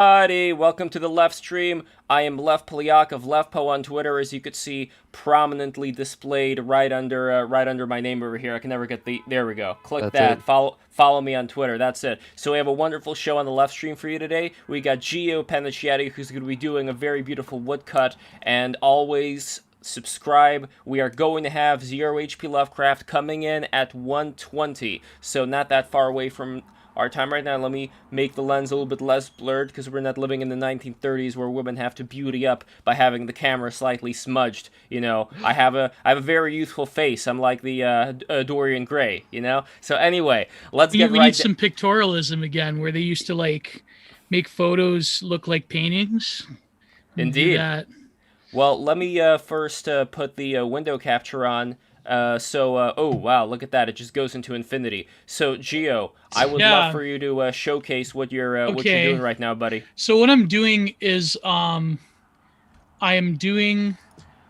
Everybody, welcome to the LEVSTREAM. I am Lev Polyak of LevPo on Twitter, as you could see prominently displayed right under my name over here. I can never get the. There we go. Click That's it. that. Follow me on Twitter. That's it. So we have a wonderful show on the LEVSTREAM for you today. We got Gio Panacciatti, who's going to be doing a very beautiful woodcut, and always subscribe. We are going to have 0 HP Lovecraft coming in at 120, so not that far away from our time right now. Let me make the lens a little bit less blurred because we're not living in the 1930s where women have to beauty up by having the camera slightly smudged. I have a very youthful face. I'm like the Dorian Gray. So anyway, let's We, get we need right. some pictorialism again, where they used to like make photos look like paintings. And do Indeed. that. Well, let me first put the window capture on. Oh wow, look at that! It just goes into infinity. So, Gio, I would love Yeah. for you to showcase what you're doing Okay. right now, buddy. So what I'm doing is I am doing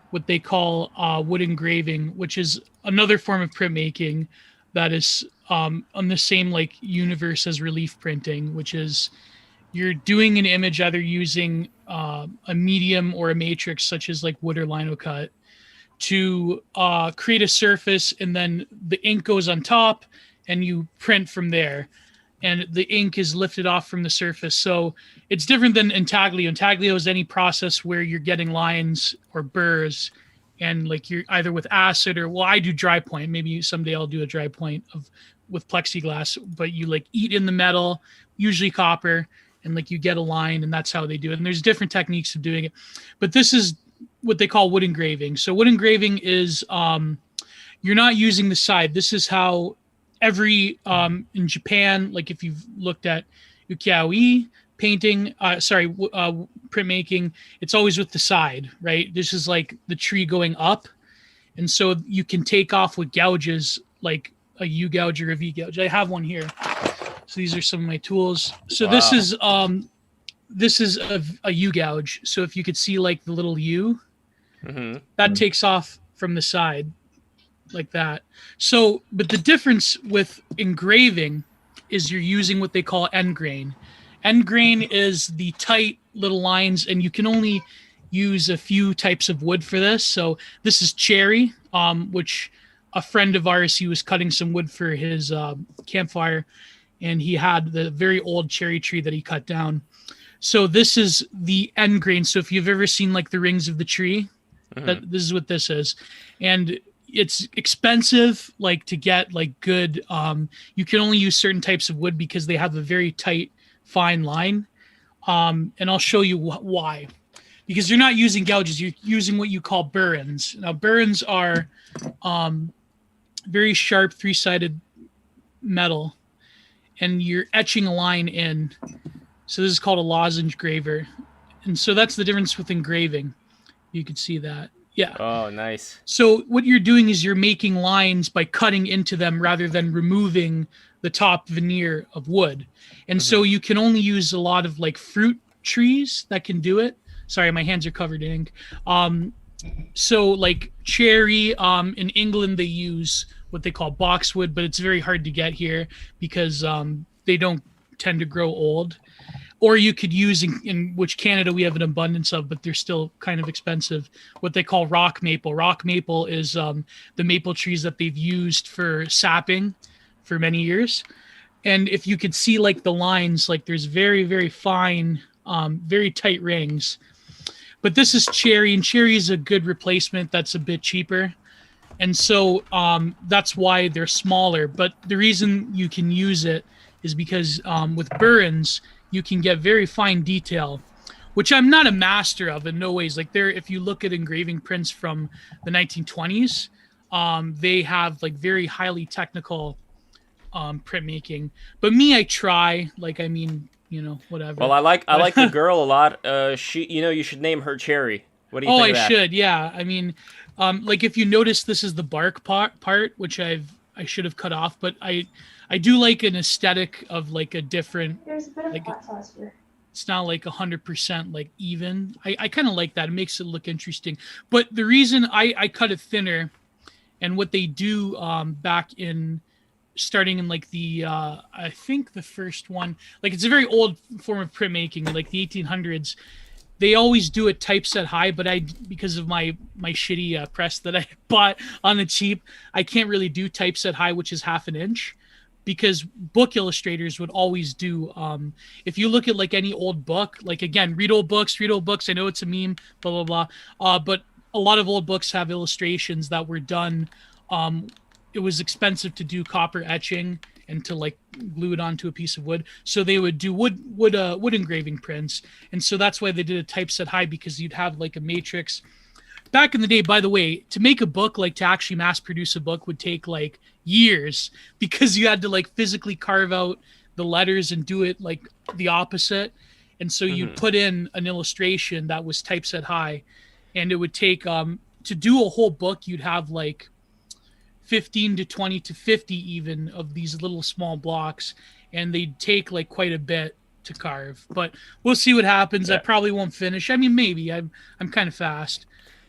what they call wood engraving, which is another form of printmaking that is on the same like universe as relief printing, which is you're doing an image either using a medium or a matrix, such as like wood or lino cut, to create a surface, and then the ink goes on top, and you print from there. And the ink is lifted off from the surface. So it's different than intaglio. Intaglio is any process where you're getting lines or burrs, and like you're either with acid or, well, I do dry point. Maybe someday I'll do a dry point with plexiglass, but you like eat in the metal, usually copper, and like you get a line, and that's how they do it. And there's different techniques of doing it, but this is what they call wood engraving. So wood engraving is you're not using the side. This is how every in Japan, like if you've looked at ukiyo-e painting, printmaking, it's always with the side, right? This is like the tree going up, and so you can take off with gouges like a U gouge or a V gouge. I have one here. So these are some of my tools. So this Wow. is a U gouge. So if you could see like the little U, Mm-hmm. that takes off from the side like that. So, but the difference with engraving is you're using what they call end grain. End grain is the tight little lines, and you can only use a few types of wood for this. So this is cherry, which a friend of ours, he was cutting some wood for his campfire, and he had the very old cherry tree that he cut down. So this is the end grain. So if you've ever seen like the rings of the tree, that this is what this is. And it's expensive like to get like good you can only use certain types of wood because they have a very tight fine line. And I'll show you why. Because you're not using gouges, you're using what you call burins. Now burins are very sharp three-sided metal, and you're etching a line in. So this is called a lozenge graver. And so that's the difference with engraving. You could see that. Yeah. Oh, nice. So what you're doing is you're making lines by cutting into them rather than removing the top veneer of wood. And so you can only use a lot of like fruit trees that can do it. Sorry, my hands are covered in ink. So like cherry, in England they use what they call boxwood, but it's very hard to get here because they don't tend to grow old. Or you could use, in which Canada we have an abundance of, but they're still kind of expensive, what they call rock maple. Rock maple is the maple trees that they've used for sapping for many years. And if you could see like the lines, like there's very, very fine, very tight rings. But this is cherry, and cherry is a good replacement that's a bit cheaper. And so that's why they're smaller. But the reason you can use it is because with burins, you can get very fine detail, which I'm not a master of in no ways. Like if you look at engraving prints from the 1920s, they have like very highly technical printmaking. But me, I try. Like, I mean, whatever. Well, I like the girl a lot. You should name her Cherry. What do you Oh, think I of that? should. Yeah. I mean, like if you notice, this is the bark part, which I should have cut off, but I do like an aesthetic of like a different, There's a bit of like hot sauce here. it's not like 100% like even. I kind of like that. It makes it look interesting. But the reason I cut it thinner, and what they do back in starting in like the I think the first one, like it's a very old form of printmaking, like the 1800s. They always do it typeset high, but I, because of my shitty press that I bought on the cheap, I can't really do typeset high, which is 1/2 inch, because book illustrators would always do. If you look at like any old book, like again, read old books. I know it's a meme, blah blah blah. But a lot of old books have illustrations that were done. It was expensive to do copper etching and to like glue it onto a piece of wood, so they would do wood engraving prints, and so that's why they did a typeset high, because you'd have like a matrix. Back in the day, by the way, to make a book, like to actually mass produce a book, would take like years, because you had to like physically carve out the letters and do it like the opposite, and so you'd put in an illustration that was typeset high, and it would take to do a whole book, you'd have like 15 to 20 to 50 even of these little small blocks, and they'd take like quite a bit to carve. But we'll see what happens. I probably won't finish. I mean, maybe. I'm kind of fast.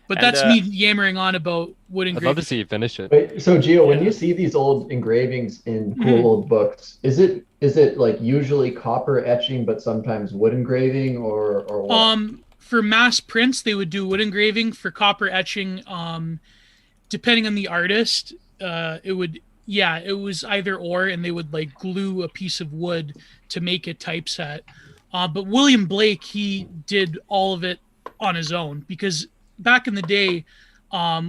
But that's me yammering on about wood engraving. I'd love to see you finish it. Wait, so Gio, when you see these old engravings in cool old books, is it like usually copper etching but sometimes wood engraving, or what? For mass prints they would do wood engraving. For copper etching, depending on the artist, it was either or, and they would like glue a piece of wood to make it typeset. But William Blake, he did all of it on his own, because back in the day,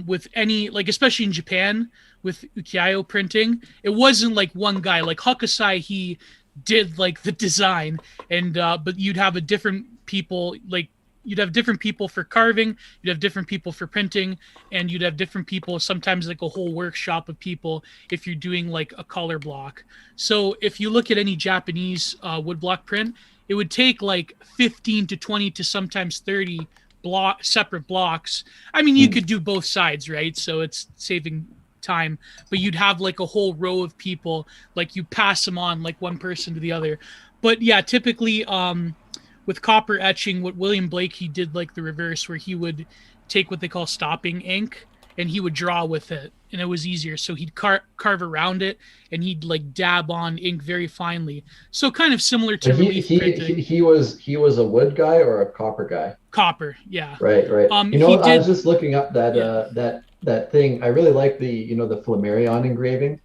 with any, like especially in Japan with ukiyo printing, it wasn't like one guy. Like Hokusai, he did like the design, and but you'd have a different people, like you'd have different people for carving, you'd have different people for printing, and you'd have different people, sometimes like a whole workshop of people if you're doing like a color block. So if you look at any Japanese woodblock print, it would take like 15 to 20 to sometimes 30 separate blocks. I mean, you could do both sides, right? So it's saving time, but you'd have like a whole row of people, like you pass them on like one person to the other. But yeah, typically with copper etching, what William Blake, he did like the reverse, where he would take what they call stopping ink and he would draw with it, and it was easier. So he'd carve around it, and he'd like dab on ink very finely. So kind of similar to relief printing. He was a wood guy or a copper guy? Copper, yeah. Right. You know, I was just looking up that thing. I really like the the Flammarion engraving.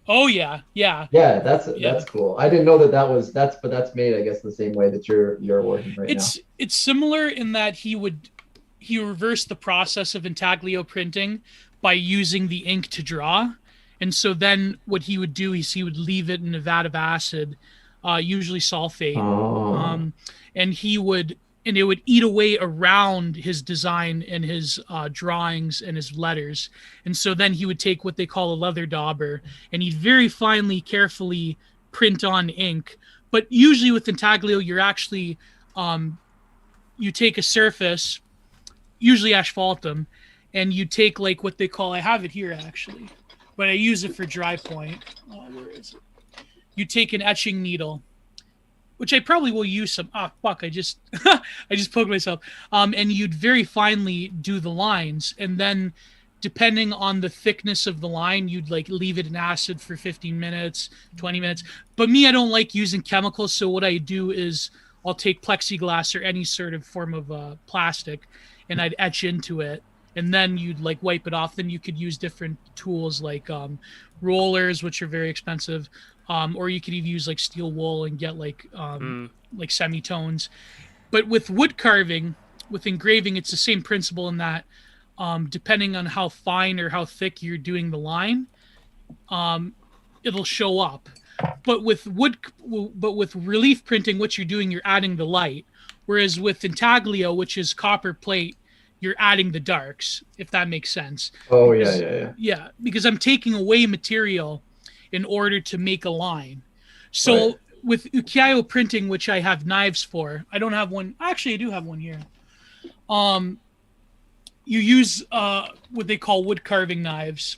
Oh yeah. That's cool. I didn't know that's made, I guess, the same way that you're working right now. It's similar in that he reversed the process of intaglio printing by using the ink to draw, and so then what he would do is he would leave it in a vat of acid, usually sulfate, and it would eat away around his design and his drawings and his letters. And so then he would take what they call a leather dauber, and he'd very finely, carefully print on ink. But usually with intaglio, you're actually, you take a surface, usually asphaltum, and you take like what they call, I have it here actually, but I use it for dry point. Where is it? You take an etching needle, which I probably will use some. I just poked myself. And you'd very finely do the lines, and then depending on the thickness of the line, you'd like leave it in acid for 15 minutes, 20 minutes. But me, I don't like using chemicals, so what I do is I'll take plexiglass or any sort of form of plastic, and I'd etch into it, and then you'd like wipe it off. Then you could use different tools like rollers, which are very expensive. Or you could even use like steel wool and get like semitones. But with wood carving, with engraving, it's the same principle in that depending on how fine or how thick you're doing the line, it'll show up. But with relief printing, what you're doing, you're adding the light. Whereas with intaglio, which is copper plate, you're adding the darks, if that makes sense. Oh, yeah. Yeah, because I'm taking away material in order to make a line. So with ukiyo printing, which I have knives for, I don't have one. Actually, I do have one here. You use what they call wood carving knives,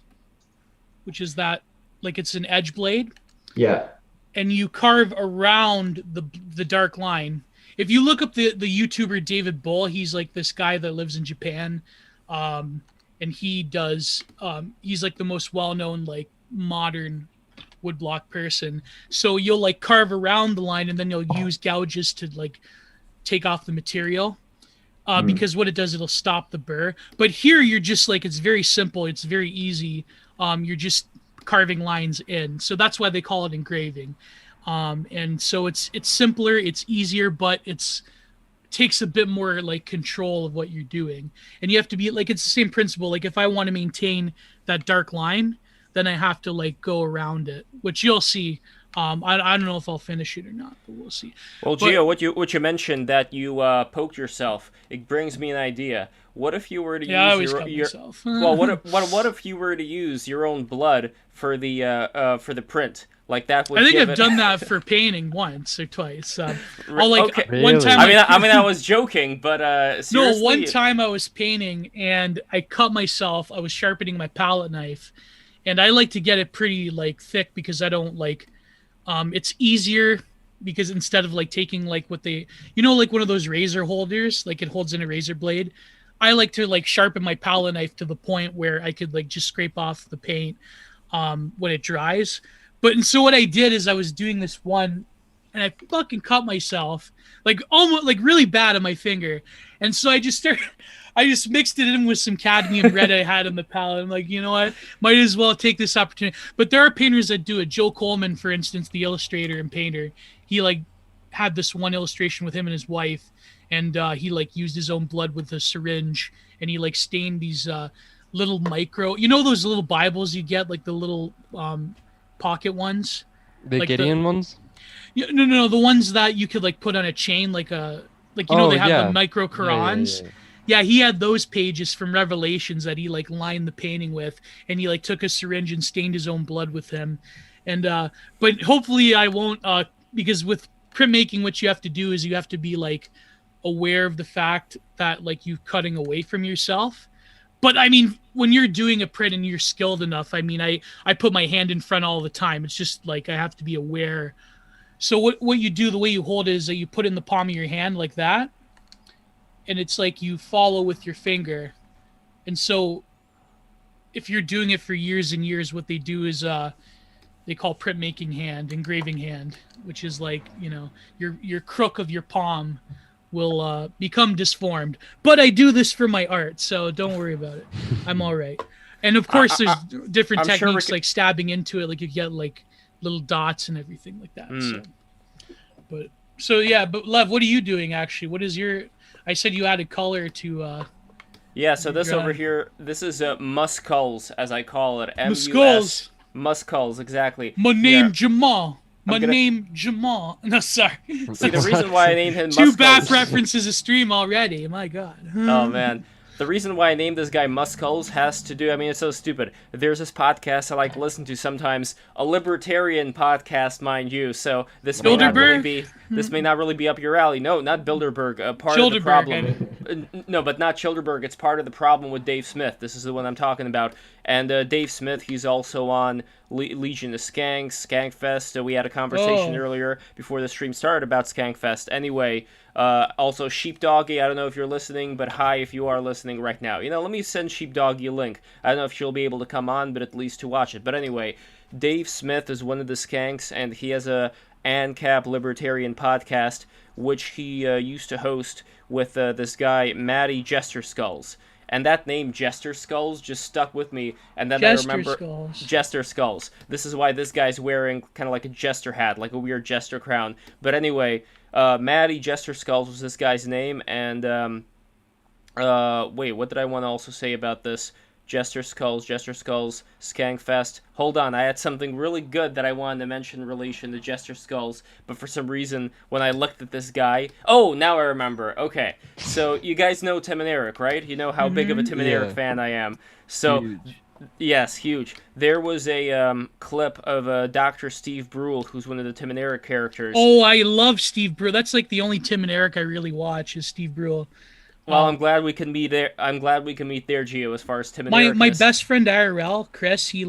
which is that, like it's an edge blade. Yeah. And you carve around the dark line. If you look up the YouTuber David Bull, he's like this guy that lives in Japan, and he does he's like the most well-known like modern woodblock person. So you'll like carve around the line, and then you'll use gouges to like take off the material. Because what it does, it'll stop the burr. But here you're just like, it's very simple. It's very easy. You're just carving lines in. So that's why they call it engraving. And so it's simpler, it's easier, but takes a bit more like control of what you're doing. And you have to be like, it's the same principle. Like if I want to maintain that dark line, then I have to like go around it, which you'll see. I don't know if I'll finish it or not, but we'll see. Well, Gio, what you mentioned that you poked yourself, it brings me an idea. What if you were to use myself. Well, what if you were to use your own blood for the print? Like that would. I think I've done that for painting once or twice. Okay. One time. I mean, I was joking, but seriously. No, one time I was painting and I cut myself. I was sharpening my palette knife, and I like to get it pretty like thick because I don't like. It's easier because instead of like taking like what they, like one of those razor holders, like it holds in a razor blade. I like to like sharpen my palette knife to the point where I could like just scrape off the paint when it dries. And so what I did is I was doing this one and I fucking cut myself like almost like really bad on my finger. And so I just mixed it in with some cadmium red I had on the palette. I'm like, you know what? Might as well take this opportunity. But there are painters that do it. Joe Coleman, for instance, the illustrator and painter, he like had this one illustration with him and his wife, and he like used his own blood with a syringe, and he like stained these little micro, those little Bibles you get, like the little pocket ones, the like Gideon ones. No, the ones that you could like put on a chain, like they have the micro Qurans. Yeah, he had those pages from Revelations that he like lined the painting with, and he like took a syringe and stained his own blood with him. And but hopefully I won't, because with printmaking, what you have to do is you have to be like aware of the fact that like you're cutting away from yourself. But I mean, when you're doing a print and you're skilled enough, I mean, I put my hand in front all the time. It's just like I have to be aware. So what you do, the way you hold it is that you put it in the palm of your hand like that. And it's like you follow with your finger. And so if you're doing it for years and years, what they do is they call printmaking hand, engraving hand, which is like, your crook of your palm will become disformed. But I do this for my art, so don't worry about it. I'm all right. And of course, there's different techniques like stabbing into it, like you get like little dots and everything like that. But Lev, what are you doing actually? What is your? I said you added color to. Yeah, so this over here, this is musculls, as I call it. Musculls. Musculls, exactly. My name Jamal. Name Jamal. No, sorry. See, the reason why I named him Two Musculls... bad references a stream already. My God. Oh, man. The reason why I named this guy Musculls has to do... I mean, it's so stupid. There's this podcast I like to listen to sometimes. A libertarian podcast, mind you. So this may not really be... This may not really be up your alley. No, not Bilderberg. Part of the problem. No, but not Childerberg. It's part of the problem with Dave Smith. This is the one I'm talking about. And Dave Smith, he's also on Legion of Skanks, Skankfest. We had a conversation earlier before the stream started about Skankfest. Anyway, also Sheepdoggy, I don't know if you're listening, but hi if you are listening right now. Let me send Sheepdoggy a link. I don't know if she'll be able to come on, but at least to watch it. But anyway, Dave Smith is one of the Skanks, and he has a ANCAP Libertarian podcast, which he used to host with this guy, Matty Jester Skulls. And that name, Jester Skulls, just stuck with me. And then I remember... Jester Skulls. This is why this guy's wearing kind of like a jester hat, like a weird jester crown. But anyway, Matty Jester Skulls was this guy's name. And, wait, what did I want to also say about this? Jester Skulls, Skankfest. Hold on, I had something really good that I wanted to mention in relation to Jester Skulls, but for some reason, when I looked at this guy... Oh, now I remember. Okay, so you guys know Tim and Eric, right? You know how big of a Tim and Eric fan I am. So, huge. Yes, huge. There was a clip of Dr. Steve Brule, who's one of the Tim and Eric characters. Oh, I love Steve Brule. That's like the only Tim and Eric I really watch is Steve Brule. Well, I'm glad we can meet there. I'm glad we can meet there, Gio. As far as Tim and Eric. My best friend IRL, Chris, he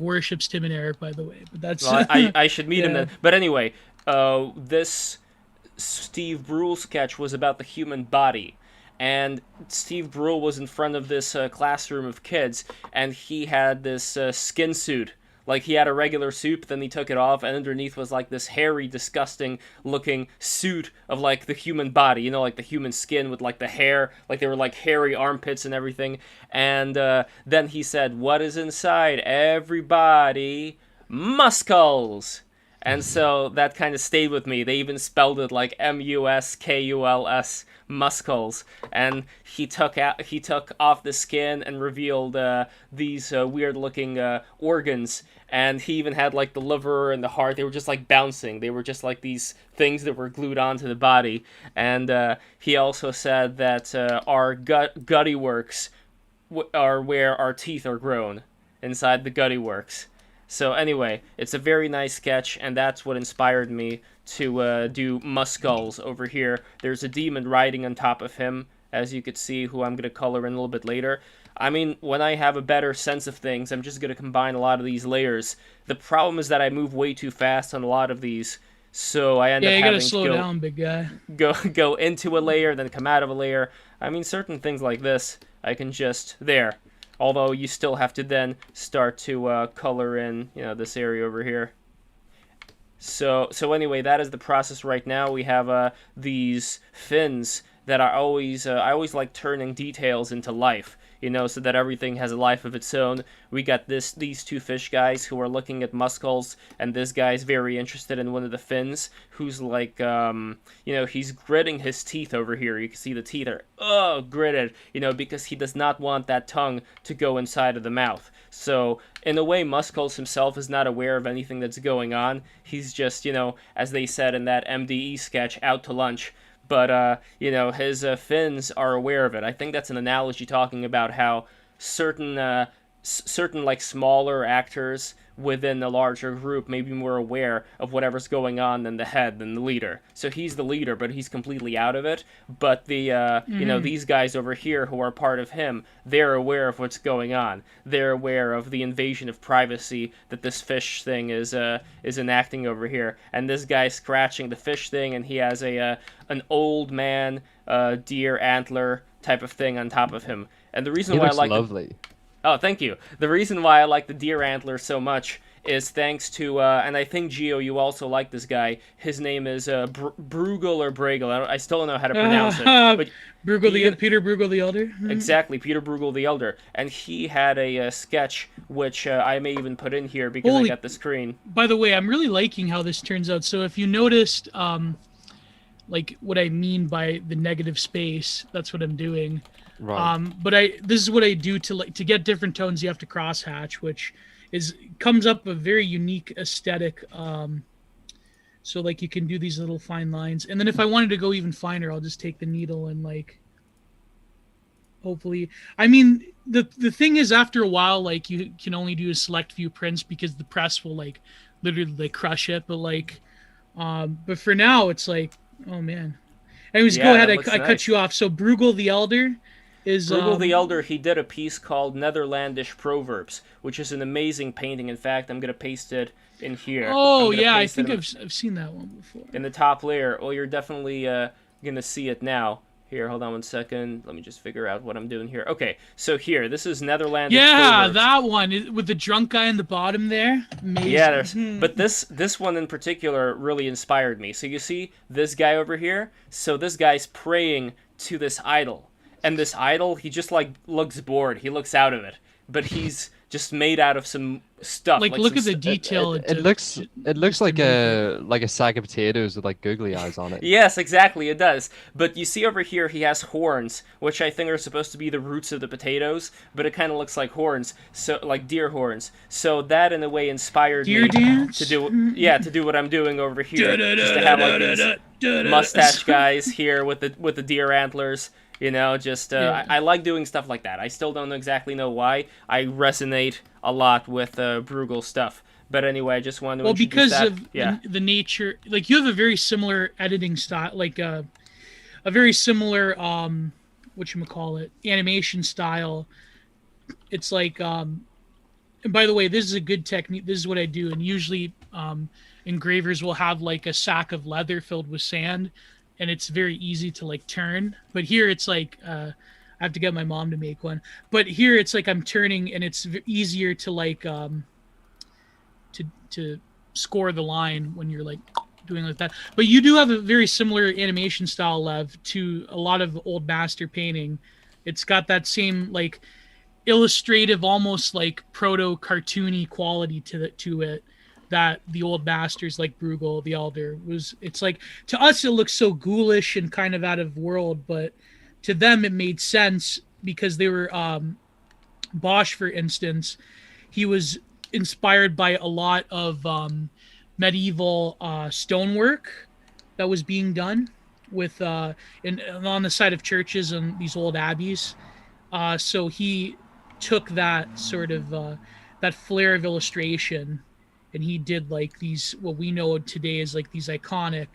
worships Tim and Eric. By the way, but that's. Well, I should meet him then. But anyway, this Steve Brule sketch was about the human body, and Steve Brule was in front of this classroom of kids, and he had this skin suit, Like, he had a regular suit, then he took it off, and underneath was, like, this hairy, disgusting-looking suit of, like, the human body, you know, like, the human skin with, like, the hair, like, they were, like, hairy armpits and everything, and then he said, "What is inside everybody? Muscles!" And so that kind of stayed with me. They even spelled it like Muskuls, muscles. And he took off the skin and revealed these weird-looking organs. And he even had like the liver and the heart. They were just like bouncing. They were just like these things that were glued onto the body. And he also said that our gutty works are where our teeth are grown, inside the gutty works. So anyway, it's a very nice sketch, and that's what inspired me to do Muscles over here. There's a demon riding on top of him, as you could see, who I'm going to color in a little bit later. I mean, when I have a better sense of things, I'm just going to combine a lot of these layers. The problem is that I move way too fast on a lot of these, so I end up having to slow down, big guy. Go into a layer, then come out of a layer. I mean, certain things like this, I can just... there. Although you still have to then start to color in, you know, this area over here. So anyway, that is the process right now. We have these fins that are always, I always like turning details into life, you know, so that everything has a life of its own. We got these two fish guys who are looking at Muscles, and this guy's very interested in one of the fins, who's like, you know, he's gritting his teeth over here. You can see the teeth are, gritted, you know, because he does not want that tongue to go inside of the mouth. So, in a way, Muscles himself is not aware of anything that's going on. He's just, you know, as they said in that MDE sketch, out to lunch. But, you know, his fins are aware of it. I think that's an analogy talking about how certain, like, smaller actors within a larger group may be more aware of whatever's going on than the head, than the leader. So he's the leader, but he's completely out of it. But the, you know, these guys over here who are part of him, they're aware of what's going on. They're aware of the invasion of privacy that this fish thing is enacting over here. And this guy's scratching the fish thing, and he has an old man deer antler type of thing on top of him. And the reason why I like lovely. Oh, thank you. The reason why I like the deer antler so much is thanks to, and I think, Gio, you also like this guy. His name is Bruegel or Bregel. I still don't know how to pronounce it. But Peter Bruegel the Elder? Exactly, Peter Bruegel the Elder. And he had a sketch, which I may even put in here because I got the screen. By the way, I'm really liking how this turns out. So if you noticed, like, what I mean by the negative space, that's what I'm doing. Right. But this is what I do to get different tones. You have to crosshatch, which comes up a very unique aesthetic. So like you can do these little fine lines, and then if I wanted to go even finer, I'll just take the needle and like. Hopefully, I mean the thing is, after a while, like you can only do a select few prints because the press will like literally like crush it. But like, but for now, it's like, oh man. Anyways, go ahead. I cut you off. So Bruegel the Elder. Bruegel the Elder, he did a piece called Netherlandish Proverbs, which is an amazing painting. In fact, I'm going to paste it in here. Oh, yeah, I think I've seen that one before. In the top layer. Well, you're definitely going to see it now. Here, hold on one second. Let me just figure out what I'm doing here. Okay, so here, this is Netherlandish Proverbs. That one, with the drunk guy in the bottom there. Amazing. Yeah, but this one in particular really inspired me. So you see this guy over here? So this guy's praying to this idol. And this idol, he just, like, looks bored. He looks out of it. But he's just made out of some stuff. Like look at the detail. It looks like a sack of potatoes with, like, googly eyes on it. Yes, exactly, it does. But you see over here, he has horns, which I think are supposed to be the roots of the potatoes. But it kind of looks like horns, so like deer horns. So that, in a way, inspired me to do what I'm doing over here. Just to have, like, these mustache guys here with the deer antlers. You know, just, I like doing stuff like that. I still don't exactly know why. I resonate a lot with Bruegel stuff. But anyway, I just wanted to introduce that. Because of the nature, like, you have a very similar editing style, like, a very similar, whatchamacallit, animation style. It's like, and by the way, this is a good technique. This is what I do. And usually, engravers will have, like, a sack of leather filled with sand. And it's very easy to like turn, but here it's like I have to get my mom to make one. But here it's like I'm turning, and it's easier to like to score the line when you're like doing like that. But you do have a very similar animation style, Lev, to a lot of old master painting. It's got that same like illustrative, almost like proto cartoony quality to it that the old masters like Bruegel the Elder was. It's like, to us it looks so ghoulish and kind of out of world, but to them it made sense because they were Bosch, for instance. He was inspired by a lot of medieval stonework that was being done with on the side of churches and these old abbeys. So he took that sort of that flair of illustration, and he did like these, what we know today is like these iconic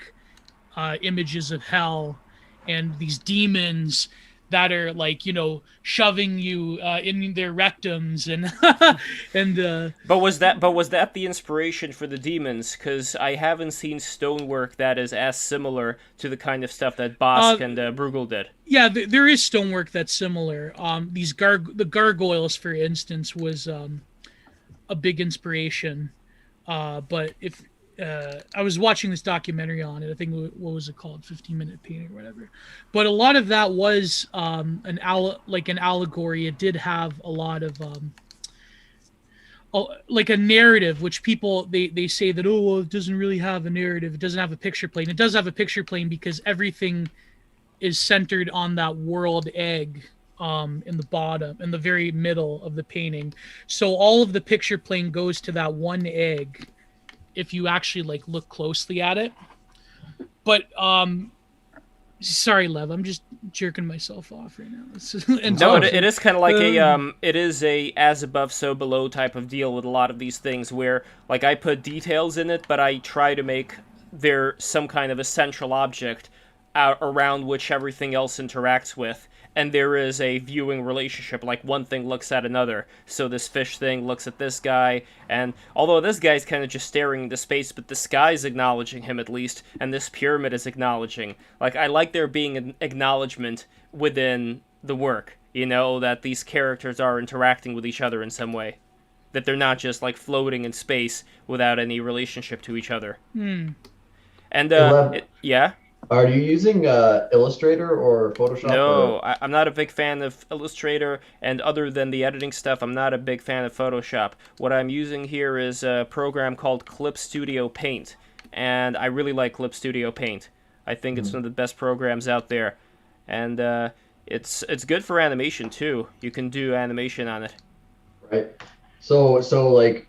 images of hell and these demons that are like, you know, shoving you in their rectums and and But was that the inspiration for the demons? Because I haven't seen stonework that is as similar to the kind of stuff that Bosch and Bruegel did. Yeah, there is stonework that's similar. The gargoyles, for instance, was a big inspiration. But if I was watching this documentary on it, I think, what was it called, 15-minute painting or whatever. But a lot of that was an allegory. It did have a lot of like a narrative, which people they say that, oh, well, it doesn't really have a narrative. It doesn't have a picture plane. It does have a picture plane because everything is centered on that world egg in the bottom, in the very middle of the painting. So all of the picture plane goes to that one egg if you actually like look closely at it. But sorry, Lev, I'm just jerking myself off right now. No, it is kind of like it is a as above so below type of deal with a lot of these things where like I put details in it, but I try to make there some kind of a central object around which everything else interacts with, and there is a viewing relationship, like one thing looks at another. So this fish thing looks at this guy, and although this guy's kind of just staring into space, but the sky's acknowledging him at least, and this pyramid is acknowledging. Like, I like there being an acknowledgement within the work, you know, that these characters are interacting with each other in some way. That they're not just, like, floating in space without any relationship to each other. And, yeah? Are you using Illustrator or Photoshop? No, I'm not a big fan of Illustrator, and other than the editing stuff, I'm not a big fan of Photoshop. What I'm using here is a program called Clip Studio Paint, and I really like Clip Studio Paint. I think it's one of the best programs out there, and it's good for animation too. You can do animation on it. Right. So like,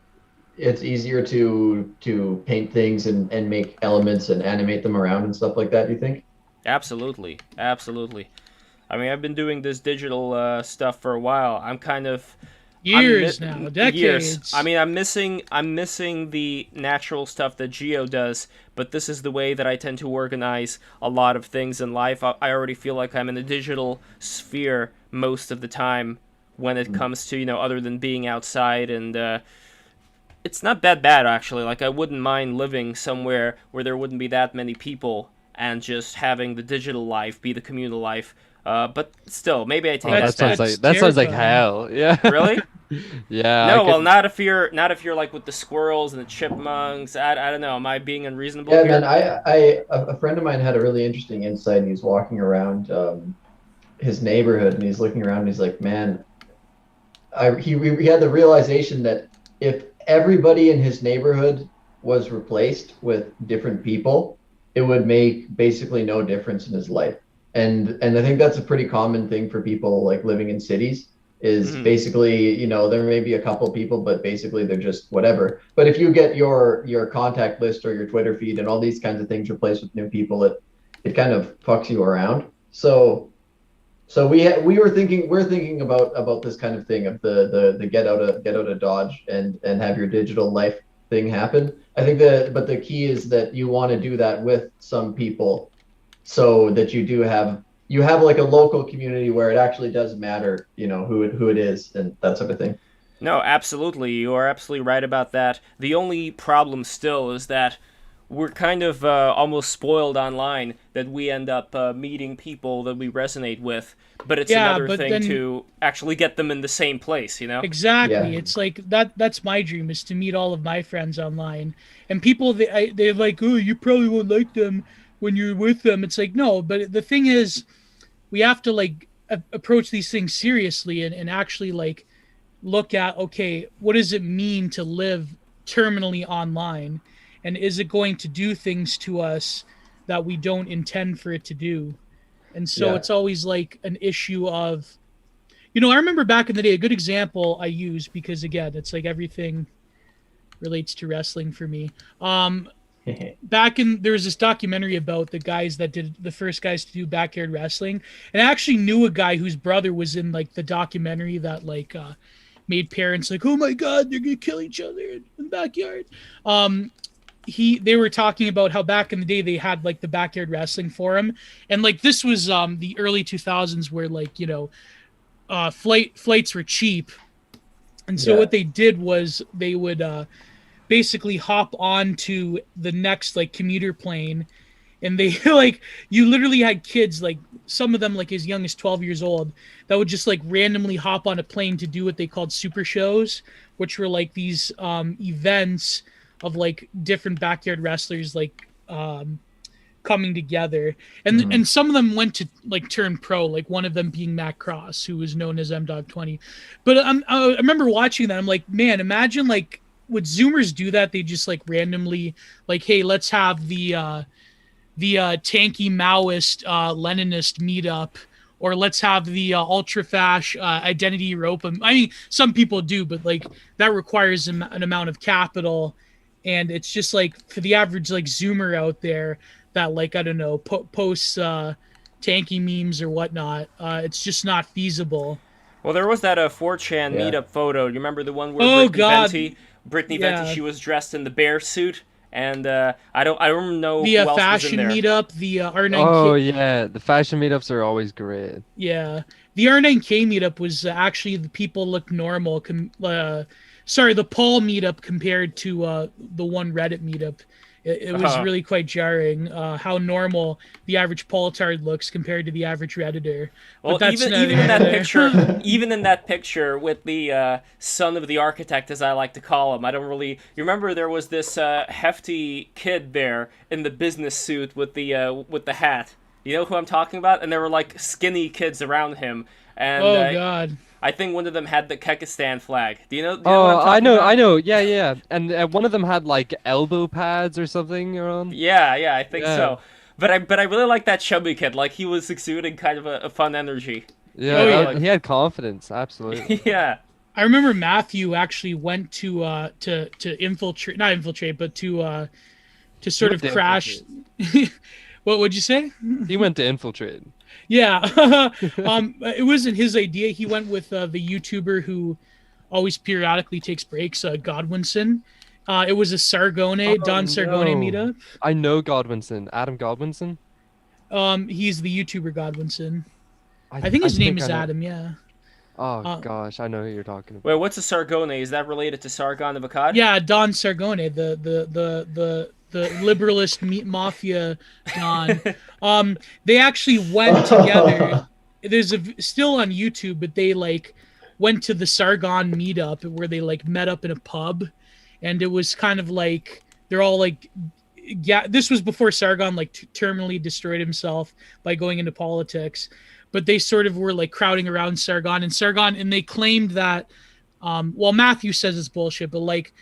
it's easier to paint things and make elements and animate them around and stuff like that, do you think? Absolutely. I mean, I've been doing this digital stuff for a while. I'm kind of decades. I mean, I'm missing the natural stuff that Geo does, but this is the way that I tend to organize a lot of things in life. I already feel like I'm in a digital sphere most of the time when it comes to, you know, other than being outside, and it's not that bad, actually. Like, I wouldn't mind living somewhere where there wouldn't be that many people and just having the digital life be the communal life. But still, maybe I take that back. That sounds like hell. Yeah. Really? Yeah. No, well, not if you're like with the squirrels and the chipmunks. I don't know. Am I being unreasonable here? Man, a friend of mine had a really interesting insight. He's walking around his neighborhood and he's looking around and he's like, man, he had the realization that if everybody in his neighborhood was replaced with different people, it would make basically no difference in his life. And I think that's a pretty common thing for people like living in cities is basically, you know, there may be a couple people, but basically they're just whatever. But if you get your contact list or your Twitter feed and all these kinds of things replaced with new people, it kind of fucks you around. So we're thinking about this kind of thing of the get out of Dodge and have your digital life thing happen. I think but the key is that you want to do that with some people so that you have like a local community where it actually does matter, you know, who it is and that sort of thing. No, absolutely. You are absolutely right about that. The only problem still is that we're kind of almost spoiled online that we end up meeting people that we resonate with, but it's Yeah, another but thing then to actually get them in the same place, you know? exactly, Yeah. it's like that's my dream, is to meet all of my friends online. And people, they're like, oh, you probably won't like them when you're with them. It's like, no, but the thing is, we have to like approach these things seriously, and actually like look at, okay, what does it mean to live terminally online, and is it going to do things to us that we don't intend for it to do? And so Yeah. it's always like an issue of, I remember back in the day, a good example I use, because again, it's like everything relates to wrestling for me. There was this documentary about the guys that did the first guys to do backyard wrestling, and I actually knew a guy whose brother was in like the documentary that like made parents like, oh my god, they're gonna kill each other in the backyard. They were talking about how back in the day they had like the backyard wrestling forum, and like this was the early 2000s, where like flights were cheap, and so Yeah. what they did was they would basically hop onto the next like commuter plane, and they like, you literally had kids, like some of them like as young as 12 years old, that would just like randomly hop on a plane to do what they called super shows, which were like these events of like different backyard wrestlers like coming together, and some of them went to like turn pro, like one of them being Matt Cross, who was known as M-Dog20. But I remember watching that, I'm like, man, imagine like, would Zoomers do that? They just like randomly like, hey, let's have the tanky Maoist Leninist meetup, or let's have the ultra fash identity Europa. I mean, some people do, but like that requires an amount of capital, and it's just like for the average like Zoomer out there that like, I don't know, posts tanky memes or whatnot, it's just not feasible. Well, there was that 4chan Yeah. meetup photo. You remember the one where Oh God, Brittany yeah. Venti, she was dressed in the bear suit, and I don't know The who else was in fashion there. meetup, the R9K. Oh yeah, the fashion meetups are always great. Yeah, the R9K meetup was actually, the people looked normal. Sorry, the Paul meetup compared to the one Reddit meetup. It was really quite jarring how normal the average Paultard looks compared to the average Redditor. Well, But that's even neither in here nor that there. picture, even in that picture with the son of the architect, as I like to call him, I don't really. You remember there was this hefty kid there in the business suit with the hat. You know who I'm talking about? And there were like skinny kids around him, and Oh God. I think one of them had the Kekistan flag. Do you know what I'm Oh, talking about? I know. Yeah, yeah. And one of them had like elbow pads or something on. Yeah, I think Yeah. so. But I really like that chubby kid. Like he was exuding kind of a fun energy. Yeah, Oh, yeah. he had confidence. Absolutely. Yeah. I remember Matthew actually went to infiltrate, not infiltrate, but to sort of went to crash. What would you say? He went to infiltrate. Yeah. It wasn't his idea. He went with the YouTuber who always periodically takes breaks, Godwinson. It was a Sargone, Don Sargone meetup. I know Godwinson. Adam Godwinson. He's the YouTuber Godwinson. I think his name is I know. Adam, yeah. Oh gosh, I know who you're talking about. Wait, what's a Sargone? Is that related to Sargon of Akkad? Yeah, Don Sargone, the liberalist mafia Don. They actually went together. There's still on YouTube, but they like went to the Sargon meetup where they like met up in a pub, and it was kind of like they're all like, yeah, this was before Sargon like terminally destroyed himself by going into politics, but they sort of were like crowding around Sargon, and they claimed that, well, Matthew says it's bullshit, but like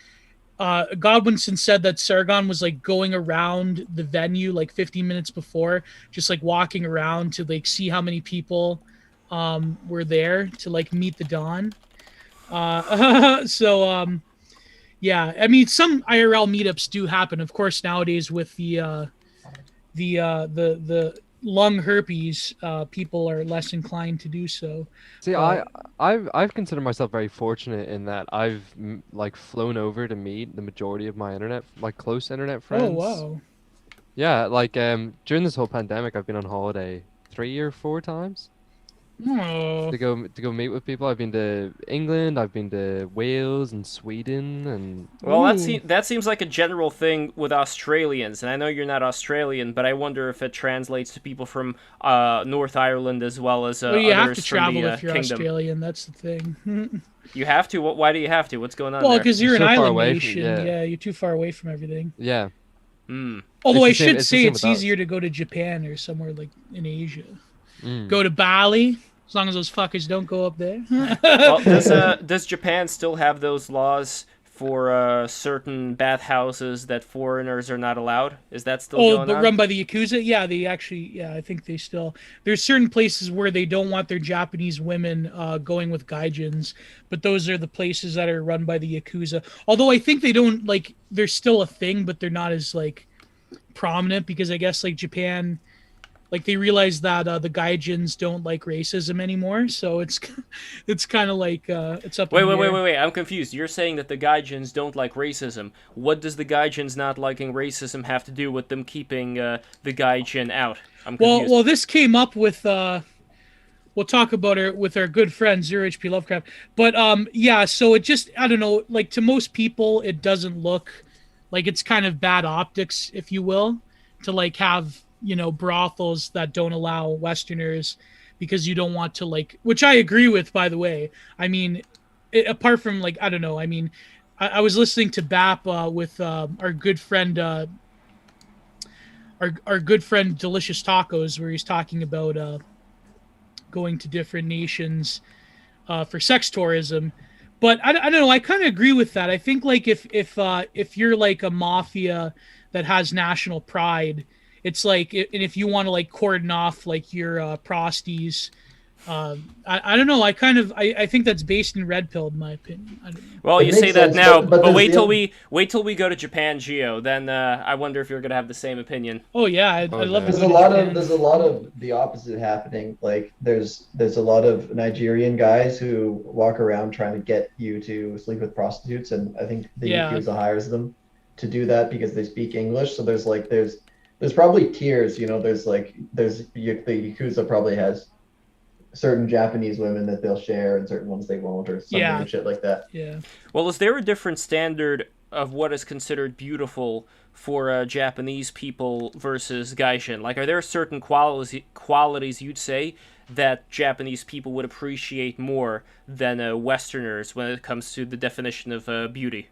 Godwinson said that Sargon was like going around the venue like 15 minutes before, just like walking around to like see how many people were there to like meet the Don. Yeah, I mean, some IRL meetups do happen, of course, nowadays with the lung herpes, people are less inclined to do so. See, I've considered myself very fortunate in that I've like flown over to meet the majority of my internet, like close internet friends. Oh wow. Yeah, like during this whole pandemic, I've been on holiday 3 or 4 times. Oh. to go meet with people. I've been to England, I've been to Wales and Sweden, and Well, Ooh. that seems like a general thing with Australians, and I know you're not Australian, but I wonder if it translates to people from North Ireland as well as Well, you have to others from travel the if you're kingdom. Australian. That's the thing. You have to? Why do you have to? What's going on Well, there? because You're you're an so far island away from- nation. yeah. Yeah, you're too far away from everything. yeah. Hmm. Although I It's the same- should it's the say same it's with us. easier to go to Japan or somewhere like in Asia. Mm. Go to Bali, as long as those fuckers don't go up there. Well, does Japan still have those laws for certain bathhouses that foreigners are not allowed? Is that still Oh, going but on? run by the Yakuza? Yeah, they actually, yeah, I think they still. There's certain places where they don't want their Japanese women going with gaijins, but those are the places that are run by the Yakuza. Although I think they don't, like, they're still a thing, but they're not as, like, prominent because I guess, like, Japan, like, they realize that the gaijins don't like racism anymore, so it's kind of like, it's up in the air. Wait. I'm confused. You're saying that the gaijins don't like racism. What does the gaijins not liking racism have to do with them keeping the gaijin out? I'm confused. Well, this came up with we'll talk about it with our good friend Zero HP Lovecraft. But yeah, so it just I don't know, like to most people it doesn't look like it's kind of bad optics, if you will, to like have, you know, brothels that don't allow Westerners because you don't want to like, which I agree with, by the way. I mean, apart from like, I don't know, I mean, I was listening to BAP with our good friend our good friend Delicious Tacos, where he's talking about going to different nations for sex tourism. But I don't know. I kind of agree with that. I think like if you're like a mafia that has national pride, it's like and if you want to like cordon off like your prosties. I don't know. I think that's based in red pill, in my opinion. I don't know. Well, It you makes say that sense, now, but but there's wait the till other- wait till we go to Japan, Geo. Then I wonder if you're gonna have the same opinion. Oh yeah, I Oh, love no. to There's go a to lot Japan. of the opposite happening. Like there's a lot of Nigerian guys who walk around trying to get you to sleep with prostitutes, and I think the Yeah. Yakuza hires them to do that because they speak English. So there's probably tiers. You know, the Yakuza probably has certain Japanese women that they'll share and certain ones they won't, or some Yeah. weird shit like that. Yeah. Well, is there a different standard of what is considered beautiful for Japanese people versus gaijin? Like, are there certain qualities you'd say that Japanese people would appreciate more than Westerners when it comes to the definition of beauty?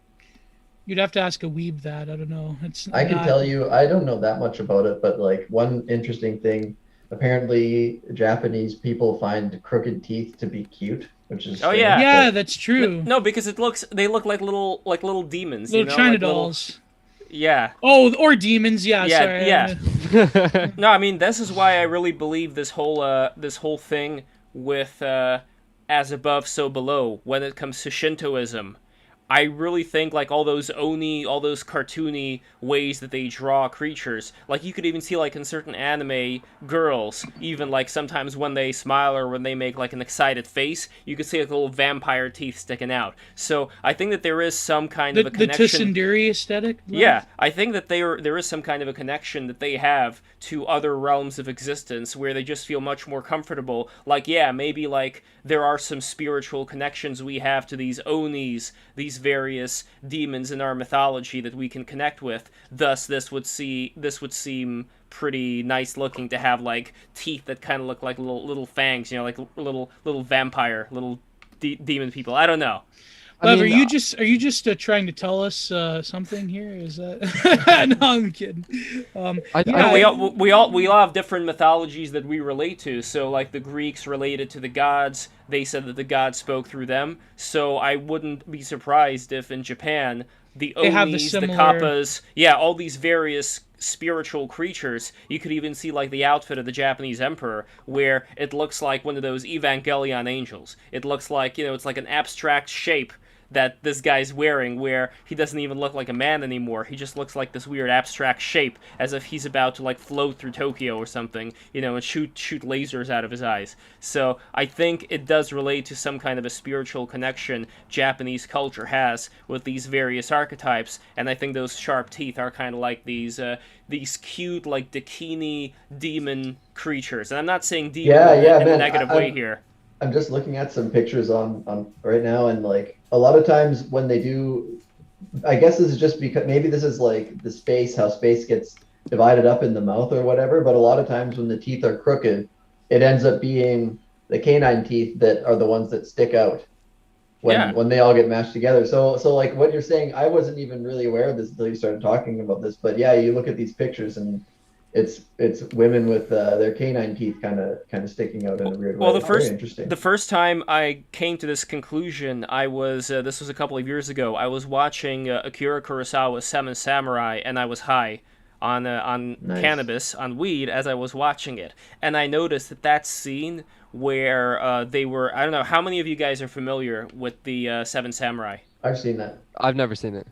You'd have to ask a weeb that. I don't know. It's I can not- tell you, I don't know that much about it, but like one interesting thing, apparently Japanese people find crooked teeth to be cute, which is Oh, strange, yeah. Yeah, but- that's true. No, because they look like little demons. Little you know? China like dolls. Yeah. Oh, or demons. Yeah. Yeah, Sorry. yeah. No, I mean this is why I really believe this whole thing with as above so below when it comes to Shintoism. I really think like all those oni, all those cartoony ways that they draw creatures, like you could even see like in certain anime girls, even like sometimes when they smile or when they make like an excited face, you could see like little vampire teeth sticking out. So I think that there is some kind of a The connection. Tsundere aesthetic. Yeah, I think that there is some kind of a connection that they have to other realms of existence where they just feel much more comfortable. Like, yeah, maybe like there are some spiritual connections we have to these onis, these various demons in our mythology that we can connect with. Thus, this would seem pretty nice looking to have like teeth that kind of look like little fangs, you know, like little vampire, little demon people. I don't know. Lev, mean, are you just trying to tell us something here? Is that? No, I'm kidding. I- We all have different mythologies that we relate to. So like the Greeks related to the gods, they said that the gods spoke through them. So I wouldn't be surprised if in Japan the They have the Onis, the similar- Kappas, yeah, all these various spiritual creatures. You could even see like the outfit of the Japanese emperor, where it looks like one of those Evangelion angels. It looks like, you know, it's like an abstract shape that this guy's wearing, where he doesn't even look like a man anymore. He just looks like this weird abstract shape, as if he's about to like float through Tokyo or something, and shoot lasers out of his eyes. So I think it does relate to some kind of a spiritual connection Japanese culture has with these various archetypes, and I think those sharp teeth are kind of like these cute, like Dakini demon creatures. And I'm not saying demon in a man, negative way here. I'm just looking at some pictures on right now, and like a lot of times when they do, I guess this is just because maybe this is like how space gets divided up in the mouth or whatever, but a lot of times when the teeth are crooked, it ends up being the canine teeth that are the ones that stick out when they all get mashed together. So like what you're saying, I wasn't even really aware of this until you started talking about this, but yeah, you look at these pictures and it's women with their canine teeth kind of sticking out in a weird way. Well, the first time I came to this conclusion, I was this was a couple of years ago. I was watching Akira Kurosawa's Seven Samurai, and I was high on Nice. cannabis, on weed, as I was watching it, and I noticed that scene where they were. I don't know how many of you guys are familiar with the Seven Samurai. I've seen that. I've never seen it.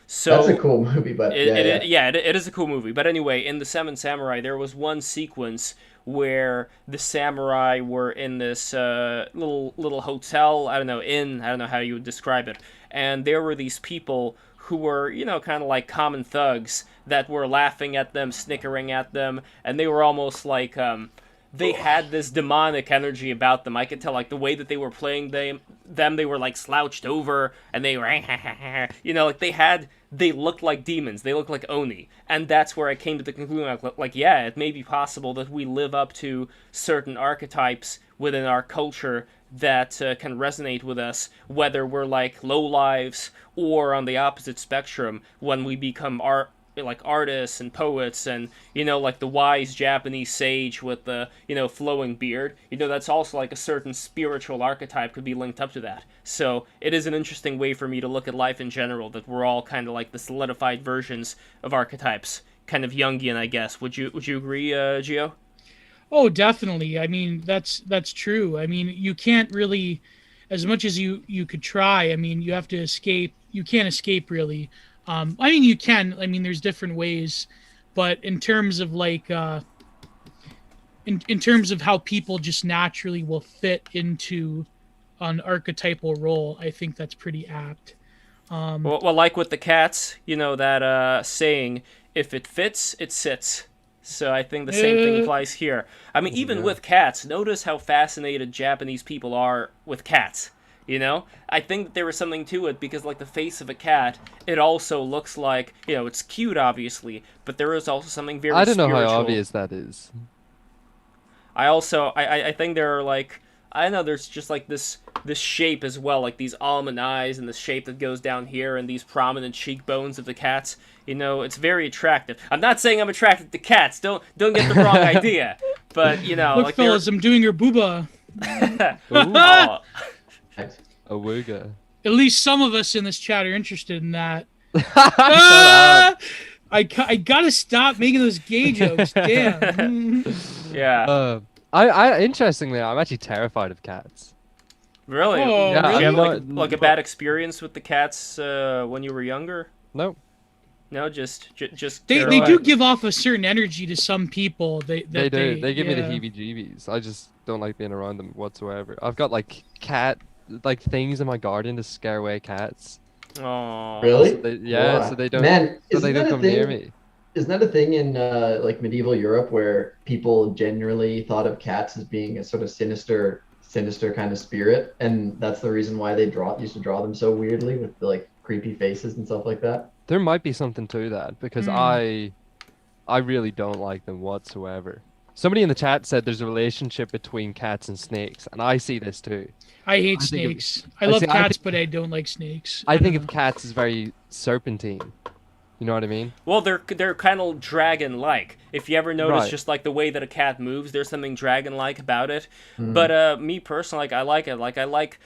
So That's a cool movie, but it is a cool movie. But anyway, in the Seven Samurai, there was one sequence where the samurai were in this little hotel, I don't know how you would describe it, and there were these people who were, kind of like common thugs that were laughing at them, snickering at them, and they were almost like they had this demonic energy about them. I could tell, like, the way that they were playing them, they were, like, slouched over, and they were, like, they looked like demons. They looked like Oni. And that's where I came to the conclusion, like, yeah, it may be possible that we live up to certain archetypes within our culture that can resonate with us, whether we're, like, lowlives or on the opposite spectrum when we become artists and poets and, like the wise Japanese sage with the, flowing beard. That's also like a certain spiritual archetype could be linked up to that. So it is an interesting way for me to look at life in general, that we're all kind of like the solidified versions of archetypes. Kind of Jungian, I guess. Would you agree, Gio? Oh, definitely. I mean, that's true. I mean, you can't really, as much as you could try, I mean, you have to escape. You can't escape, really. I mean, you can. I mean, there's different ways, but in terms of like, in terms of how people just naturally will fit into an archetypal role, I think that's pretty apt. Well, like with the cats, that saying, if it fits, it sits. So I think the same thing applies here. I mean, even with cats, notice how fascinated Japanese people are with cats. I think that there was something to it because, like, the face of a cat, it also looks like, it's cute, obviously, but there is also something very spiritual. I don't know how obvious that is. I think there are, like, I don't know, there's just, like, this shape as well, like these almond eyes and the shape that goes down here and these prominent cheekbones of the cats. It's very attractive. I'm not saying I'm attracted to cats. Don't get the wrong idea. But, Look, like, fellas, I'm doing your booba. Oh. A wooga. At least some of us in this chat are interested in that. I gotta stop making those gay jokes. Damn. Yeah. I interestingly, I'm actually terrified of cats. Really? Oh, Yeah, Did you really? have like a bad experience with the cats when you were younger? No. No, just They do give off a certain energy to some people. They do. They give me the yeah. heebie-jeebies. I just don't like being around them whatsoever. I've got like cat things in my garden to scare away cats. Oh. Really? So they don't. Man, so they isn't don't that a come near thing? me. Isn't that a thing in like medieval Europe where people generally thought of cats as being a sort of sinister kind of spirit, and that's the reason why they used to draw them so weirdly with like creepy faces and stuff like that? There might be something to that because I really don't like them whatsoever. Somebody in the chat said there's a relationship between cats and snakes, and I see this too. I hate I think snakes. I love see, I cats, think- but I don't like snakes. I think don't of cats as very serpentine. You know what I mean? Well, they're kind of dragon-like. If you ever notice, Right. just like the way that a cat moves, there's something dragon-like about it. But me personally, like, I like it. Like, I like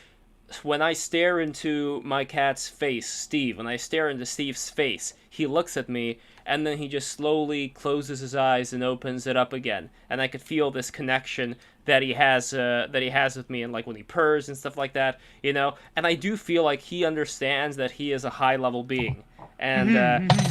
when I stare into my cat's face, Steve. When I stare into Steve's face, he looks at me, and then he just slowly closes his eyes and opens it up again. And I could feel this connection that he has with me, and like when he purrs and stuff like that, you know. And I do feel like he understands that he is a high level being, and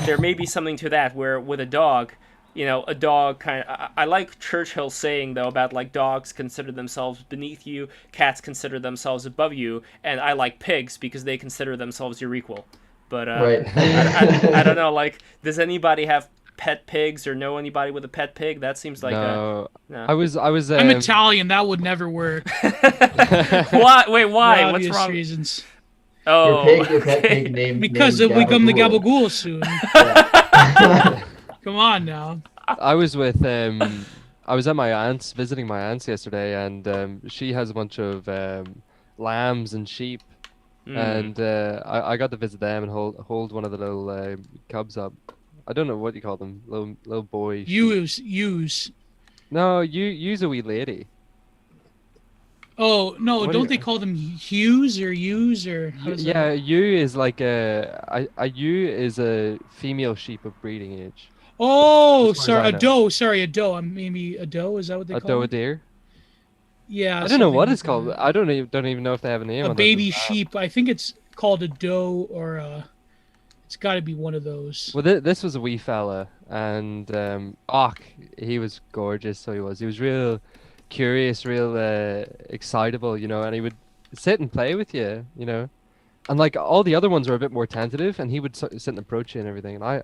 there may be something to that where with a dog, you know, a dog kind of. I like Churchill's saying though about like dogs consider themselves beneath you, cats consider themselves above you, and I like pigs because they consider themselves your equal. But Right. I don't know. Like, does anybody have pet pigs or know anybody with a pet pig? That seems like No. no. I was I'm Italian. That would never work. Why? Wait, why? For What's obvious wrong? reasons. Oh, Your pet pig named Because named we come to Gabagool. Gabagool soon. Yeah. Come on now. I was with I was at my aunt's visiting my aunt's yesterday, and she has a bunch of lambs and sheep, and I got to visit them and hold one of the little cubs up. I don't know what you call them, little boy. sheep. Use. No, you's a wee lady. Oh no! What Don't do they you- call them Hughes or Use or? How does Yeah, ewe is like a ewe is a female sheep of breeding age. Oh, As far as sorry, I a know. doe. Sorry, a doe. Maybe a doe. Is that what they A call doe a it? deer. Yeah. I don't know something what like it's called. that. I don't even know if they have a name. A other than baby that. sheep. I think it's called a doe or a. It's got to be one of those. Well, this was a wee fella, and he was gorgeous. So he was. He was real curious, real excitable, you know. And he would sit and play with you, you know. And like all the other ones were a bit more tentative, and he would sit and approach you and everything. And I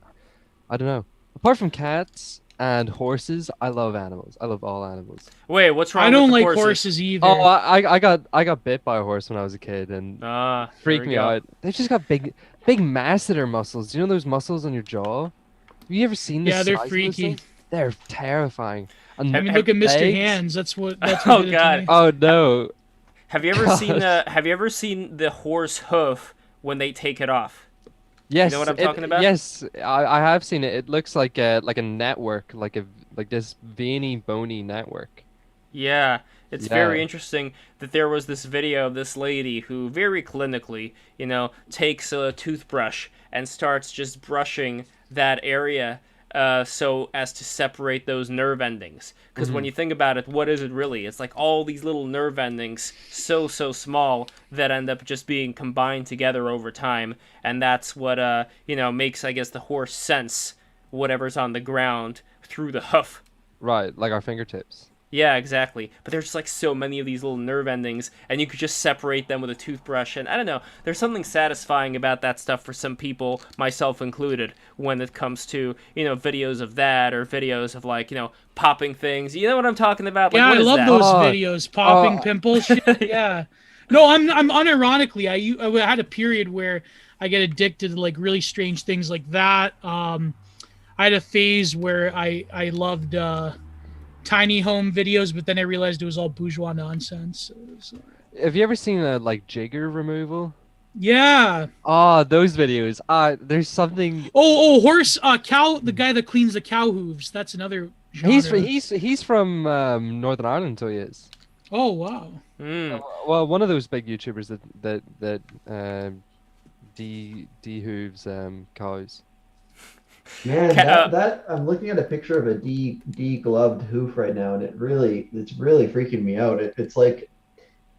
don't know. Apart from cats and horses, I love animals. I love all animals. wait, what's wrong? I don't with the like horses? horses either. Oh, I got bit by a horse when I was a kid, and There freaked we me go. out. They've just got big masseter muscles. Do you know those muscles on your jaw? Have you ever seen the Yeah, they're size of those freaky. things? They're terrifying. And I mean, look at Mr. legs- Hands. That's what. That's Oh, what did it to God. me. Oh no. Have you ever seen Have you ever seen the horse hoof when they take it off? Yes. know what I'm talking about? Yes, I have seen it. It looks like a network, like this veiny, bony network. Yeah, it's Yeah. very interesting that there was this video of this lady who very clinically, you know, takes a toothbrush and starts just brushing that area so as to separate those nerve endings. Because when you think about it, what is it really? It's like all these little nerve endings, so small, that end up just being combined together over time. And that's what, you know, makes, I guess, the horse sense whatever's on the ground through the hoof. Right, like our fingertips. Yeah, exactly. But there's just like so many of these little nerve endings, and you could just separate them with a toothbrush. And I don't know, there's something satisfying about that stuff for some people, myself included, when it comes to, you know, videos of that or videos of like, you know, popping things. You know what I'm talking about? Like, Yeah, what I is love that? those Oh, videos. Popping oh. pimples. Shit. Yeah. No, I'm unironically. I had a period where I get addicted to like really strange things like that. I had a phase where I loved tiny home videos, but then I realized it was all bourgeois nonsense. So, Have you ever seen like jigger removal? yeah. Oh, those videos. There's something. Oh, horse. Cow. The guy that cleans the cow hooves. That's another. Genre. He's from Northern Ireland, so he is. Oh wow. Mm. Well, one of those big YouTubers that de-hooves cows. Man, Ca- that I'm looking at a picture of a de-gloved hoof right now, and it's really freaking me out. It's like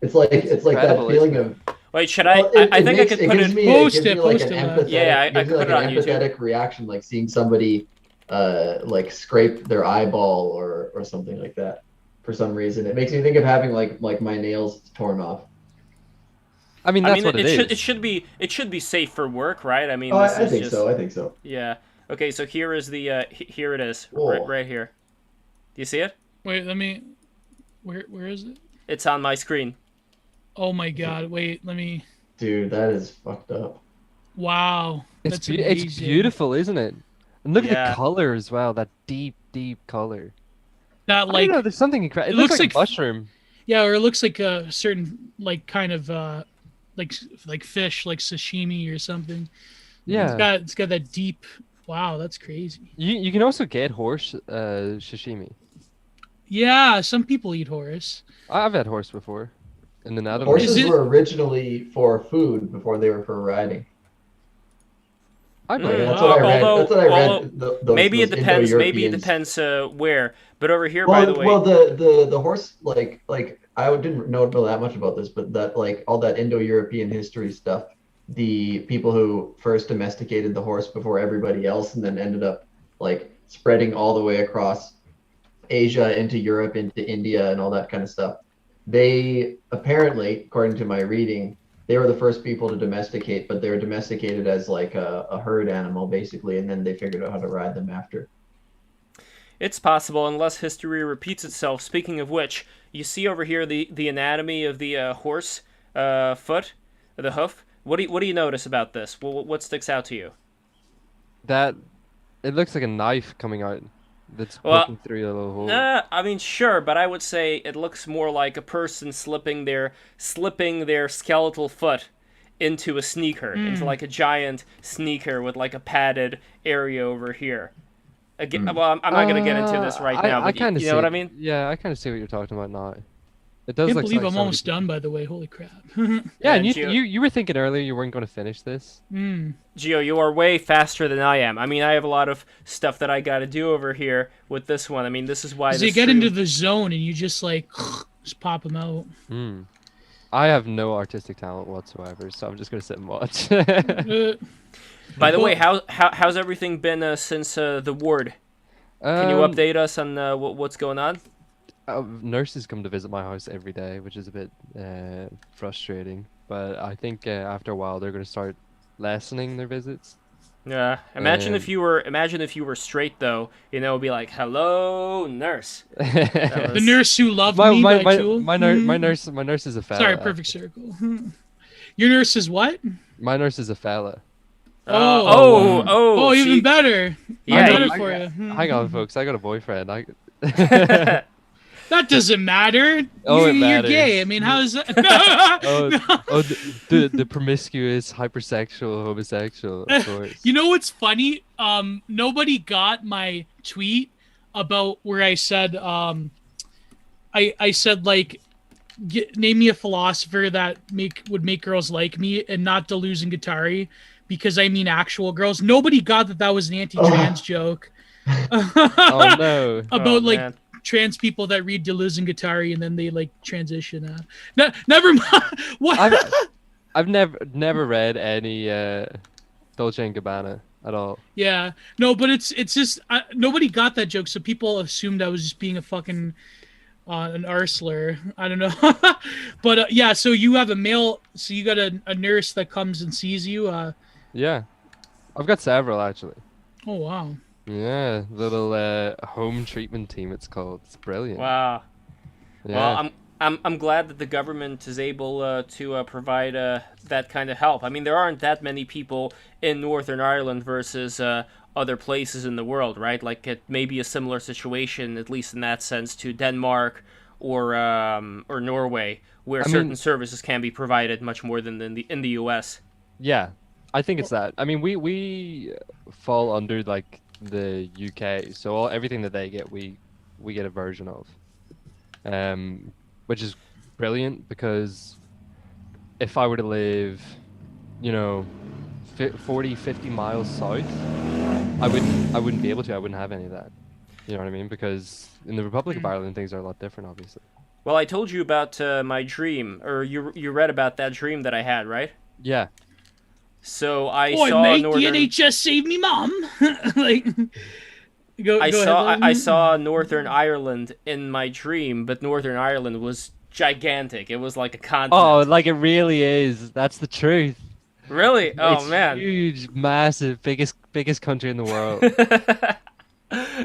that incredible, feeling isn't of. Wait, should Well, I think I could put gives it. me, Post it gives it, me like post an it, empathetic, Yeah, I gives me could like put it an on YouTube. empathetic reaction, like seeing somebody like scrape their eyeball or something like that. For some reason, it makes me think of having like my nails torn off. I mean, that's what it is. It should be safe for work, right? I mean, Oh, this I is think just, so. I think so. Yeah. Okay, so here is the here it is, Whoa. right here. Do you see it? Wait, let me. Where is it? It's on my screen. Oh my God! Wait, let me. Dude, that is fucked up. Wow, that's It's amazing. beautiful, isn't it? And look at Yeah. the color as well. That deep color. That I like don't know. There's something incredible. It it looks looks like a like- mushroom. yeah, or it looks like a certain like kind of like fish, like sashimi or something. Yeah. It's got that deep. Wow, that's crazy. You can also get horse sashimi. Yeah, some people eat horse. I've had horse before. In the Netherlands. Is Horses it- were originally for food before they were for riding. I believe That's it. what I read. Although- That's what I read. although Those, maybe it those depends. Maybe it Indo-Europeans. depends where. But over here, by Well, the way, well, the horse like I didn't know that much about this, but that like all that Indo-European history stuff, the people who first domesticated the horse before everybody else, and then ended up like spreading all the way across Asia into Europe, into India, and all that kind of stuff. They apparently, according to my reading, they were the first people to domesticate, but they were domesticated as like a herd animal, basically, and then they figured out how to ride them after. it's possible unless history repeats itself. Speaking of which, you see over here the anatomy of the horse foot, the hoof. What do you notice about this? What sticks out to you? That it looks like a knife coming out that's Well, poking through a little hole. I mean, sure, but I would say it looks more like a person slipping their skeletal foot into a sneaker, into like a giant sneaker with like a padded area over here. Again, well, I'm not gonna get into this right now, I but kind of you know what I mean? Yeah, I kind of see what you're talking about now. It I does can't look believe like I'm somebody- almost done, by the way. Holy crap. Yeah, and Gio, you were thinking earlier you weren't going to finish this. Gio, you are way faster than I am. I mean, I have a lot of stuff that I got to do over here with this one. I mean, this is why Because this you get stream- into the zone and you just like just pop them out. I have no artistic talent whatsoever, so I'm just going to sit and watch. By the Well- way, how's everything been since the ward? Can you update us on what's going on? Nurses come to visit my house every day, which is a bit frustrating. But I think after a while they're going to start lessening their visits. Yeah. Imagine if you were straight though. You know, be like, "Hello, nurse." That The was- nurse who loved me by Tool. my nurse is a fella. Sorry, perfect circle. Your nurse is what? My nurse is a fella. Oh, even see- better. Yeah, Better you- for you. Hang on, folks. I got a boyfriend. That doesn't matter. Oh, it You're gay. matters. I mean, how is that? The promiscuous, hypersexual, homosexual, of course. You know what's funny? Nobody got my tweet about where I said, I said like, name me a philosopher that would make girls like me, and not Deleuze and Guattari, because I mean actual girls. Nobody got that was an anti-trans joke. Oh no. About like man. trans people that read Deleuze and Guattari and then they like transition. Never mind. What? I've never read any Dolce and Gabbana at all. Yeah, no, but it's just nobody got that joke, so people assumed I was just being a fucking an arsler. I don't know, but yeah. So you have a male, so you got a nurse that comes and sees you. Yeah, I've got several actually. Oh wow. Yeah, little home treatment team. It's called. It's brilliant. Wow. Yeah. Well, I'm glad that the government is able to provide that kind of help. I mean, there aren't that many people in Northern Ireland versus other places in the world, right? Like it may be a similar situation, at least in that sense, to Denmark or Norway, where certain services can be provided much more than in the U.S. Yeah, I think it's that. I mean, we fall under like the UK, so everything that they get, we get a version of, which is brilliant, because if I were to live, 40, 50 miles south, I wouldn't be able to. I wouldn't have any of that. You know what I mean? Because in the Republic of Ireland, things are a lot different, obviously. Well, I told you about my dream, or you read about that dream that I had, right? Yeah. So I Boy, saw mate, Northern. the NHS saved me, mom. Like, go I ahead. saw Northern Ireland in my dream, but Northern Ireland was gigantic. It was like a continent. Oh, like it really is. That's the truth. Really? Oh It's man. huge, massive, biggest country in the world.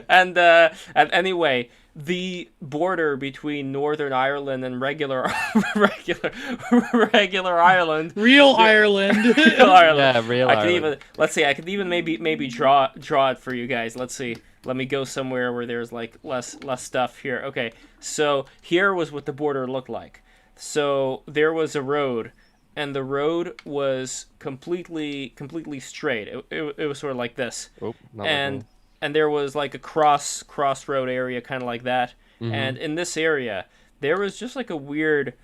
And anyway, the border between Northern Ireland and regular Ireland. Real Ireland. Real Ireland. Yeah, real I could Ireland. I could even maybe draw it for you guys. Let's see. Let me go somewhere where there's like less stuff here. Okay. So here was what the border looked like. So there was a road, and the road was completely straight. It was sort of like this. Oh, not and there was like a crossroad area, kind of like that. Mm-hmm. And in this area, there was just like a weird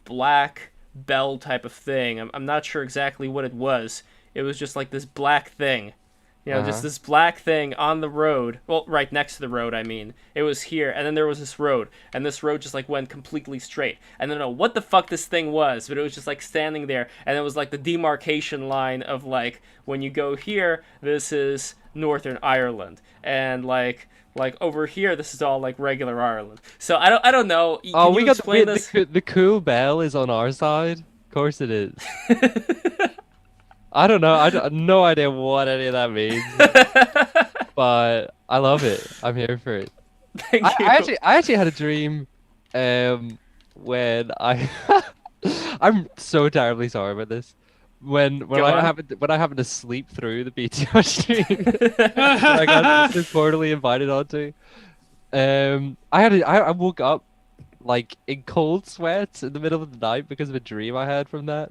black bell type of thing. I'm not sure exactly what it was. it was just like this black thing. Just this black thing on the road. Well, right next to the road, I mean. It was here, and then there was this road, and this road just, like, went completely straight. And I don't know what the fuck this thing was, but it was just, like, standing there, and it was, like, the demarcation line of, like, when you go here, this is Northern Ireland. And, like over here, this is all, like, regular Ireland. So, I don't know. Can we you got explain this? the cool bell is on our side. Of course it is. I don't know. I have no idea what any of that means, but I love it. I'm here for it. Thank you. I actually had a dream, when I, I'm so terribly sorry about this. When I happened to sleep through the BTR stream, I got so totally invited onto. I woke up like in cold sweats in the middle of the night because of a dream I had from that,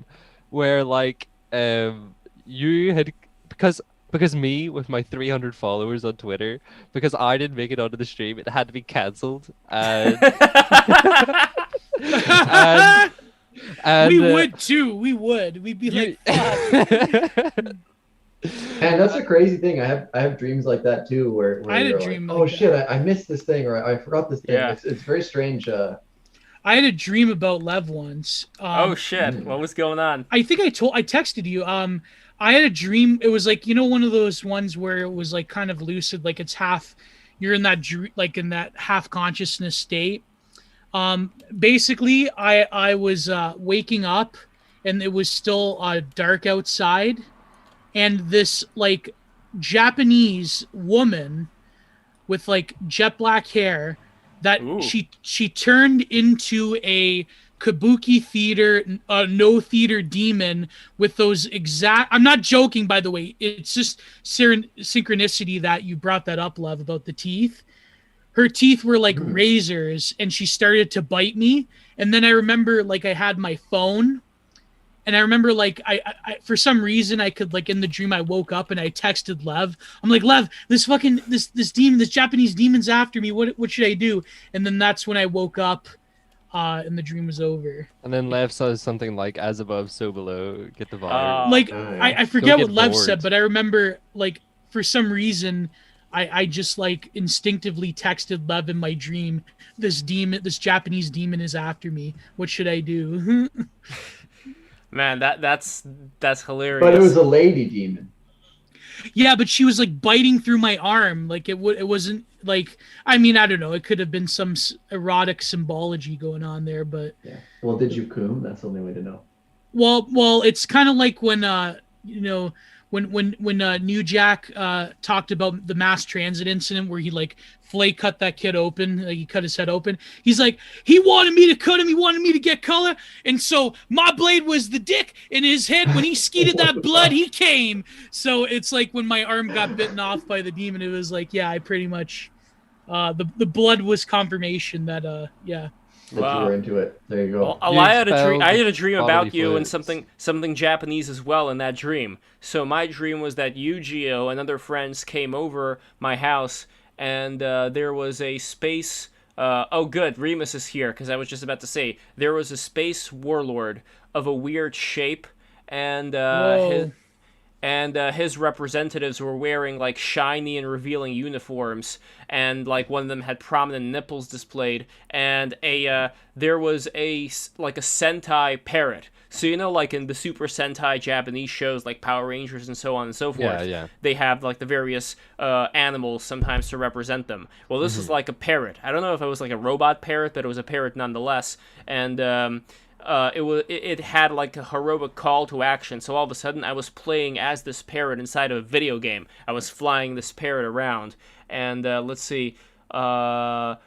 where like you had because me with my 300 followers on Twitter, because I didn't make it onto the stream, it had to be cancelled. And we would too. We would. We'd be like, fuck. And that's a crazy thing. I have dreams like that too, where I had a you're dream like, like oh shit, I missed this thing, or I forgot this thing. Yeah. It's very strange. I had a dream about Lev once. Oh shit! What was going on? I think I texted you. I had a dream. It was like, one of those ones where it was like kind of lucid, like it's half. You're in that in that half consciousness state. Basically, I was waking up, and it was still dark outside, and this like Japanese woman with like jet black hair that she turned into a kabuki theater no theater demon with those exact. I'm not joking, by the way. It's just synchronicity that you brought that up, Love, about the teeth. Her teeth were like razors, and she started to bite me. And then I remember like I had my phone, and I remember like I for some reason I could, like, in the dream I woke up and I texted Lev. I'm like, Lev, this fucking this demon, this Japanese demon's after me. What should I do? And then that's when I woke up, and the dream was over. And then Lev says something like, "As above, so below." Get the vibe. Like I forget what Lev bored. said, but I remember like for some reason I just like instinctively texted Lev in my dream, this Japanese demon is after me. What should I do? Man, that's hilarious. But it was a lady demon. Yeah, but she was like biting through my arm. Like it wasn't like, I mean, I don't know. It could have been some erotic symbology going on there, but Yeah. Well, did you coom? That's the only way to know. Well, it's kind of like when when New Jack talked about the mass transit incident where he like flake cut that kid open, like he cut his head open. He's like, he wanted me to cut him, he wanted me to get color, and so my blade was the dick in his head. When he skeeted that blood, he came. So it's like when my arm got bitten off by the demon, it was like, yeah, I pretty much the blood was confirmation that yeah. That you were into it. There you go. Well, I had a dream about you fluids. and something Japanese as well in that dream. So my dream was that you, Gio, and other friends came over my house, and there was a space. Oh, good, Remus is here, because I was just about to say there was a space warlord of a weird shape, and his representatives were wearing like shiny and revealing uniforms, and like one of them had prominent nipples displayed, and there was a Sentai parrot. So like in the Super Sentai Japanese shows like Power Rangers and so on and so forth, yeah. they have like the various animals sometimes to represent them. Well, this was like a parrot. I don't know if it was like a robot parrot, but it was a parrot nonetheless, and it had like a heroic call to action. So all of a sudden I was playing as this parrot inside of a video game. I was flying this parrot around, and let's see, a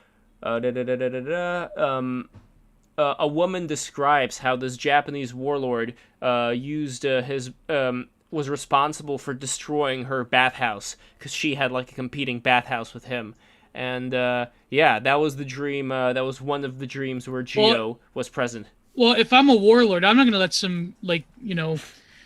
woman describes how this Japanese warlord was responsible for destroying her bathhouse because she had like a competing bathhouse with him. And yeah, that was the dream. That was one of the dreams where Gio was present. Well, if I'm a warlord, I'm not gonna let some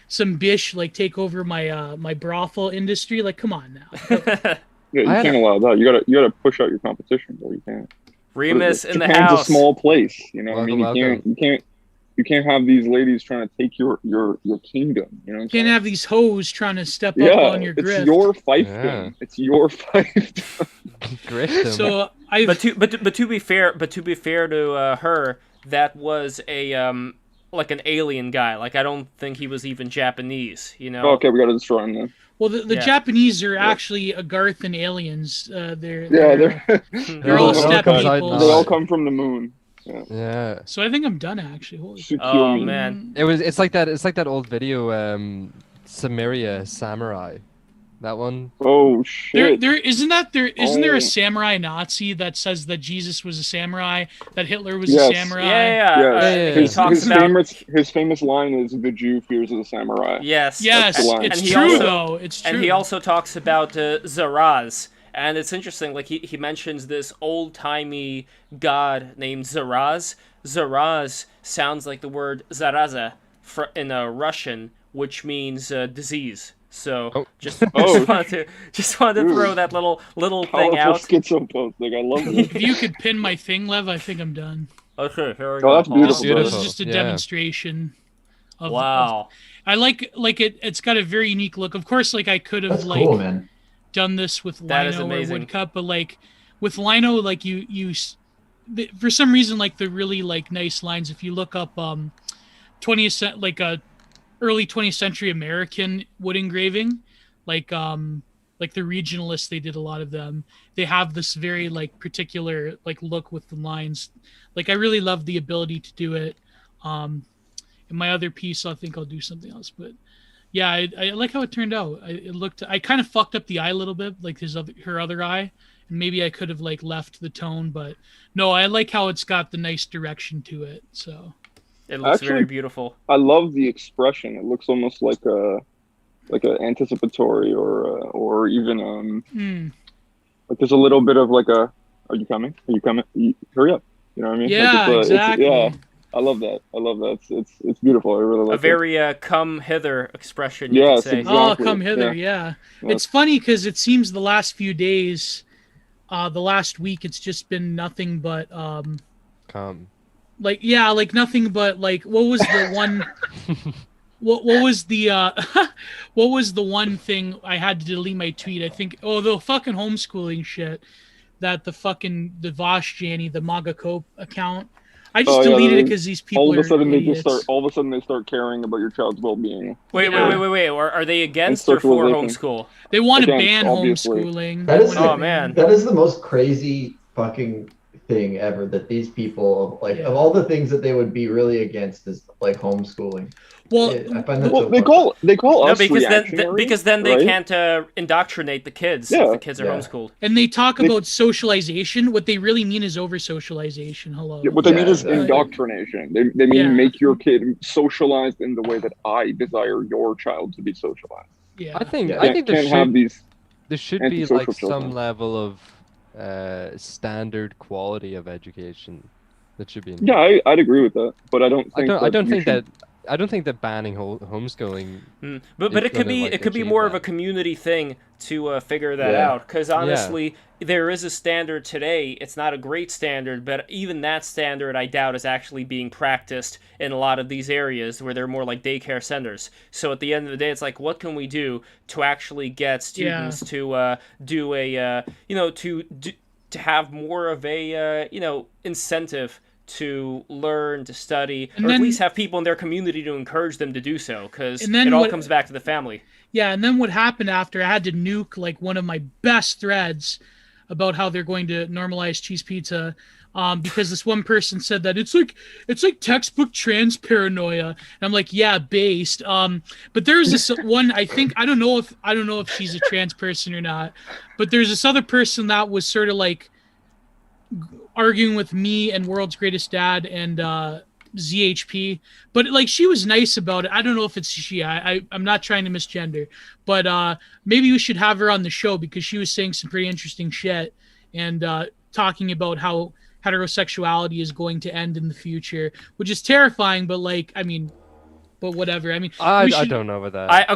some bish like take over my my brothel industry. Like, come on now. Yeah, you can't allow that. You gotta push out your competition, bro. You can't. Remus in the Japan's house. a small place, you know. Welcome, I mean, you can't You can't have these ladies trying to take your kingdom. You know what I'm Can't saying? have these hoes trying to step Yeah, up on your it's grift. your fiefdom. Yeah. It's your fiefdom. Grift him. So I've But to be fair to her, that was a like an alien guy. Like I don't think he was even Japanese. You know. Okay, we gotta destroy him then. well, the Yeah. Japanese are actually Agarthan aliens. They're They're all all step comes out peoples. They all nice. come from the moon. Yeah. So I think I'm done actually. Holy shit. Oh Tsukiyomi. man. It's like that old video, Samaria Samurai. That one. Oh shit. Isn't there Oh. a samurai Nazi that says that Jesus was a samurai, that Hitler was Yes. a samurai? Yeah. Yeah. He His, talks his about famous line is "The Jew fears the samurai." yes. Yes, That's the line. it's And he true also- though. It's true. And he also talks about Zaraz. And it's interesting, like he mentions this old-timey god named Zaraz. Zaraz sounds like the word zaraza in Russian, which means disease. So Oh. just Oh. just wanted to throw that little thing Powerful out. schizopostic. I love it. If you could pin my thing, Lev, I think I'm done. Okay, here we Oh, go. that's beautiful, This bro. is just a Yeah. demonstration of Wow. I like it. It's got a very unique look. Of course, like I could have That's like cool, man. done this with That is lino or amazing. woodcut, but like with lino, like for some reason, like the really like nice lines. If you look up 20th like a early 20th century American wood engraving, like the regionalists, they did a lot of them. They have this very like particular like look with the lines. Like I really love the ability to do it. In my other piece, I think I'll do something else, but yeah, I like how it turned out. I kind of fucked up the eye a little bit, like her other eye, and maybe I could have like left the tone, but no, I like how it's got the nice direction to it. So It looks Actually- very beautiful. I love the expression. It looks almost like a anticipatory or even like there's a little bit of like a. Are you coming? Are you coming? Hurry up! You know what I mean? yeah, Like exactly. yeah. I love that. It's beautiful. I really like A it. very come hither expression, you Yes, could say. exactly. Oh, come hither, yeah. Yeah. It's funny because it seems the last few days, the last week, it's just been nothing but Come. like nothing but like what was the one what was the what was the one thing I had to delete my tweet? I think the fucking homeschooling shit that the Vosh Janny, the MAGA Cope account. I just deleted it because these people all of a are sudden idiots. they start caring about your child's well-being. Wait. Are they against And or for socialization. homeschool? They want to Against, ban obviously. homeschooling. That They is wanna Oh, ban- man. That is the most crazy fucking thing ever. That these people, like, Yeah. of all the things that they would be really against, is like homeschooling. Well, I find that Well, so they fucked. call No, us because then they right? can't indoctrinate the kids Yeah. if the kids are Yeah. homeschooled. and they talk They- about socialization. What they really mean is over socialization. Hello. Yeah, what they mean Yeah, is exactly. indoctrination. They mean Yeah. make your kid socialized in the way that I desire your child to be socialized. Yeah. I think Yeah. I think Can't have these. there should be antisocial like some children. level of standard quality of education that should be. in Yeah, I'd agree with that, but I don't think. I don't think that banning homeschooling. But It's it could gonna, be like, it could be achieve more of that. a community thing to figure that Yeah. out. Because honestly, there is a standard today. It's not a great standard, but even that standard, I doubt, is actually being practiced in a lot of these areas where they're more like daycare centers. So at the end of the day, it's like, what can we do to actually get students to do a to have more of a incentive to learn, to study, And or then- at least have people in their community to encourage them to do so, because And then it all what- comes back to the family. Yeah, and then what happened after I had to nuke like one of my best threads about how they're going to normalize cheese pizza, because this one person said that it's like textbook trans paranoia, and I'm like, yeah, based. But there's this one. I don't know if she's a trans person or not, but there's this other person that was sort of like arguing with me and World's Greatest Dad and ZHP, but like she was nice about it. I don't know if it's she. I'm not trying to misgender, but maybe we should have her on the show because she was saying some pretty interesting shit and talking about how heterosexuality is going to end in the future, which is terrifying. But like, I mean, but whatever. I mean, I we should- don't know about that.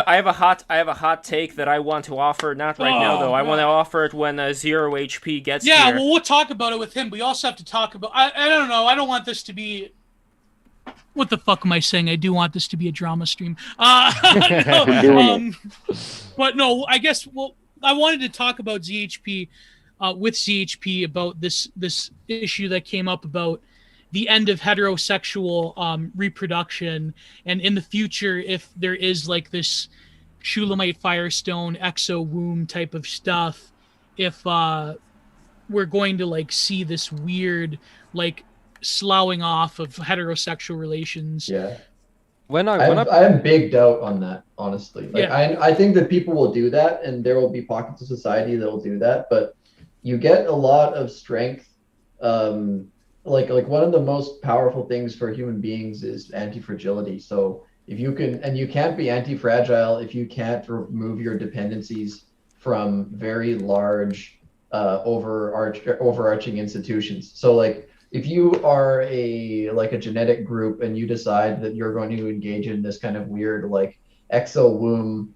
I have a hot take that I want to offer. Not right now though. I want to offer it when Zero HP gets Yeah, here. well, we'll talk about it with him. We also have to talk about. I don't know. I don't want this to be. What the fuck am I saying? I do want this to be a drama stream. We're doing But no, I guess. Well, I wanted to talk about ZHP, with ZHP about this issue that came up about the end of heterosexual reproduction, and in the future, if there is like this Shulamite Firestone exo womb type of stuff, if we're going to like see this weird like sloughing off of heterosexual relations. Yeah. When I I have big doubt on that, honestly. Like, Yeah. I think that people will do that, and there will be pockets of society that will do that, but you get a lot of strength. Like one of the most powerful things for human beings is anti-fragility. So if you can, and you can't be anti-fragile if you can't remove your dependencies from very large, overarching institutions. So like, if you are a genetic group and you decide that you're going to engage in this kind of weird like exo womb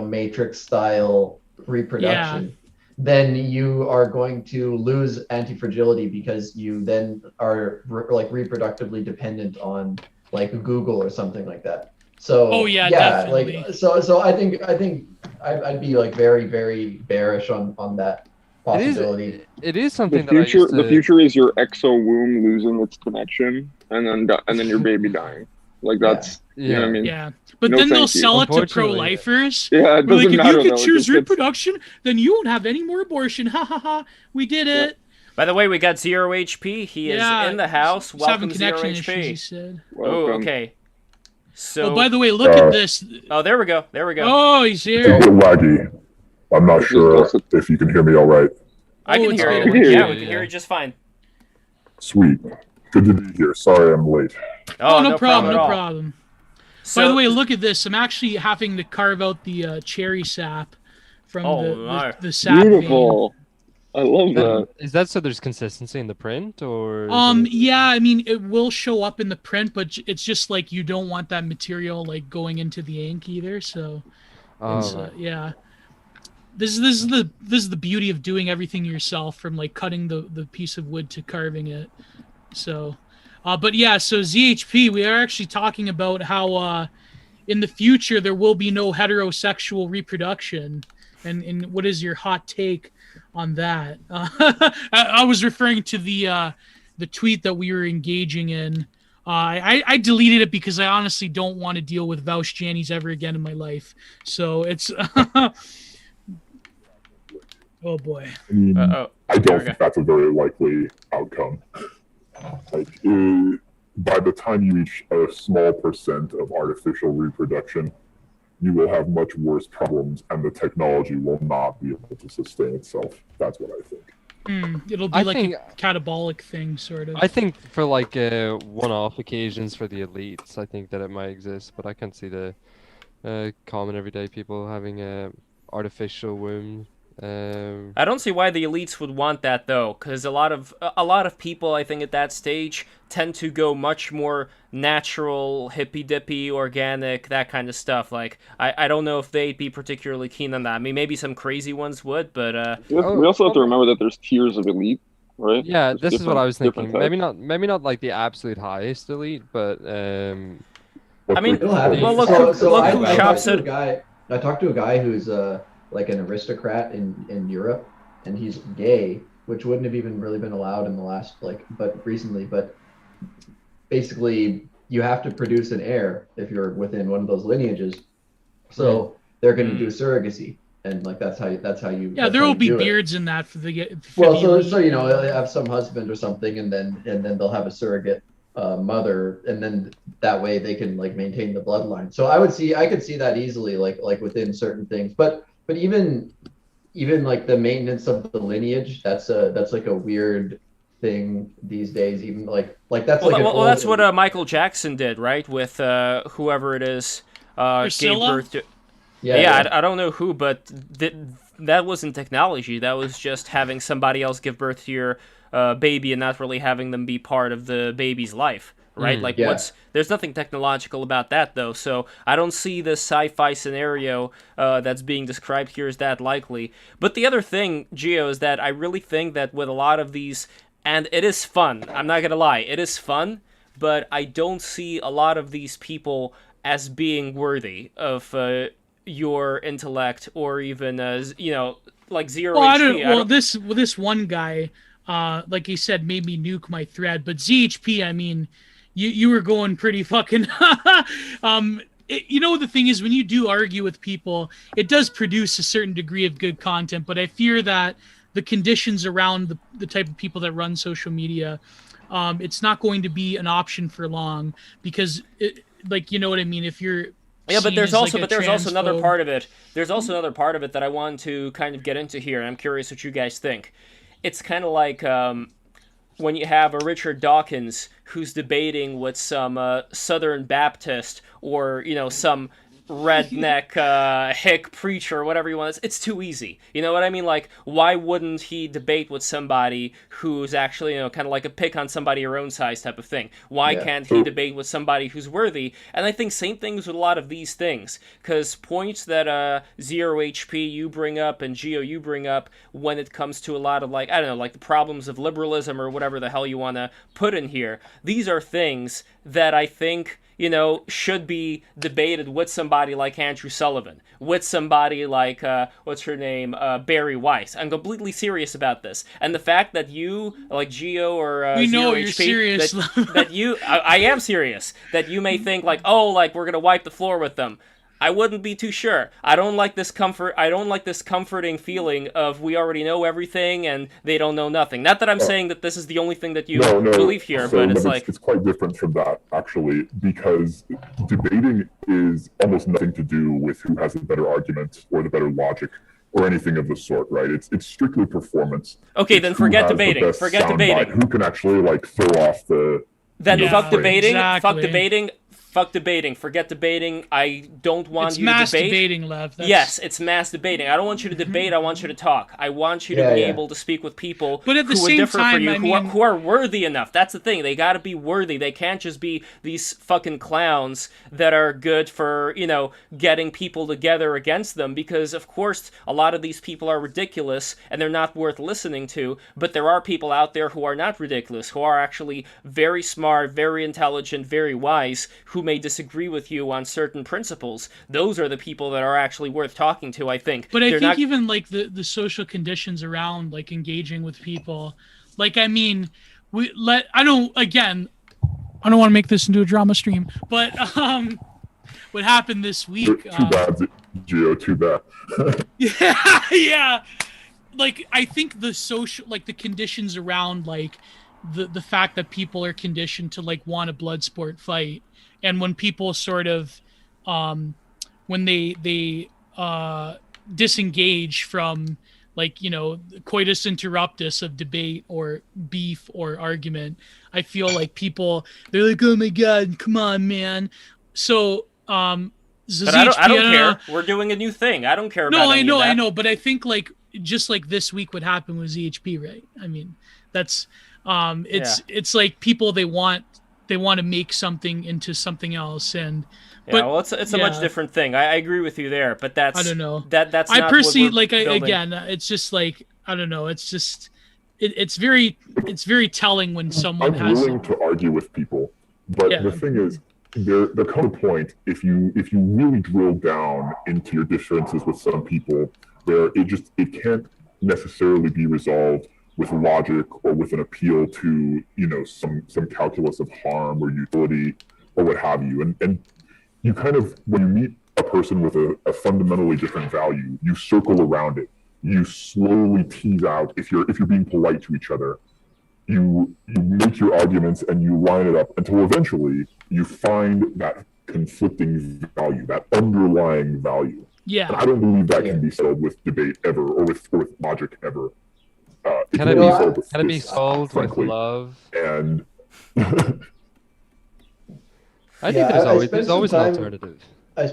matrix style reproduction, then you are going to lose anti-fragility because you then are reproductively dependent on like Google or something like that. So definitely. like so I think I'd be like very, very bearish on that possibility. it is something The that I future, used to... the future is your exo womb losing its connection, and then your baby dying. Like that's, you know what I mean? Yeah, but No, then they'll thank you. sell it to Unfortunately, pro-lifers. Yeah, it We're like, doesn't if matter you though. can It choose just gets- reproduction, then you won't have any more abortion. Ha ha ha. We did it. By the way, we got Zero HP. He is in the house. He's having Welcome, Zero connection issues, he HP. said. Oh, Welcome. okay. So, Oh, by the way, look at this. oh, there we go. There we go. Oh, he's It's here. a bit laggy. I'm not sure if you can hear me all right. I can it's hear good. you. Yeah, Yeah, we can hear you just fine. Sweet. Good to be here. Sorry I'm late. Oh, no problem, at no all. problem. So, By the way, look at this. I'm actually having to carve out the cherry sap from my. the sap vein. Beautiful. I love that. Is that so there's consistency in the print, or... Yeah, I mean, it will show up in the print, but it's just like you don't want that material like going into the ink either. So, it's, right. yeah. This is the beauty of doing everything yourself, from like cutting the piece of wood to carving it. So, but yeah, so ZHP, we are actually talking about how in the future there will be no heterosexual reproduction, and what is your hot take on that? I was referring to the tweet that we were engaging in. I deleted it because I honestly don't want to deal with Vouch Jannies ever again in my life. So it's oh boy. I mean, Uh-oh. I There don't we think that's a very likely outcome. Like, by the time you reach a small percent of artificial reproduction, you will have much worse problems, and the technology will not be able to sustain itself. That's what I think. It'll be I like think- a catabolic thing, sort of. I think for like one-off occasions for the elites, I think that it might exist, but I can't see the common everyday people having a artificial womb. I don't see why the elites would want that though, because a lot of people, I think, at that stage tend to go much more natural, hippy dippy, organic, that kind of stuff. Like, I don't know if they'd be particularly keen on that. I mean, maybe some crazy ones would, but We also have to remember that there's tiers of elite, right? Yeah, There's this is what I was different thinking. types. Maybe not like the absolute highest elite, but I mean, It'll happen. well, look who I shops talked to at. a guy. I talked to a guy who's like an aristocrat in Europe, and he's gay, which wouldn't have even really been allowed in the last but recently. But basically, you have to produce an heir if you're within one of those lineages. So they're going to do surrogacy, and like that's how you. Yeah, that's there how will you be do it. beards in that for the. Well, so you know, they'll have some husband or something, and then they'll have a surrogate mother, and then that way they can like maintain the bloodline. So I could see that easily, like within certain things. But even like the maintenance of the lineage, that's like a weird thing these days. Even like that's Well, like well, that's what Michael Jackson did, right? With whoever it is, gave Priscilla? birth to. I don't know who, but that wasn't technology. That was just having somebody else give birth to your baby and not really having them be part of the baby's life, right? There's nothing technological about that, though. So I don't see the sci-fi scenario that's being described here as that likely. But the other thing, Gio, is that I really think that with a lot of these, and it is fun. I'm not gonna lie, it is fun. but I don't see a lot of these people as being worthy of your intellect, or even as, you know, like zero Well, HP. This one guy, like he said, made me nuke my thread. But ZHP, I mean, you were going pretty fucking. You know, the thing is, when you do argue with people, it does produce a certain degree of good content. But I fear that the conditions around the type of people that run social media, it's not going to be an option for long, because like, you know what I mean? If you're yeah, but there's also another transphobe. part of it. There's also another part of it that I want to kind of get into here, and I'm curious what you guys think. It's kind of like when you have a Richard Dawkins who's debating with some Southern Baptist, or, you know, some redneck hick preacher, or whatever you want. It's too easy. You know what I mean? Like, why wouldn't he debate with somebody who's actually, you know, kind of like a pick on somebody your own size type of thing? Why can't he debate with somebody who's worthy? And I think same things with a lot of these things, because points that Zero HP you bring up and Geo you bring up when it comes to a lot of, like, I don't know, like the problems of liberalism or whatever the hell you want to put in here, these are things that I think, you know, should be debated with somebody like Andrew Sullivan, with somebody like, what's her name, Barry Weiss. I'm completely serious about this. And the fact that you, like Geo or we know Zero you're HP, serious. that you, I am serious, that you may think like, oh, like we're going to wipe the floor with them. I wouldn't be too sure. I don't like this comforting feeling of we already know everything and they don't know nothing. Not that I'm saying that this is the only thing that you believe here, but it's like... It's quite different from that, actually, because debating is almost nothing to do with who has the better argument or the better logic or anything of the sort, right? It's strictly performance. Okay, then forget debating. Forget debating. Who can actually, like, throw off the... Fuck debating. Exactly. Fuck debating. Fuck debating. Forget debating. I don't want it's you to debate. It's mass debating, Lev. Yes, it's mass debating. I don't want you to debate. I want you to talk. I want you to be able to speak with people but at the who same are different time, for you, I mean, who are worthy enough. That's the thing. They got to be worthy. They can't just be these fucking clowns that are good for, you know, getting people together against them, because, of course, a lot of these people are ridiculous and they're not worth listening to, but there are people out there who are not ridiculous, who are actually very smart, very intelligent, very wise, who may disagree with you on certain principles. Those are the people that are actually worth talking to, I think. But I think even like the social conditions around like engaging with people, like, I mean, I don't want to make this into a drama stream, but what happened this week? Too bad, Geo. Too bad. yeah. Like, I think the social, like the conditions around like the fact that people are conditioned to like want a blood sport fight. And when people sort of, when they disengage from, like, you know, coitus interruptus of debate or beef or argument, I feel like people, they're like, oh my God, come on, man. So, but I don't care. We're doing a new thing. I don't care about any of that. I know. But I think like, just like this week, what happened with ZHP, right? I mean, that's, it's like people, they want to make something into something else, and well, it's a much different thing. I agree with you there, but that's, I don't know. That's I not personally what we're building. again, it's just like, I don't know. It's just it's very telling when someone I'm willing to argue with people, but the thing is, there comes a point if you really drill down into your differences with some people, where it can't necessarily be resolved with logic or with an appeal to, you know, some calculus of harm or utility or what have you. And you kind of, when you meet a person with a fundamentally different value, you circle around it. You slowly tease out, if you're being polite to each other, you make your arguments and you line it up until eventually you find that conflicting value, that underlying value. Yeah. And I don't believe that can be settled with debate ever, or with logic ever. Can it be solved with love? And I think there's always an alternative. I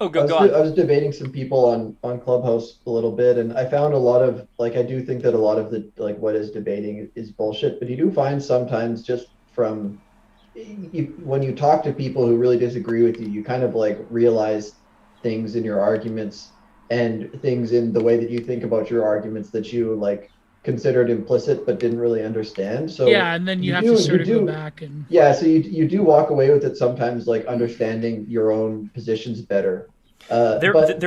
was debating some people on Clubhouse a little bit, and I found a lot of, like, I do think that a lot of the, like, what is debating is bullshit, but you do find sometimes just from when you talk to people who really disagree with you, you kind of like realize things in your arguments and things in the way that you think about your arguments that you like considered implicit but didn't really understand. So yeah, and then you have to sort of go back and yeah, so you do walk away with it sometimes, like understanding your own positions better. But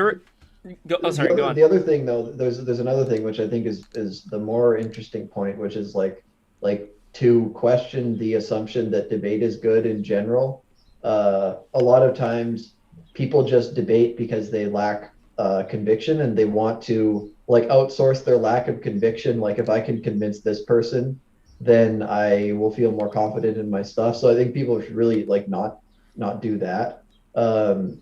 Go on. the other thing though, there's another thing which I think is the more interesting point, which is like to question the assumption that debate is good in general. A lot of times people just debate because they lack conviction, and they want to like outsource their lack of conviction. Like, if I can convince this person, then I will feel more confident in my stuff. So I think people should really like not do that.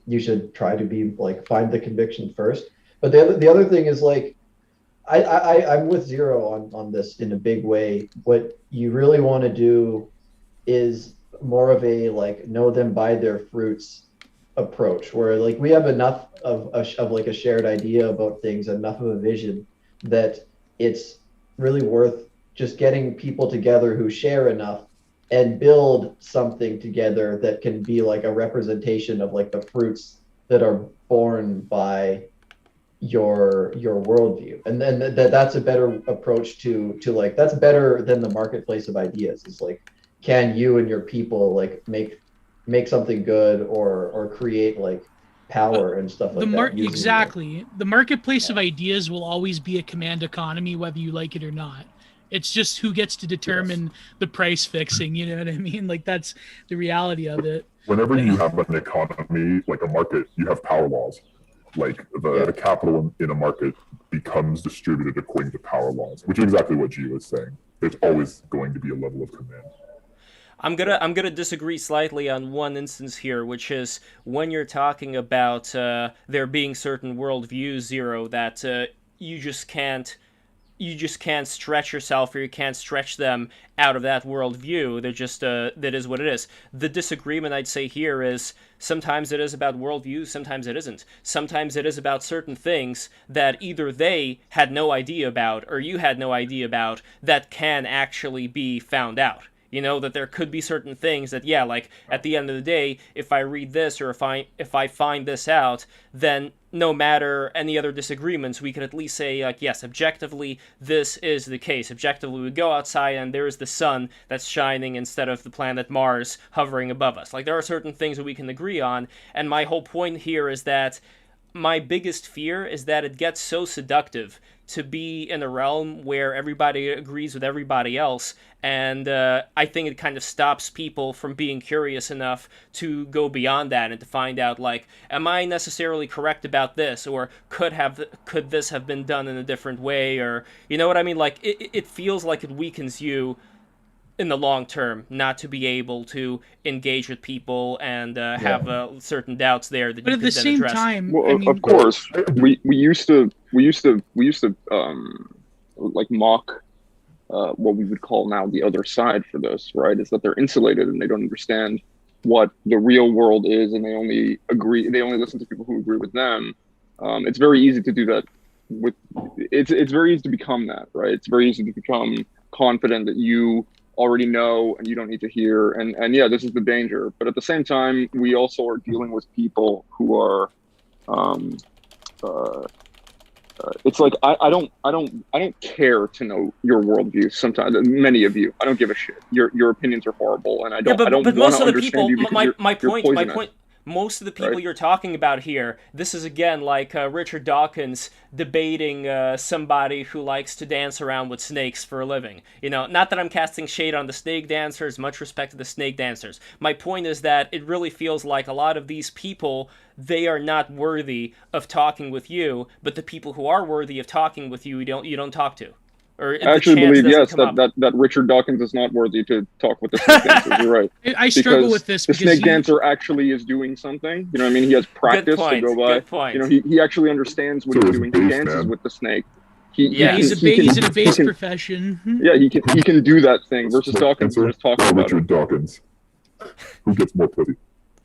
You should try to be like, find the conviction first. But the other thing is like, I'm with Zero on this in a big way. What you really want to do is more of a like know them by their fruits approach, where like we have enough of like a shared idea about things, enough of a vision, that it's really worth just getting people together who share enough and build something together that can be like a representation of like the fruits that are born by your worldview. And then that's a better approach to like, that's better than the marketplace of ideas. Is like, can you and your people like make something good or create like power and stuff like that. Exactly. The marketplace of ideas will always be a command economy, whether you like it or not. It's just who gets to determine the price fixing, you know what I mean? Like, that's the reality of it. Whenever you have an economy, like a market, you have power laws. Like the capital in a market becomes distributed according to power laws, which is exactly what Gio was saying. There's always going to be a level of command. I'm gonna disagree slightly on one instance here, which is when you're talking about there being certain worldviews, Zero, that you just can't stretch yourself, or you can't stretch them out of that worldview. They're just that is what it is. The disagreement, I'd say, here is sometimes it is about worldviews, sometimes it isn't. Sometimes it is about certain things that either they had no idea about or you had no idea about that can actually be found out. You know, that there could be certain things that, yeah, like, at the end of the day, if I read this or if I find this out, then no matter any other disagreements, we could at least say, like, yes, objectively, this is the case. Objectively, we go outside and there is the sun that's shining instead of the planet Mars hovering above us. Like, there are certain things that we can agree on, and my whole point here is that my biggest fear is that it gets so seductive to be in a realm where everybody agrees with everybody else, and I think it kind of stops people from being curious enough to go beyond that and to find out, like, am I necessarily correct about this, or could this have been done in a different way, or, you know what I mean? Like, it feels like it weakens you in the long term not to be able to engage with people and have certain doubts there that but you at could the then same address. time, Well, I mean, of course, we used to like mock what we would call now the other side for this, right? Is that they're insulated and they don't understand what the real world is, and they only listen to people who agree with them. It's very easy to do that it's very easy to become that, right? It's very easy to become confident that you already know and you don't need to hear, and yeah, this is the danger. But at the same time, we also are dealing with people who are it's like I don't care to know your worldview. Sometimes, many of you, I don't give a shit. Your opinions are horrible, and I don't want to understand you because my point. Most of the people right? you're talking about here, this is again like Richard Dawkins debating somebody who likes to dance around with snakes for a living. You know, not that I'm casting shade on the snake dancers, much respect to the snake dancers. My point is that it really feels like a lot of these people, they are not worthy of talking with you, but the people who are worthy of talking with you, you don't talk to. Or I actually believe, yes, that Richard Dawkins is not worthy to talk with the snake dancers. You're right. I struggle with this because the snake dancer actually is doing something. You know what I mean? He has practice to go by. Good point. You know, he actually understands what he's doing. He dances with the snake. He's in a base profession. Yeah, he can do that thing versus Dawkins just talking about Richard Dawkins. Who gets more pussy?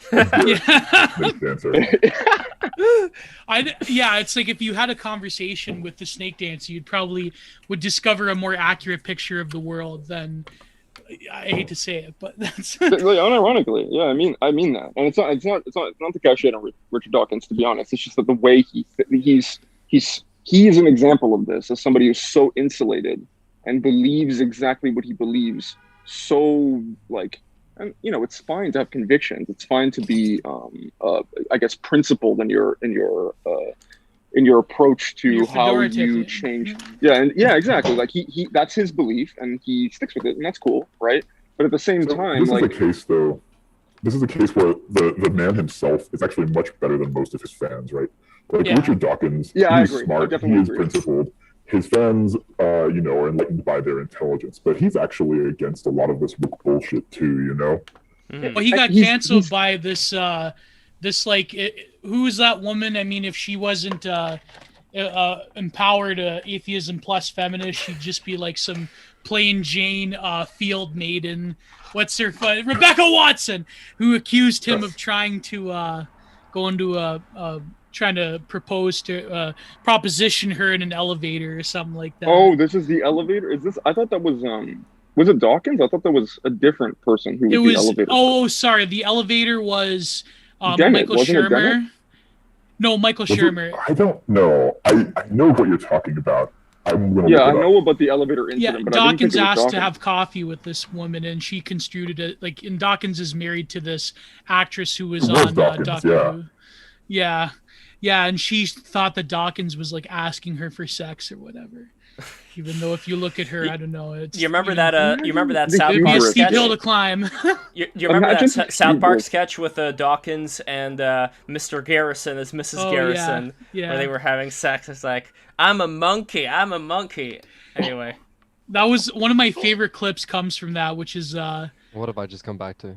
Snake dancer. It's like if you had a conversation with the snake dancer, you'd probably would discover a more accurate picture of the world than, I hate to say it, but that's unironically, yeah. I mean that, and it's not to cash in on Richard Dawkins, to be honest. It's just that the way he is an example of this, as somebody who's so insulated and believes exactly what he believes. So like, and you know, it's fine to have convictions. It's fine to be, I guess, principled in your approach to Your how fedora you tipping. change. Yeah, and yeah, exactly. Like he that's his belief, and he sticks with it, and that's cool, right? But at the same So time, this like, is a case, though. This is a case where the man himself is actually much better than most of his fans, right? Like Yeah. Richard Dawkins, Yeah, I he's agree. I smart, he definitely is agree. principled. His fans, you know, are enlightened by their intelligence, but he's actually against a lot of this bullshit too, you know? Well, he got He's- canceled he's- by this like who is that woman? I mean, if she wasn't empowered atheism plus feminist, she'd just be like some plain Jane field maiden. What's her Rebecca Watson, who accused him of trying to go into trying to propose to proposition her in an elevator or something like that. Oh, this is the elevator. Is this? I thought that was it Dawkins? I thought that was a different person who was, it was the elevator. oh sorry, the elevator was Dennett, Michael wasn't it Shermer. Dennett? No, Michael Was it- Shermer. I don't know. I know what you're talking about. I'm gonna Yeah, look I it up. know about the elevator Yeah, incident, but I didn't think Dawkins it was asked Dawkins. to have coffee with this woman, and she construed it like. And Dawkins is married to this actress who was It was on Dawkins, Doctor yeah. Who. Yeah, and she thought that Dawkins was like asking her for sex or whatever. Even though if you look at her, I don't know. It's You remember that? You remember that The South It'd be a Park hubris. steep sketch? hill to climb. You remember Imagine that the South Park hubris. sketch with Dawkins and Mr. Garrison as Mrs. Oh, Garrison, yeah. where they were having sex? It's like, I'm a monkey. Anyway, That was one of my favorite clips. Comes from that, which is What have I just come back to?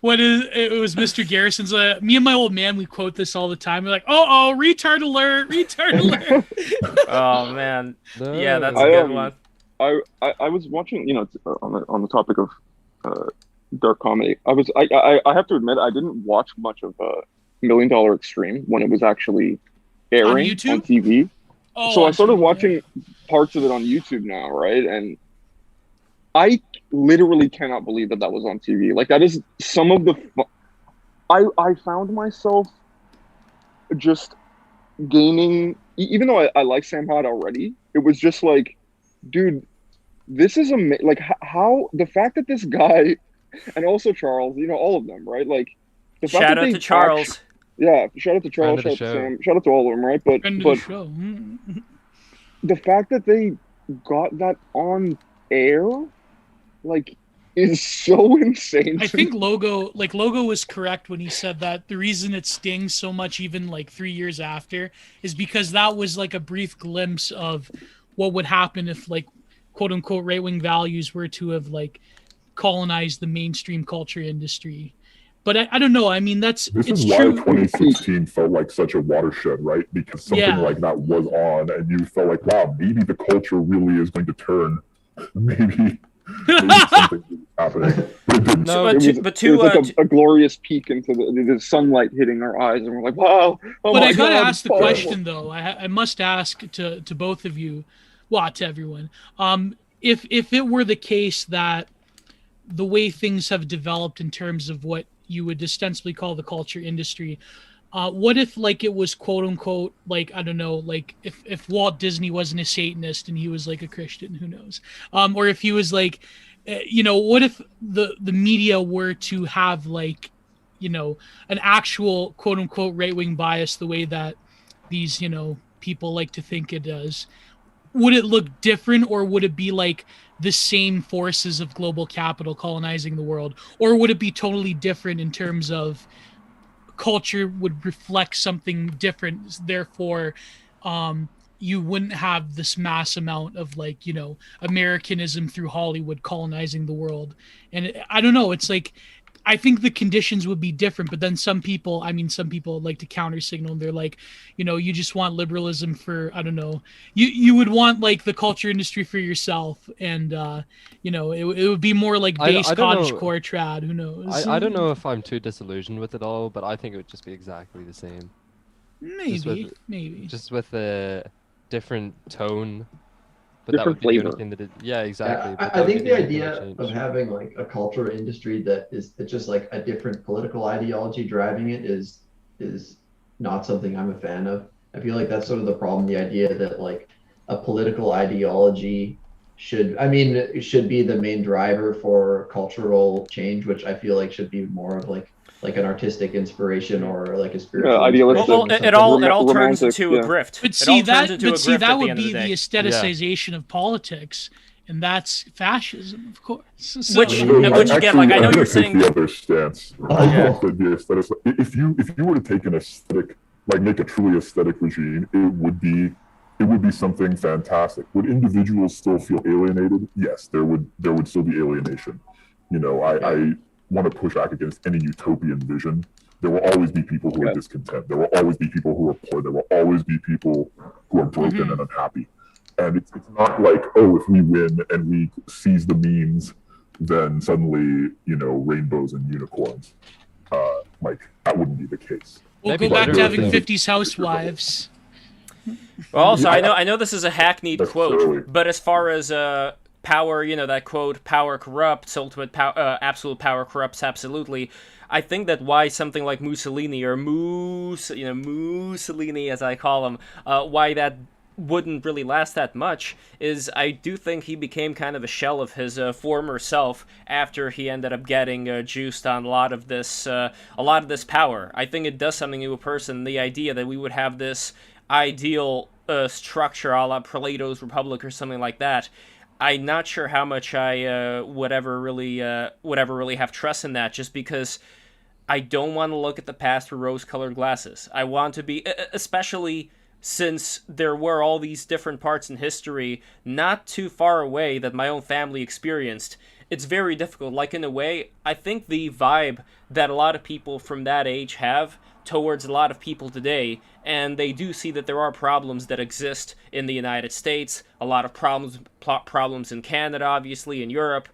what is it was Mr. Garrison's. Me and my old man, we quote this all the time. We're like, oh, retard alert, retard alert. oh man, No. yeah, that's a I, good um, one. I was watching, you know, on the topic of dark comedy. I have to admit, I didn't watch much of $1 Million Extreme when it was actually airing YouTube? on TV. Oh, So I started absolutely. watching parts of it on YouTube now, right? And I literally cannot believe that was on TV. Like, that is some of the. I found myself just gaining, even though I like Sam Hod already, it was just like, dude, this is like how the fact that this guy, and also Charles, you know, all of them, right? Like, the fact Shout that out they to Charles. yeah, shout out to Charles, Friend of shout the out to show. Sam, shout out to all of them, right? But Friend of but the show. the fact that they got that on air, like, is so insane. I to think me. Logo was correct when he said that the reason it stings so much even like 3 years after is because that was like a brief glimpse of what would happen if like quote unquote right-wing values were to have like colonized the mainstream culture industry. But I don't know. I mean, This it's is why true. 2016 felt like such a watershed, right? Because something Yeah. like that was on, and you felt like, wow, maybe the culture really is going to turn. Maybe something is happening. But it didn't. No, But It to- was, but it to, was like uh, a glorious peek into the sunlight hitting our eyes, and we're like, wow. Oh But my I gotta God, ask the oh. question though. I must ask to both of you, well, to everyone. If it were the case that the way things have developed in terms of what you would ostensibly call the culture industry, what if like it was quote unquote like I don't know, like if Walt Disney wasn't a Satanist and he was like a Christian, who knows? Or if he was like, you know, what if the media were to have like, you know, an actual quote unquote right wing bias the way that these, you know, people like to think it does? Would it look different, or would it be like the same forces of global capital colonizing the world, or would it be totally different in terms of culture would reflect something different, therefore you wouldn't have this mass amount of like, you know, Americanism through Hollywood colonizing the world? And I don't know, it's like I think the conditions would be different, but then some people like to counter signal, and they're like, you know, you just want liberalism for, I don't know, you would want like the culture industry for yourself, and you know, it would be more like I base don't cottage know. core trad, who knows? I don't know if I'm too disillusioned with it all, but I think it would just be exactly the same. Maybe. Just with a different tone. But Different that would be the flavor. only thing that yeah, exactly. Yeah, but I that would think be the only thing that idea changed. of having like a culture industry that's just like a different political ideology driving it is not something I'm a fan of. I feel like that's sort of the problem. The idea that like a political ideology it should be the main driver for cultural change, which I feel like should be more of like an artistic inspiration or like a spiritual idealistic. Well, inspiration. it all turns romantic, into yeah. a grift. But It see all turns into a grift that at the would end of be the the day. aestheticization of politics, and that's fascism, of course. So, Which So, again, like, I know I'm you're gonna take saying the other stance. I think that the aesthetics, if you were to take an aesthetic, like make a truly aesthetic regime, it would be something fantastic. Would individuals still feel alienated? Yes, there would still be alienation. You know, I want to push back against any utopian vision. There will always be people who are discontent. There will always be people who are poor. There will always be people who are broken and unhappy. And it's not like, oh, if we win and we seize the means, then suddenly, you know, rainbows and unicorns. Like, that wouldn't be the case. we'll Maybe go back to better having if- 50s housewives. Well, also, I know this is a hackneyed Necessarily. quote, but as far as power, you know, that quote, "Power corrupts, ultimate power, absolute power corrupts absolutely." I think that why something like Mussolini or Mussolini, as I call him, why that wouldn't really last that much is I do think he became kind of a shell of his former self after he ended up getting juiced on a lot of this power. I think it does something to a person. The idea that we would have this ideal structure a la Plato's Republic or something like that. I'm not sure how much I would ever really have trust in that, just because I don't want to look at the past through rose-colored glasses. I want to be, especially since there were all these different parts in history not too far away that my own family experienced. It's very difficult. Like, in a way, I think the vibe that a lot of people from that age have towards a lot of people today, and they do see that there are problems that exist in the United States, a lot of problems in Canada, obviously, in Europe.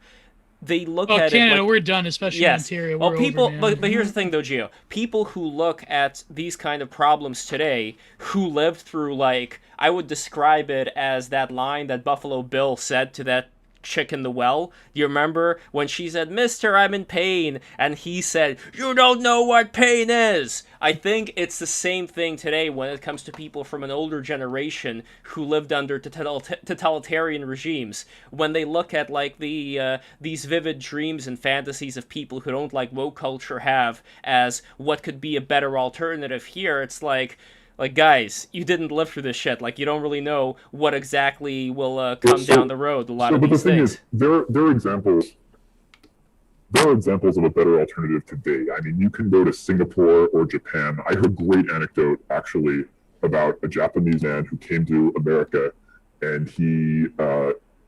They look at Canada, it like, we're done, especially in Ontario. Well, We're people, over, man. but here's the thing, though, Gio. People who look at these kind of problems today, who lived through, like, I would describe it as that line that Buffalo Bill said to that chick in the well. Do you remember when she said, "Mister, I'm in pain," and he said, "You don't know what pain is"? I think it's the same thing today when it comes to people from an older generation who lived under totalitarian regimes. When they look at, like, these vivid dreams and fantasies of people who don't like woke culture have as what could be a better alternative here, it's like, guys, you didn't live through this shit. Like, you don't really know what exactly will come down the road. A lot of but these the thing things. is, there are examples. There are examples of a better alternative today. I mean, you can go to Singapore or Japan. I heard a great anecdote, actually, about a Japanese man who came to America, and he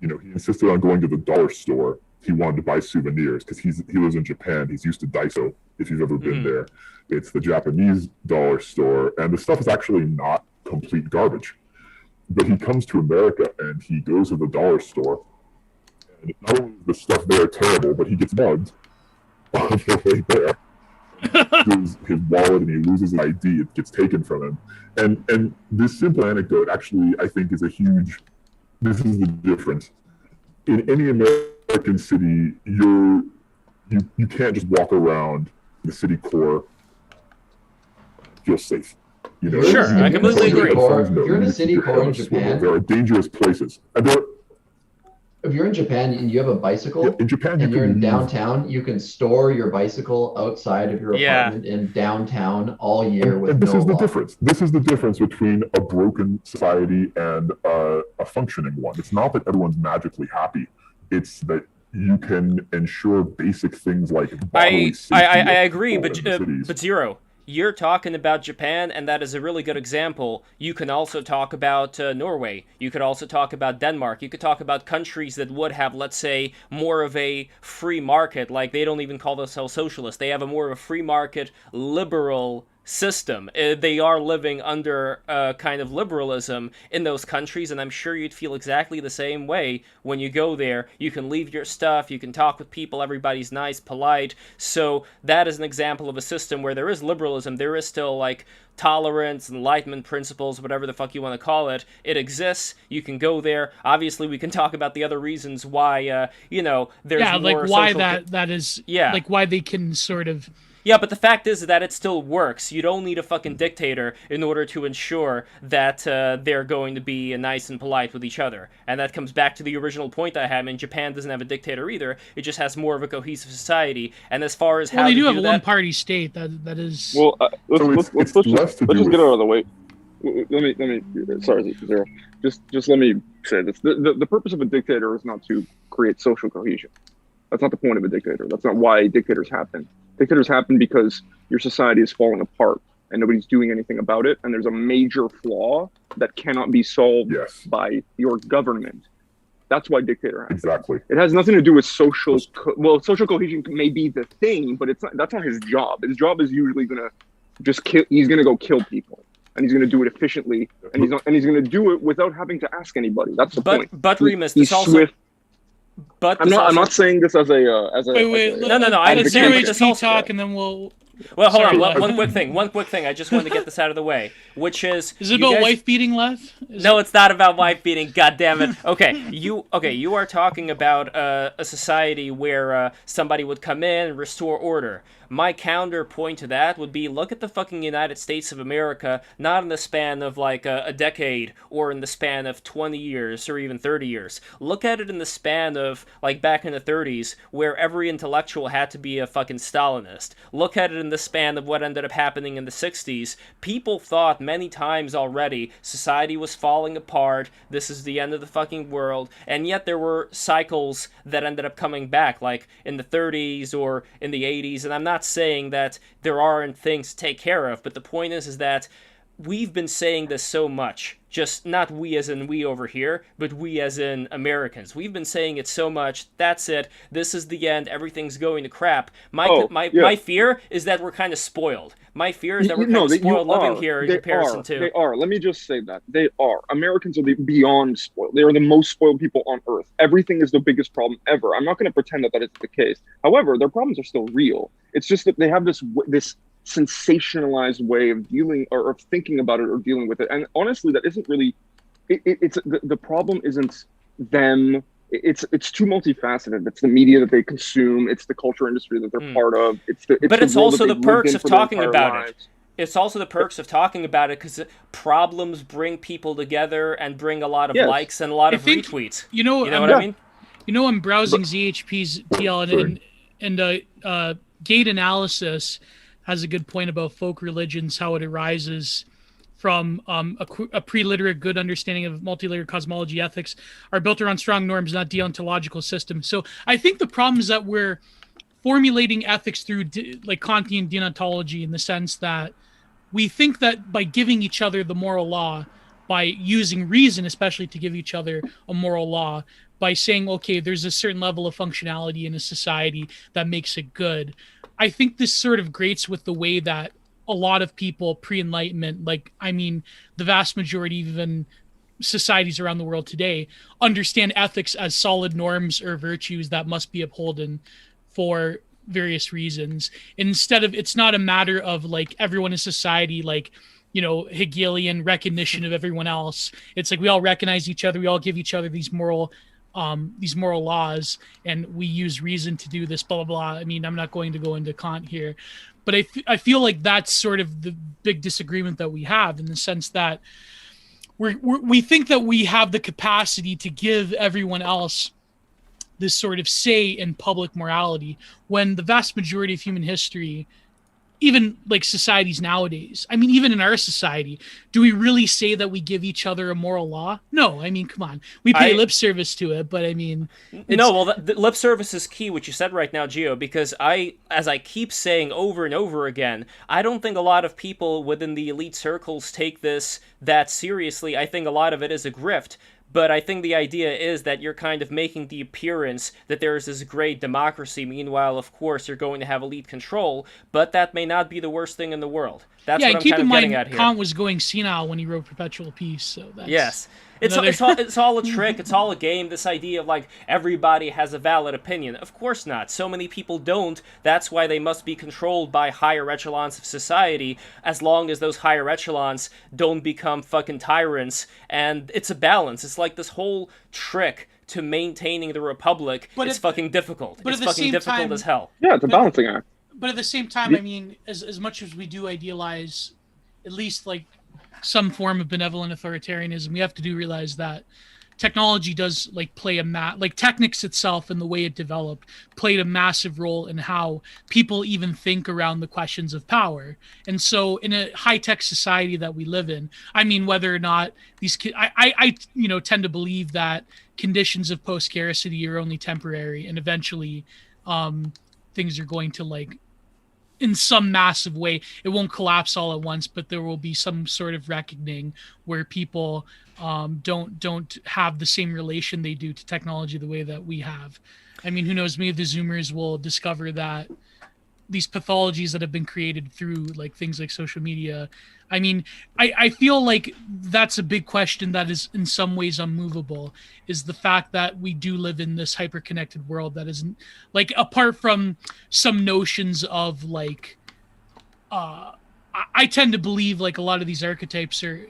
insisted on going to the dollar store. He wanted to buy souvenirs because he lives in Japan. He's used to Daiso, if you've ever been there. It's the Japanese dollar store, and the stuff is actually not complete garbage. But he comes to America, and he goes to the dollar store, and not only is the stuff there terrible, but he gets mugged on the way there. His wallet, and he loses his ID. It gets taken from him. And this simple anecdote actually, I think, is this is the difference. In any American city, you can't just walk around the city core feel safe. You know, Sure, I completely agree. If you're in a city core in Japan, there are dangerous places. And if you're in Japan and you have a bicycle, in Japan, and you're in leave. downtown, you can store your bicycle outside of your apartment in downtown all year with And this no is the law. difference. This is the difference between a broken society and a functioning one. It's not that everyone's magically happy. It's that you can ensure basic things like bodily safety. I agree, in but the cities. Zero. You're talking about Japan, and that is a really good example. You can also talk about Norway. You could also talk about Denmark. You could talk about countries that would have, let's say, more of a free market. Like, they don't even call themselves socialist. They have a more of a free market, liberal system. They are living under kind of liberalism in those countries, and I'm sure you'd feel exactly the same way when you go there. You can leave your stuff, you can talk with people, everybody's nice, polite. So that is an example of a system where there is liberalism, there is still, like, tolerance, enlightenment principles, whatever the fuck you want to call it. It exists. You can go there. Obviously, we can talk about the other reasons why, there's more like why social... that is, like why they can sort of Yeah, but the fact is that it still works. You don't need a fucking dictator in order to ensure that they're going to be nice and polite with each other. And that comes back to the original point I had. I mean, Japan doesn't have a dictator either. It just has more of a cohesive society. And as far as how they to do have do a that, one-party state. That is. Well, let's it's just less to do get with- it out of the way. Let me. Sorry, Zero. Just let me say this. The purpose of a dictator is not to create social cohesion. That's not the point of a dictator. That's not why dictators happen. Dictators happen because your society is falling apart and nobody's doing anything about it, and there's a major flaw that cannot be solved Yes. by your government. That's why dictator happens. Exactly. It has nothing to do with social. Social cohesion may be the thing, but it's not. That's not his job. His job is usually gonna just kill. He's gonna go kill people, and he's gonna do it efficiently, and he's not. And he's gonna do it without having to ask anybody. That's the point. But Remus, He's this also. swift. But I'm this not. I'm also- not saying this as a. Wait. No, I Let understand, Zero but this HP also- talk, and then we'll. Well, hold Sorry, on. Lev. One quick thing. I just wanted to get this out of the way, which is. Is it you about guys- wife beating, Lev? No, it's not about wife beating. God damn it. Okay, you are talking about a society where somebody would come in and restore order. My counterpoint to that would be, look at the fucking United States of America, not in the span of like a decade or in the span of 20 years or even 30 years. Look at it in the span of like back in the 30s, where every intellectual had to be a fucking Stalinist. Look at it in the span of what ended up happening in the 60s. People thought many times already society was falling apart, this is the end of the fucking world, and yet there were cycles that ended up coming back, like in the 30s or in the 80s, and I'm not saying that there aren't things to take care of, but the point is that we've been saying this so much, just not we as in we over here, but we as in Americans. We've been saying it so much, that's it, this is the end, everything's going to crap. My fear is that we're kind of spoiled. My fear is that we're kind of spoiled living here in comparison to... They are. Let me just say that. They are. Americans are beyond spoiled. They are the most spoiled people on earth. Everything is the biggest problem ever. I'm not going to pretend that is the case. However, their problems are still real. It's just that they have this sensationalized way of dealing or of thinking about it or dealing with it. And honestly, that isn't really... It's the problem isn't them... It's too multifaceted. It's the media that they consume. It's the culture industry that they're part of. But it's also the perks of talking about it. Lives. It's also the perks of talking about it because problems bring people together and bring a lot of likes and a lot of retweets. You know what I mean? You know, I'm browsing ZHP's TL and Gate Analysis has a good point about folk religions, how it arises from a pre-literate good understanding of multi-layered cosmology ethics are built around strong norms, not deontological systems. So I think the problem is that we're formulating ethics through like Kantian deontology in the sense that we think that by giving each other the moral law, by using reason especially to give each other a moral law, by saying, okay, there's a certain level of functionality in a society that makes it good. I think this sort of grates with the way that a lot of people pre-Enlightenment, the vast majority, even societies around the world today, understand ethics as solid norms or virtues that must be upholden for various reasons. Instead of, it's not a matter of like everyone in society, Hegelian recognition of everyone else. It's like we all recognize each other, we all give each other these moral laws, and we use reason to do this, blah, blah, blah. I mean, I'm not going to go into Kant here, but I feel like that's sort of the big disagreement that we have, in the sense that we think that we have the capacity to give everyone else this sort of say in public morality, when the vast majority of human history, even like societies nowadays, I mean, even in our society, do we really say that we give each other a moral law? No, I mean, come on. We pay lip service to it, but I mean... No, well, the lip service is key, what you said right now, Gio, because as I keep saying over and over again, I don't think a lot of people within the elite circles take this that seriously. I think a lot of it is a grift. But I think the idea is that you're kind of making the appearance that there is this great democracy. Meanwhile, of course, you're going to have elite control, but that may not be the worst thing in the world. That's what I'm kind of getting at here. Kant was going senile when he wrote Perpetual Peace, so that's... Yes. It's all a trick. It's all a game. This idea of like everybody has a valid opinion. Of course not. So many people don't. That's why they must be controlled by higher echelons of society, as long as those higher echelons don't become fucking tyrants. And it's a balance. It's like this whole trick to maintaining the republic. It's fucking difficult. It's fucking difficult as hell. Yeah, it's a balancing act. But at the same time, I mean, as much as we do idealize at least like some form of benevolent authoritarianism, we have to realize that technology does like play like Technics itself and the way it developed played a massive role in how people even think around the questions of power. And so in a high-tech society that we live in, I mean, whether or not these I tend to believe that conditions of post-scarcity are only temporary, and eventually things are going to, like, in some massive way, it won't collapse all at once, but there will be some sort of reckoning where people don't have the same relation they do to technology the way that we have. I mean, who knows, maybe the Zoomers will discover that these pathologies that have been created through like things like social media. I mean, I feel like that's a big question that is in some ways unmovable, is the fact that we do live in this hyper-connected world that isn't, like, apart from some notions of like, I tend to believe like a lot of these archetypes are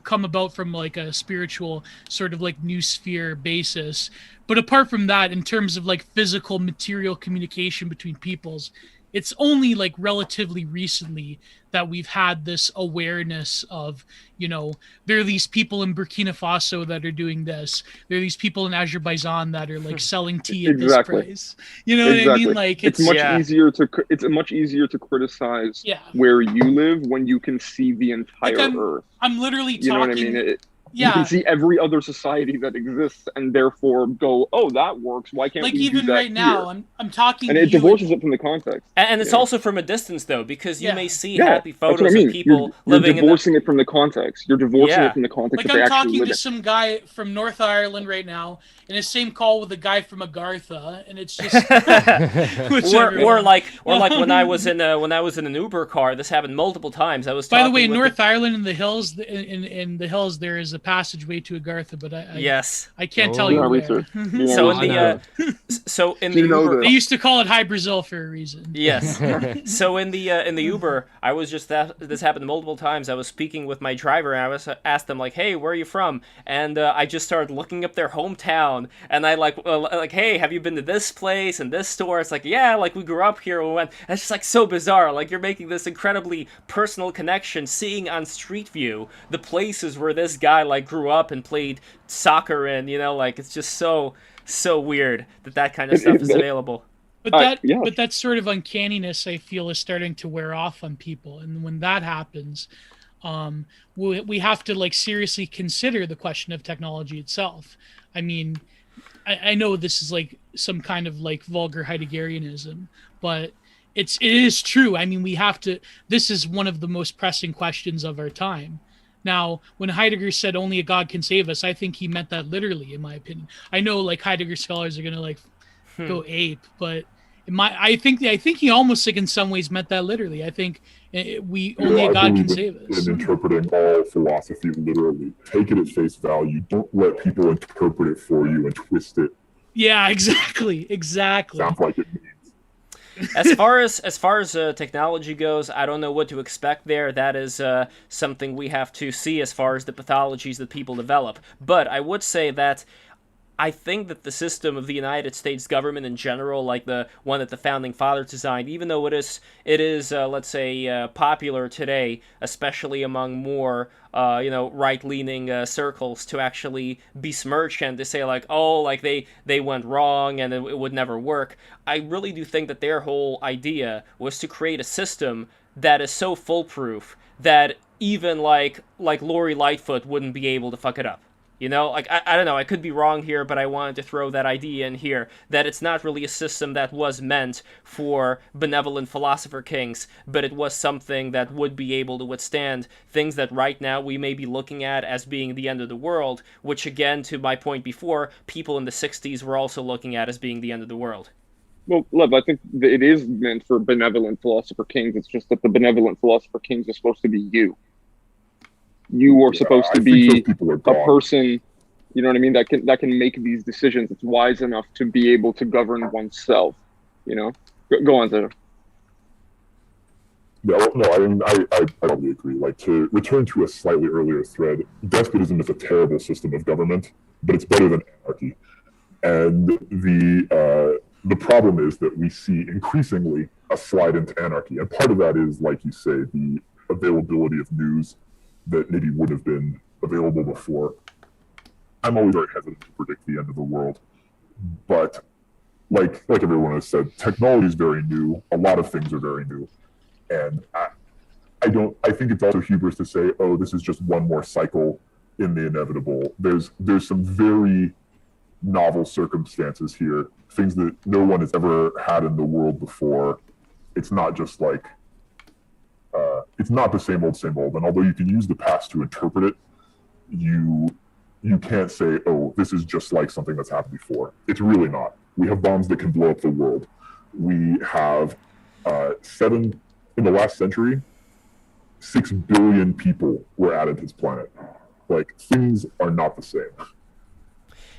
come about from like a spiritual sort of like new sphere basis. But apart from that, in terms of like physical material communication between peoples, it's only like relatively recently that we've had this awareness of, you know, there are these people in Burkina Faso that are doing this. There are these people in Azerbaijan that are like selling tea at this price. You know what I mean? Like it's much easier to criticize where you live when you can see the entire Earth. I'm literally talking. You know what I mean? You can see every other society that exists and therefore go, oh, that works. Why can't like we even do that right now? I'm talking, and it divorces it from the context. And it's also from a distance though, because you may see happy that's what photos I mean. of people You're living divorcing it from the context. You're divorcing it from the context. Like that I'm they actually talking live to in. some guy from North Ireland right now, in the same call with a guy from Agartha, and it's just or like when I was in an Uber car. This happened multiple times. I was by the way, in North Ireland, in the hills, in the hills, there is a passageway to Agartha, but I can't tell you where. So in the Uber, they used to call it High Brazil for a reason. Yes. So in the Uber, I was just this happened multiple times. I was speaking with my driver, and I asked them like, "Hey, where are you from?" And I just started looking up their hometown, and I like, "Hey, have you been to this place and this store?" It's like, "Yeah, like we grew up here." We went. And it's just like so bizarre. Like you're making this incredibly personal connection, seeing on Street View the places where this guy like grew up and played soccer in. You know, like it's just so weird that kind of stuff is available. But that sort of uncanniness, I feel, is starting to wear off on people, and when that happens, we have to like seriously consider the question of technology itself. I mean, I know this is like some kind of like vulgar Heideggerianism, but it is true. I mean, we have to. This is one of the most pressing questions of our time. Now, when Heidegger said only a God can save us, I think he meant that literally, in my opinion. I know like Heidegger scholars are gonna like go ape, but I think he almost like in some ways meant that literally. I think only a God can save us. In interpreting all philosophy literally, take it at face value. Don't let people interpret it for you and twist it. Yeah, exactly. Sounds like it means. As far as technology goes, I don't know what to expect there. That is something we have to see as far as the pathologies that people develop. But I would say that I think that the system of the United States government in general, like the one that the founding fathers designed, even though it is let's say popular today, especially among more right-leaning circles, to actually besmirch and to say like, oh, like they went wrong and it would never work. I really do think that their whole idea was to create a system that is so foolproof that even like Lori Lightfoot wouldn't be able to fuck it up. You know, like, I don't know, I could be wrong here, but I wanted to throw that idea in here, that it's not really a system that was meant for benevolent philosopher kings, but it was something that would be able to withstand things that right now we may be looking at as being the end of the world, which again, to my point before, people in the 60s were also looking at as being the end of the world. Well, Lev, I think that it is meant for benevolent philosopher kings. It's just that the benevolent philosopher kings are supposed to be you. You are supposed to be a person, you know what I mean, that can make these decisions. It's wise enough to be able to govern oneself. You know, go on, Zeta. I probably agree. Like, to return to a slightly earlier thread, despotism is a terrible system of government, but it's better than anarchy. And The problem is that we see increasingly a slide into anarchy. And part of that is, like you say, the availability of news that maybe would have been available before. I'm always very hesitant to predict the end of the world. But like everyone has said, technology is very new. A lot of things are very new. And I think it's also hubris to say, oh, this is just one more cycle in the inevitable. There's some very novel circumstances here, things that no one has ever had in the world before. It's not just like, it's not the same old. And although you can use the past to interpret it, you can't say, oh, this is just like something that's happened before. It's really not. We have bombs that can blow up the world. We have in the last century, 6 billion people were added to this planet. Like, things are not the same.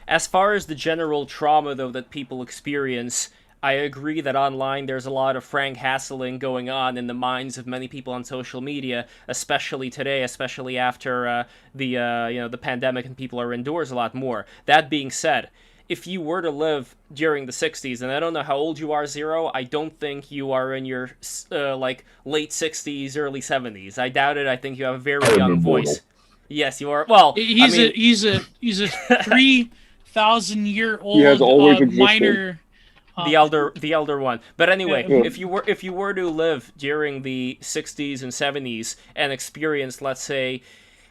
As far as the general trauma, though, that people experience, I agree that online there's a lot of Frank Hassling going on in the minds of many people on social media, especially today, especially after the pandemic and people are indoors a lot more. That being said, if you were to live during the 60s, and I don't know how old you are, Zero, I don't think you are in your late 60s, early 70s. I doubt it. I think you have a very young voice. Yes, you are. Well, he's a 3,000-year-old He has always existed. minor. The elder one. But anyway, if you were to live during the 60s and 70s and experience, let's say,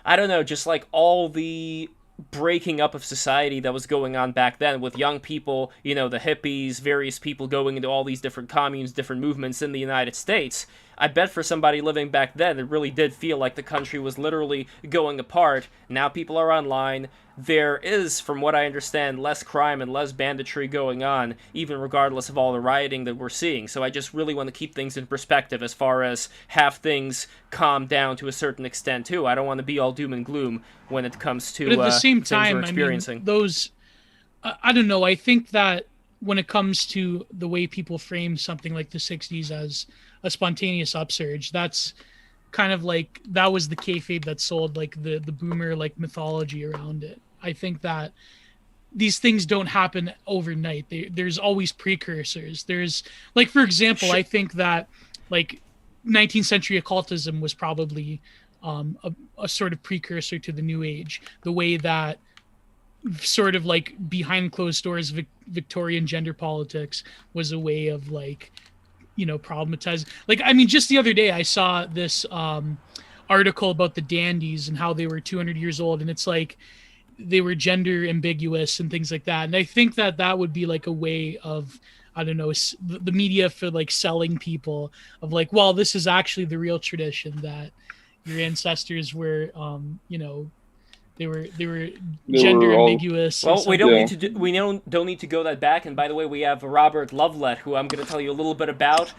I don't know, just like all the breaking up of society that was going on back then with young people, the hippies, various people going into all these different communes, different movements in the United States, I bet for somebody living back then, it really did feel like the country was literally going apart. Now people are online. There is, from what I understand, less crime and less banditry going on, even regardless of all the rioting that we're seeing. So I just really want to keep things in perspective as far as have things calm down to a certain extent, too. I don't want to be all doom and gloom when it comes to but at the same things time, we're experiencing. I mean, those, I don't know, I think that when it comes to the way people frame something like the 60s as a spontaneous upsurge, that's kind of like, that was the kayfabe that sold like the boomer like mythology around it. I think that these things don't happen overnight. There's always precursors. There's, like, for example, I think that like 19th century occultism was probably a sort of precursor to the New Age, the way that sort of like behind closed doors Victorian gender politics was a way of like, problematizing. Like, I mean, just the other day I saw this article about the dandies and how they were 200 years old, and it's like they were gender ambiguous and things like that. And I think that that would be like a way of, I don't know, the media for like selling people of like, well, this is actually the real tradition, that your ancestors were, they were gender ambiguous. Well, we don't need to go that back. And by the way, we have Robert Lovelette, who I'm going to tell you a little bit about,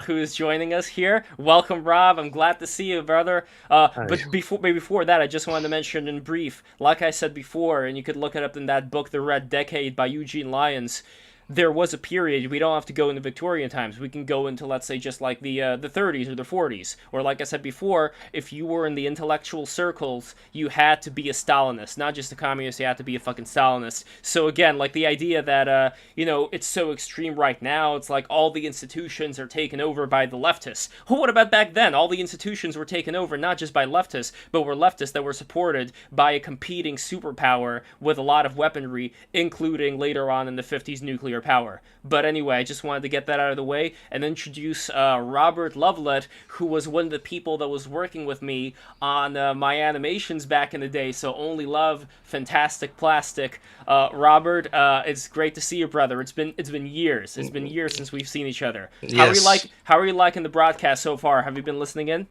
who is joining us here. Welcome, Rob. I'm glad to see you, brother. But before that, I just wanted to mention in brief, like I said before, and you could look it up in that book, The Red Decade by Eugene Lyons. There was a period, we don't have to go into Victorian times, we can go into, let's say, just like the 30s or the 40s, or like I said before, if you were in the intellectual circles, you had to be a Stalinist, not just a communist, you had to be a fucking Stalinist. So again, like the idea that, it's so extreme right now, it's like all the institutions are taken over by the leftists. Well, what about back then? All the institutions were taken over not just by leftists, but were leftists that were supported by a competing superpower with a lot of weaponry, including later on in the 50s nuclear power. But anyway, I just wanted to get that out of the way and introduce Robert Lovelette, who was one of the people that was working with me on my animations back in the day. So Only Love, Fantastic Plastic. Robert, it's great to see you, brother. It's been years. It's been years since we've seen each other. Yes. How are you liking the broadcast so far? Have you been listening in?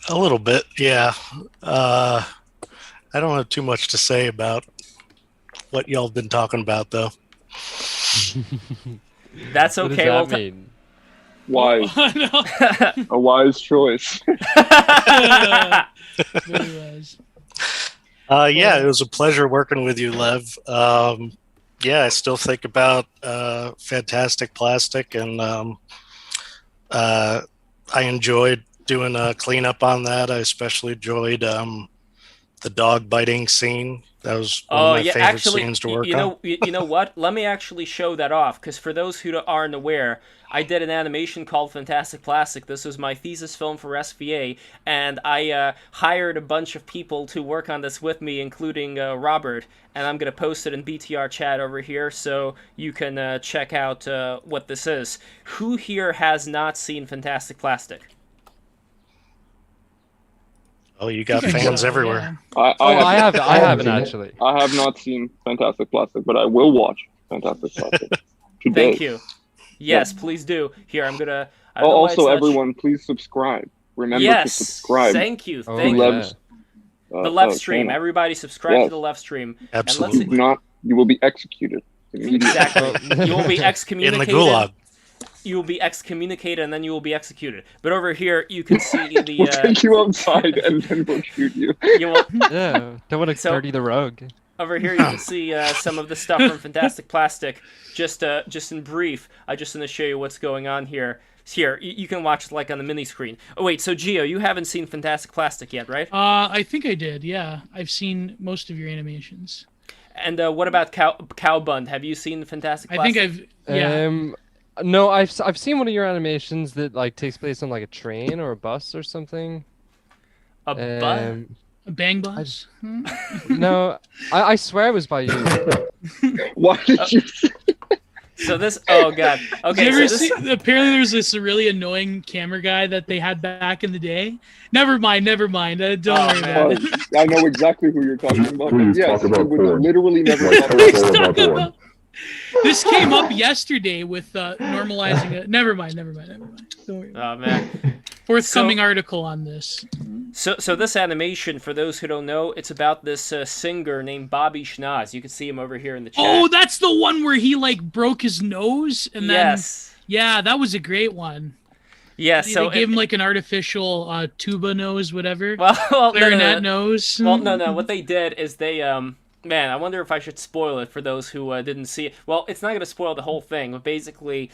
A little bit, yeah. I don't have too much to say about what y'all have been talking about, though. That's okay. What does that mean? Wise. A wise choice. Very wise. Yeah, it was a pleasure working with you, Lev. Yeah, I still think about Fantastic Plastic, and I enjoyed doing a cleanup on that. I especially enjoyed the dog biting scene. That was one Oh of my yeah, favorite actually, scenes to work you on. know, you know what? Let me actually show that off, because for those who aren't aware, I did an animation called Fantastic Plastic. This was my thesis film for SVA, and I hired a bunch of people to work on this with me, including Robert. And I'm gonna post it in BTR chat over here, so you can check out what this is. Who here has not seen Fantastic Plastic? Oh, you got I think fans so, everywhere. yeah. I haven't haven't seen it. actually. I have not seen Fantastic Plastic, but I will watch Fantastic Plastic today. Thank you. Yes, please do. Here, I'm gonna. I don't know why Also, it's not everyone, please subscribe. Remember yes, to subscribe. thank you, Oh, thank yeah. you. Lev's, The LEVSTREAM. channel. Everybody subscribe to Yes. the LEVSTREAM. Absolutely. If not, you will be executed immediately. Exactly. You will be In excommunicated. the gulag. You will be excommunicated, and then you will be executed. But over here, you can see the. We'll take you outside and then we'll shoot you. You will, Yeah, don't want to So- dirty the rug. over here, you can see some of the stuff from Fantastic Plastic. Just in brief, I just want to show you what's going on here. Here, you can watch it like on the mini screen. Oh wait, so Gio, you haven't seen Fantastic Plastic yet, right? I think I did. Yeah, I've seen most of your animations. And what about Cowbund? Have you seen Fantastic I Plastic? think I've. Yeah. No, I've seen one of your animations that like takes place on like a train or a bus or something. A bus? A bang bus. No, I swear it was by you. Why did you say So this, oh god. Okay, Did you so ever this, see, apparently there was this really annoying camera guy that they had back in the day. Never mind. Don't worry about it. I know exactly who you're talking about. Please Yes, talk about we would porn. literally never Like, talk tell us about all Talk about porn. about- This came up yesterday with normalizing it. Never mind. Don't worry. oh man. Forthcoming article on this. So this animation, for those who don't know, it's about this singer named Bobby Schnaz. You can see him over here in the chat. Oh, that's the one where he like broke his nose and then yes. yeah, that was a great one. Yeah, They so gave him like an artificial tuba nose, whatever. well, no, clarinet nose. Well, no. What they did is they man, I wonder if I should spoil it for those who didn't see it. Well, it's not going to spoil the whole thing, but basically,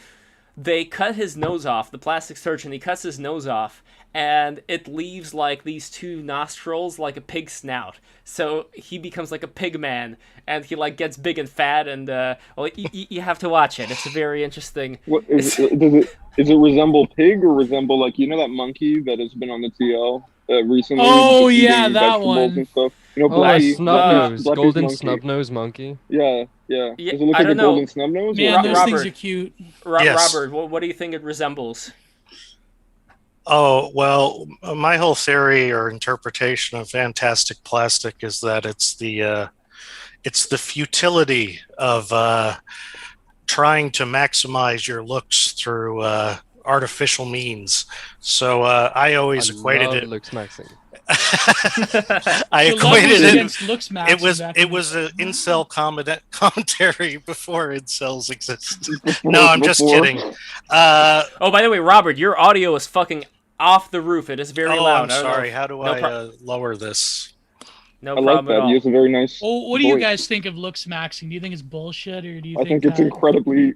they cut his nose off. The plastic surgeon, he cuts his nose off, and it leaves like these two nostrils, like a pig snout. So he becomes like a pig man, and he like gets big and fat. And well, you have to watch it. It's a very interesting. What is it resemble pig or resemble like that monkey that has been on the TL recently? Oh, just yeah, eating that vegetables one. And stuff. Oh, Blackie, snub nose, Blackie's golden monkey. snub nose monkey. Yeah. Yeah, Does it look I like a don't know. golden snub nose? Man, Ro- those Robert. things are cute. Yes. Robert, what do you think it resembles? Oh, well, my whole theory or interpretation of Fantastic Plastic is that it's the futility of trying to maximize your looks through artificial means. So I always equated it. Looks maxing. I The love was equated it. against looks max It was back in it the was day. an incel commentary before incels existed. No, I'm just kidding. Oh, by the way, Robert, your audio is fucking off the roof. It is very Oh, loud. I'm I don't know sorry. if- How do no I lower this? No I like problem at that. He all. has a very nice. Well, what do you voice. guys think of looks maxing? Do you think it's bullshit, or do you I think it's that- incredibly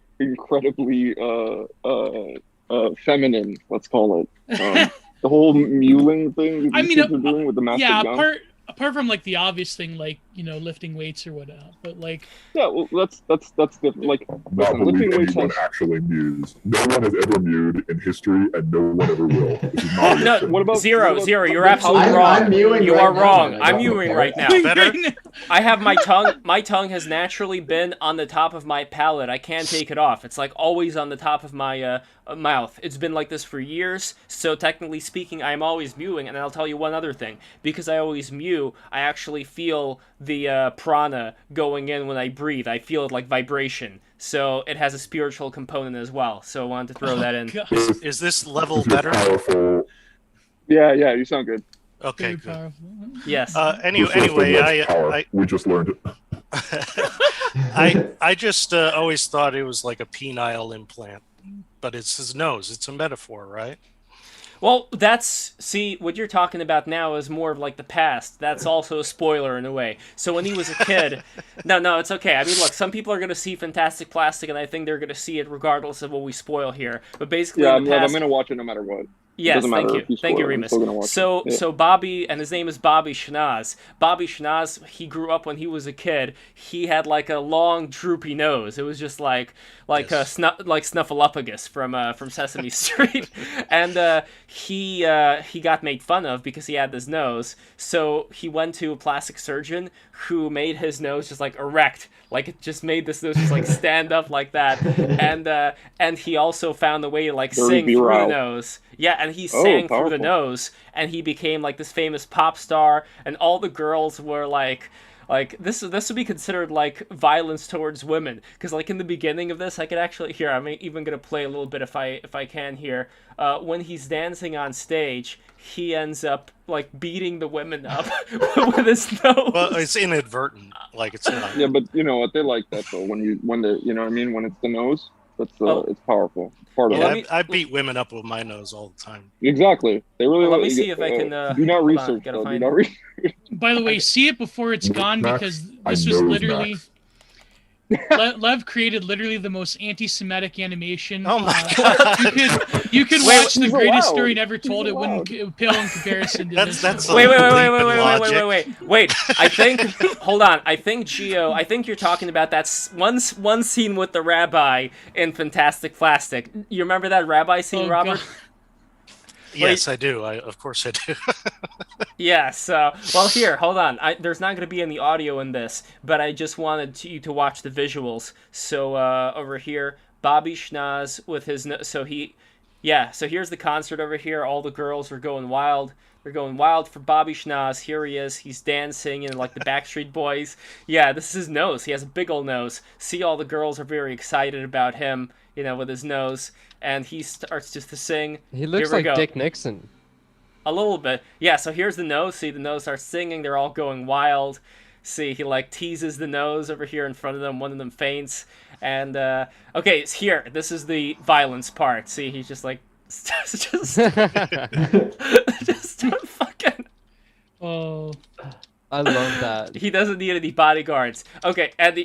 feminine. Let's call it. The whole mewling thing that I these mean, kids are doing with the massive yeah, gun. apart from like the obvious thing, like lifting weights or whatever, but like Yeah, well, that's different. Like, Not listen, lifting believe weights anyone has. actually mews. No one has ever mewed in history, and no one ever will. This is not a No, thing. What about Zero. You're how- absolutely I'm- wrong. I'm mewing You right are now, wrong. man. I I'm don't mewing care. right now. Better? I have my tongue. My tongue has naturally been on the top of my palate. I can't take it off. It's like always on the top of my mouth. It's been like this for years. So technically speaking, I'm always mewing. And I'll tell you one other thing. Because I always mew, I actually feel the prana going in when I breathe. I feel it like vibration. So it has a spiritual component as well. So I wanted to throw that in. God, Is this level This is better? powerful. Yeah, you sound good. Okay, very good. powerful. Yes. Anyway, This is the Lord's power. I We just learned it. I just always thought it was like a penile implant, but it's his nose. It's a metaphor, right? Well, see, what you're talking about now is more of like the past. That's also a spoiler in a way. So when he was a kid, no, it's okay. I mean, look, some people are going to see Fantastic Plastic, and I think they're going to see it regardless of what we spoil here. But basically, Yeah, in the I'm past, gonna watch it no matter what. Yes, doesn't matter thank if you you. Thank you, spoil it. I'm Remus. still gonna watch So, it. Yeah. so Bobby, and his name is Bobby Schnaz. Bobby Schnaz, he grew up when he was a kid. He had like a long, droopy nose. It was just like Yes. like Snuffleupagus from Sesame Street, and he got made fun of because he had this nose. So he went to a plastic surgeon who made his nose just like erect, like it just made this nose just like stand up like that, and he also found a way to like Very sing through the virile. nose. Yeah, and he Oh, sang through the powerful. nose, and he became like this famous pop star, and all the girls were like this would be considered like violence towards women, because like in the beginning of this, I could actually here, I'm even gonna play a little bit if I can here. When he's dancing on stage, he ends up like beating the women up with his nose. Well, it's inadvertent. Like it's not. Yeah, but you know what? They like that though. When they, you know what I mean? When it's the nose, that's Well- it's powerful. It's part of Yeah, let it. me- I beat women up with my nose all the time. Exactly. They really. Well, let me like- see if I can, do not hold on, research. gotta Though. Do find- not research. By the way, see it before it's gone, Max, because I this was know literally Max. Lev created literally the most anti-Semitic animation. Oh my You could Wait, watch the he's greatest allowed. story never told. He's It wouldn't pale in comparison to That's- this. that's Wait, wait, wait, wait, Leap wait, in wait, wait, wait, logic. wait. I think. Hold on. I think Gio. I think you're talking about that one scene with the rabbi in Fantastic Plastic. You remember that rabbi scene, Oh, Robert? God. Yes, I do. Of course I do. Yes. Well, here, hold on. There's not going to be any audio in this, but I just wanted you to watch the visuals. So over here, Bobby Schnaz with his so here's the concert over here. All the girls are going wild. They're going wild for Bobby Schnaz. Here he is. He's dancing in like the Backstreet Boys. Yeah, this is his nose. He has a big old nose. See, all the girls are very excited about him, you know, with his nose. And he starts just to sing. He looks Here we like go. Dick Nixon. A little bit. Yeah, so here's the nose. See, the nose starts singing. They're all going wild. See, he like teases the nose over here in front of them. One of them faints. And, okay, it's here. This is the violence part. See, he's just like, just fucking. Oh, I love that. He doesn't need any bodyguards. Okay, and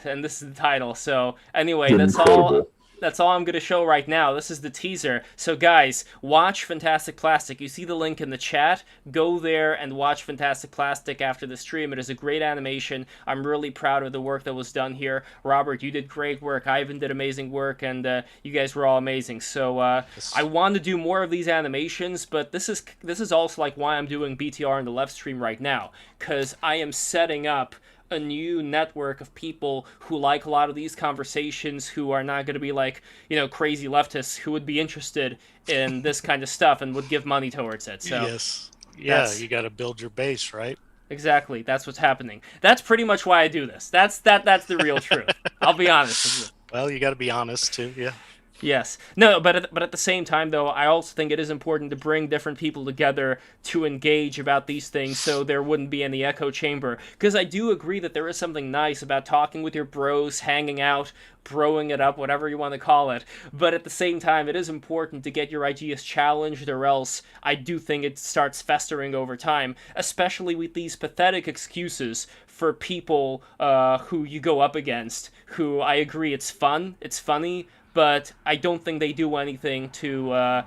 and this is the title. So anyway, Incredible. that's all I'm going to show right now. This is the teaser. So guys, watch Fantastic Plastic. You see the link in the chat. Go there and watch Fantastic Plastic after the stream. It is a great animation. I'm really proud of the work that was done here. Robert, you did great work. Ivan did amazing work, and you guys were all amazing. So I want to do more of these animations, but this is also like why I'm doing BTR in the left stream right now, because I am setting up a new network of people who like a lot of these conversations, who are not going to be like, you know, crazy leftists, who would be interested in this kind of stuff and would give money towards it. So Yes. Yeah, that's- you got to build your base, right? exactly, that's what's happening. That's pretty much why I do this. That's the real truth. I'll be honest with you. Well, you got to be honest too. Yeah. Yes. No, but at the same time, though, I also think it is important to bring different people together to engage about these things so there wouldn't be any echo chamber. Because I do agree that there is something nice about talking with your bros, hanging out, broing it up, whatever you want to call it. But at the same time, it is important to get your ideas challenged, or else I do think it starts festering over time, especially with these pathetic excuses for people who you go up against, who I agree it's fun, it's funny, but I don't think they do anything to,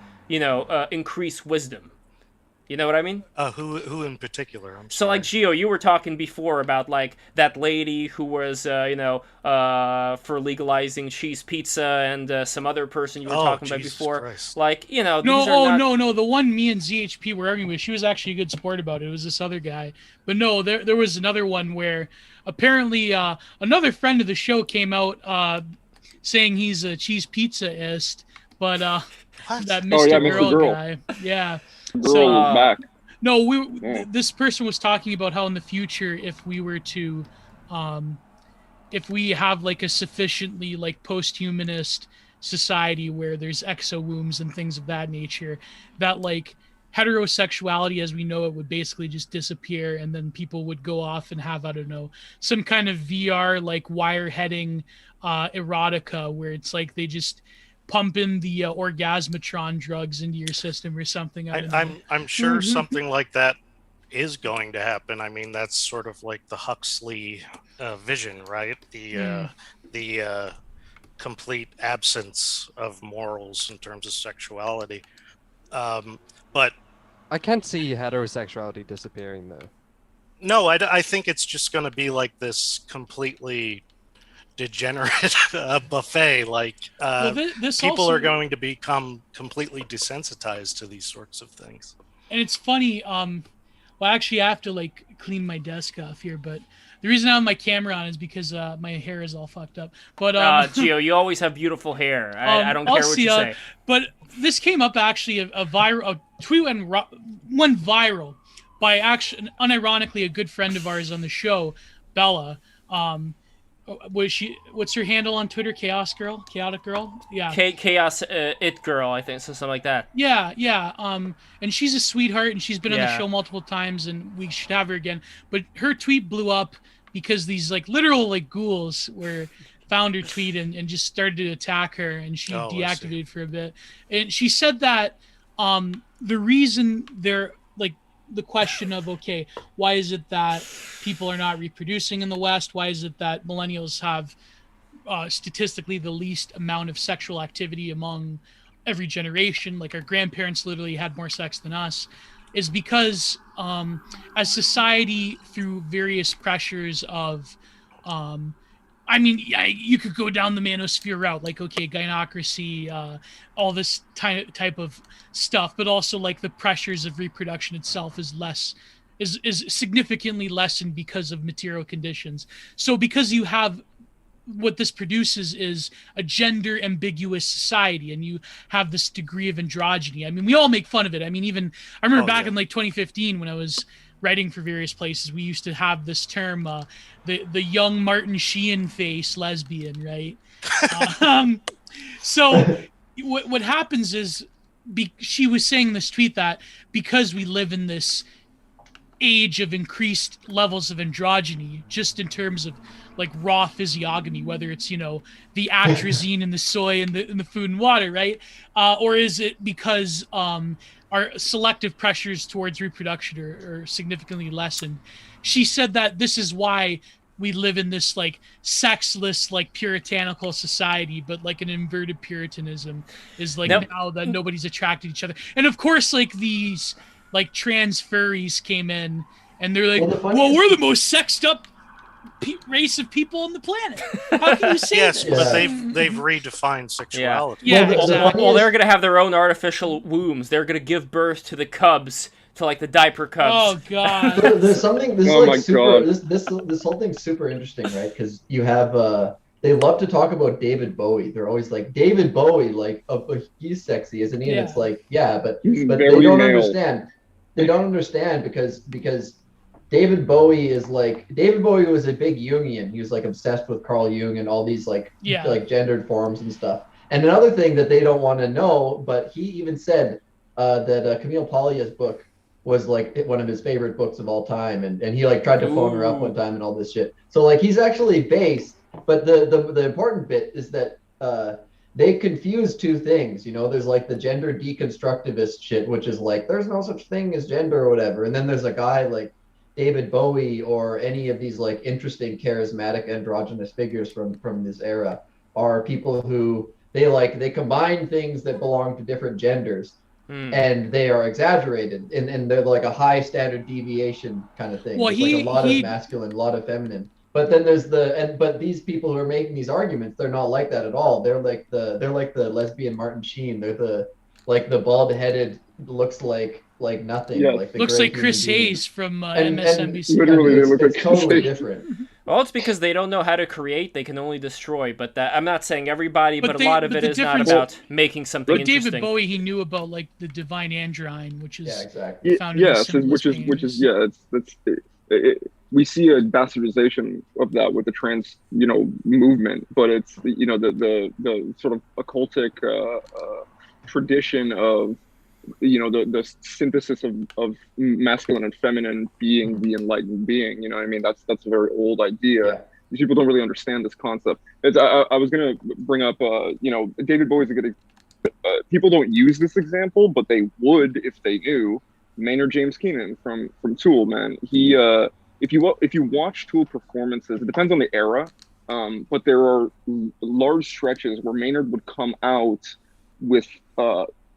increase wisdom. You know what I mean? Who in particular? I'm So, sorry. like, Gio, you were talking before about, like, that lady who was, for legalizing cheese pizza, and some other person you were talking about Jesus before. Christ. Like, you know, no, these are not... no. The one me and ZHP were arguing with, she was actually a good sport about it. It was this other guy. But no, there was another one where apparently another friend of the show came out saying he's a cheese pizzaist, but What? that Mr. Oh, yeah, Girl, Mr. Girl. guy. Yeah. Girl So, back. No, Yeah. this person was talking about how in the future, if we were to, if we have like a sufficiently like post-humanist society where there's exowombs and things of that nature, that like heterosexuality as we know it would basically just disappear, and then people would go off and have, I don't know, some kind of VR like wire-heading erotica where it's like they just pump in the orgasmatron drugs into your system or something. I don't know. I'm sure Mhm. something like that is going to happen. I mean, that's sort of like the Huxley vision, right? The complete absence of morals in terms of sexuality. But I can't see heterosexuality disappearing though. no, I think it's just going to be like this completely degenerate buffet. Like this people also, are going to become completely desensitized to these sorts of things. and it's funny. Well, actually, I have to like clean my desk off here, but the reason I have my camera on is because my hair is all fucked up. But Gio, you always have beautiful hair. I don't care what you say. But this came up actually a tweet went viral by actually unironically a good friend of ours on the show, Bella. What's her handle on Twitter? Chaotic girl. Yeah. Chaos it girl, I think, so something like that. Yeah. And she's a sweetheart, and she's been on the Yeah. show multiple times, and we should have her again. But her tweet blew up because these like literal like ghouls found her tweet and just started to attack her, and she deactivated for a bit. And she said that the reason they're like the question of, okay, why is it that people are not reproducing in the West? Why is it that millennials have statistically the least amount of sexual activity among every generation? Like our grandparents literally had more sex than us, is because as society, through various pressures of you could go down the manosphere route, like, okay, gynocracy, all this type of stuff, but also like the pressures of reproduction itself is significantly lessened because of material conditions. So because you have what this produces is a gender ambiguous society, and you have this degree of androgyny. I mean, we all make fun of it. I mean, even I remember back in like 2015 when I was writing for various places, we used to have this term, the young Martin Sheen face lesbian, right? So what happens is, she was saying in this tweet that because we live in this age of increased levels of androgyny, just in terms of like raw physiognomy, whether it's, the atrazine in the soy and the food and water, right? Or is it because our selective pressures towards reproduction are significantly lessened? She said that this is why we live in this like sexless, like puritanical society, but like an inverted puritanism is like now that nobody's attracted to each other. And of course, like these like trans furries came in and they're like, well, we're the most sexed up race of people on the planet. How can you say yes, this? but they've redefined sexuality. Yeah, exactly. Well, they're gonna have their own artificial wombs. They're gonna give birth to the cubs, to like the diaper cubs. Oh god. There's something. This is like super. This whole thing's super interesting, right? Because you have they love to talk about David Bowie. They're always like, David Bowie, like he's sexy, isn't he? And it's like, yeah, but they don't understand. They don't understand because David Bowie was a big Jungian. He was like obsessed with Carl Jung and all these like gendered forms and stuff. And another thing that they don't want to know, but he even said that Camille Paglia's book was like one of his favorite books of all time, and he like tried to phone her up one time and all this shit. So like he's actually based, but the important bit is that they confuse two things. There's like the gender deconstructivist shit, which is like there's no such thing as gender or whatever, and then there's a guy like David Bowie or any of these like interesting charismatic androgynous figures from this era are people who they combine things that belong to different genders, and they are exaggerated, and they're like a high standard deviation kind of thing. Well, like a lot of masculine, a lot of feminine. But then there's but these people who are making these arguments, they're not like that at all. They're like the lesbian Martin Sheen. They're the bald headed, looks like nothing. Yeah. Looks like Chris Hayes from MSNBC. Literally, they look like totally different. Well, it's because they don't know how to create; they can only destroy. But I'm not saying everybody, but a lot of it is not about making something interesting. David Bowie, he knew about like the divine androgyne, which is exactly. We see a bastardization of that with the trans, movement, but it's the sort of occultic tradition of the synthesis of masculine and feminine being the enlightened being. That's a very old idea. Yeah. These people don't really understand this concept. I was gonna bring up David Bowie's a good people don't use this example, but they would if they knew. Maynard James Keenan from Tool, man. He if you watch Tool performances, it depends on the era, but there are large stretches where Maynard would come out with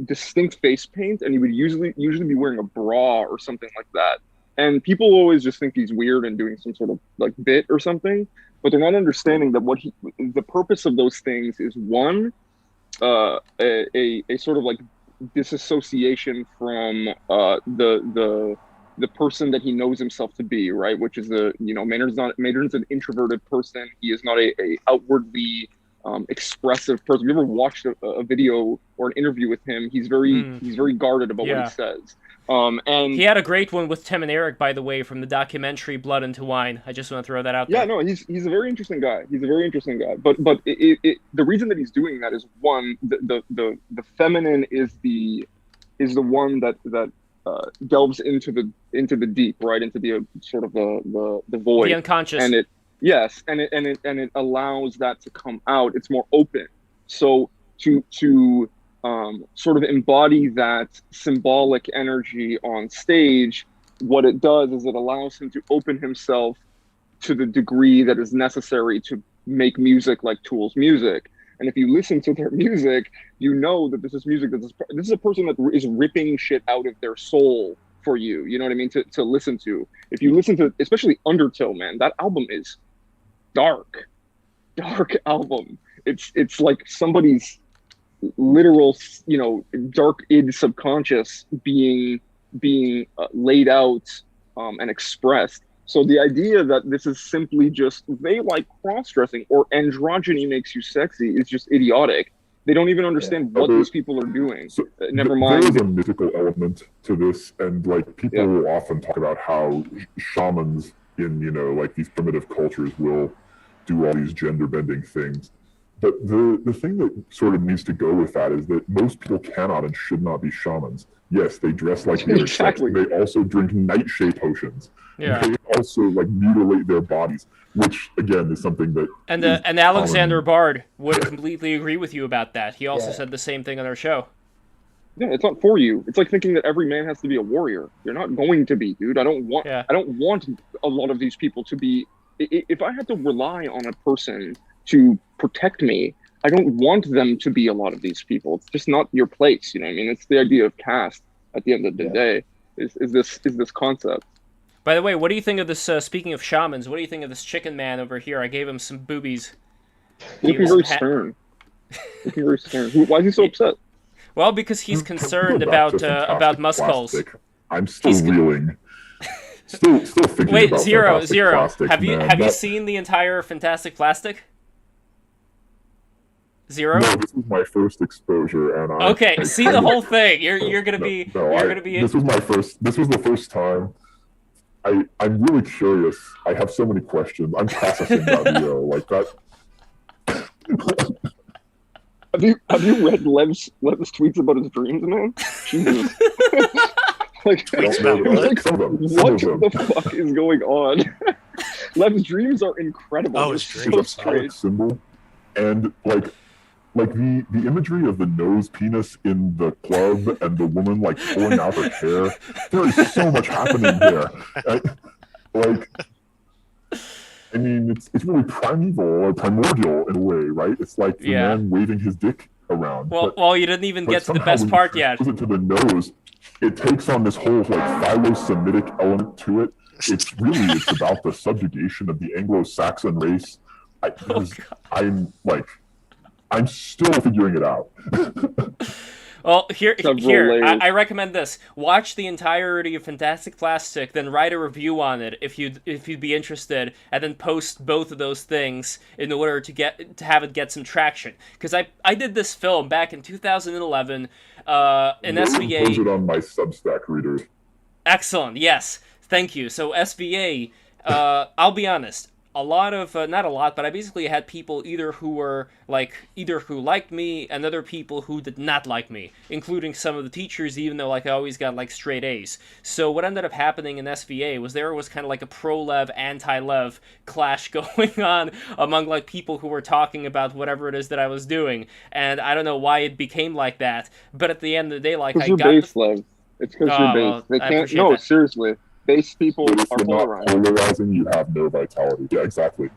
distinct face paint, and he would usually be wearing a bra or something like that. And people always just think he's weird and doing some sort of like bit or something, but they're not understanding that the purpose of those things is one, a sort of like disassociation from the person that he knows himself to be, right? Which is Maynard's an introverted person. He is not a outwardly expressive person. If you ever watched a video or an interview with him, he's very guarded about what he says. And he had a great one with Tim and Eric, by the way, from the documentary Blood into Wine. I just want to throw that out there. Yeah, no, he's a very interesting guy. He's a very interesting guy. But the reason that he's doing that is, one, the feminine is the one that delves into the deep, right, into the sort of the void, the unconscious, and it allows that to come out. It's more open. So to sort of embody that symbolic energy on stage, what it does is it allows him to open himself to the degree that is necessary to make music like Tool's music. And if you listen to their music, you know that this is music this is a person that is ripping shit out of their soul for you. You know what I mean? To listen to. If you listen to, especially Undertow, man, that album is dark album. It's like somebody's literal, dark id subconscious being laid out and expressed. So the idea that this is simply just they like cross-dressing or androgyny makes you sexy is just idiotic. They don't even understand what these people are doing. So never mind. There is a mythical element to this, and like people will often talk about how shamans in like these primitive cultures will do all these gender-bending things. But the thing that sort of needs to go with that is that most people cannot and should not be shamans. Yes, they dress like the other sex. They also drink nightshade potions. Yeah. They also like mutilate their bodies, which again is something that. And Alexander Bard would completely agree with you about that. He also said the same thing on our show. Yeah, it's not for you. It's like thinking that every man has to be a warrior. You're not going to be, dude. I don't want a lot of these people to be. If I had to rely on a person to protect me, I don't want them to be a lot of these people. It's just not your place. You know what I mean? It's the idea of caste at the end of the day. Is this concept? By the way, what do you think of this? Speaking of shamans, what do you think of this chicken man over here? I gave him some boobies. Looking very stern. Looking very stern. Why is he so upset? Well, because he's concerned about muscles. I'm still reeling. Still thinking Wait, about Zero. Plastic, Have you man. seen the entire Fantastic Plastic? Zero? No, this was my first exposure, and I see the whole thing. You're gonna be. This was the first time. I'm really curious. I have so many questions. I'm processing that, like that. Have you read Lev's tweets about his dreams, man? Jesus. Like, Tweets about what? What the fuck is going on? Lev's dreams are incredible. Oh, his dreams. So symbol, and like the imagery of the nose penis in the club and the woman like pulling out her hair. There is so much happening there. I mean, it's really primeval or primordial in a way, right? It's like the man waving his dick around. Well, you didn't even get to the best part yet. It to the nose. It takes on this whole like philo-Semitic element to it. It's about the subjugation of the Anglo-Saxon race. I'm still figuring it out. Well, here, I recommend this. Watch the entirety of Fantastic Plastic, then write a review on it if you'd be interested, and then post both of those things in order to have it get some traction. Because I did this film back in 2011 in SVA. Post it on my Substack readers. Excellent. Yes. Thank you. So SVA, I'll be honest. Not a lot, but I basically had people either who liked me and other people who did not like me, including some of the teachers, even though I always got straight A's. So what ended up happening in SVA was there was kind of a pro-Lev, anti-Lev clash going on among people who were talking about whatever it is that I was doing, and I don't know why it became like that, but at the end of the day, I got base, Lev. It's because you're base. They can't. No, that. Seriously. Base people are polarizing. You have no vitality. Yeah, exactly.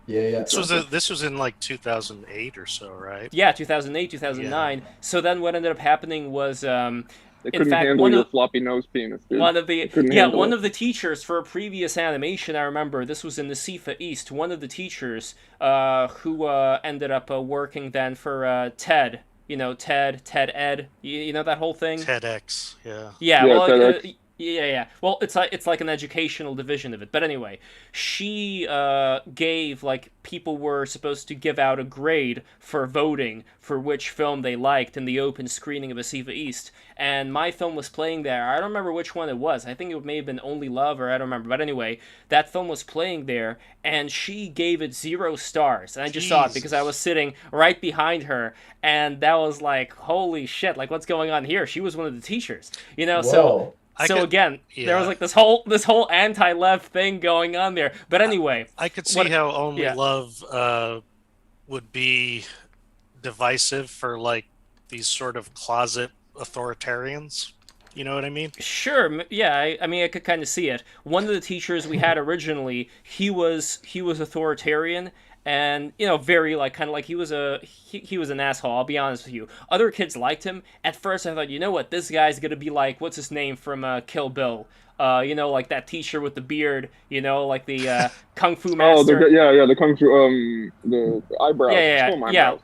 Yeah. This was in like 2008 or so, right? Yeah, 2008, 2009. So then what ended up happening was, They in couldn't fact, handle your floppy nose penis, dude. one of They the couldn't handle one it. of the teachers for a previous animation, I remember this was in the CIFA East. One of the teachers who ended up working then for TED. You know, TED Ed. You know that whole thing. TEDx, yeah. Yeah, Yeah, well, TEDx. yeah. Well, it's like an educational division of it. But anyway, she gave, like, people were supposed to give out a grade for voting for which film they liked in the open screening of Asifa East, and my film was playing there. I don't remember which one it was. I think it may have been Only Love, or I don't remember. But anyway, that film was playing there, and she gave it 0 stars. And I just saw it because I was sitting right behind her, and that was like, holy shit! Like, what's going on here? She was one of the teachers, you know. Whoa. So again, there was like this whole anti-Lev thing going on there. But anyway, I could see how Only yeah. Love would be divisive for like these sort of closet authoritarians. You know what I mean? Sure, yeah. I mean, I could kind of see it. One of the teachers we had originally, he was authoritarian, and you know, very like kind of like he was an asshole. I'll be honest with you. Other kids liked him. At first, I thought, you know what, this guy's gonna be like, what's his name from Kill Bill? You know, like that teacher with the beard. You know, like the kung fu master. Oh, the kung fu, the eyebrows.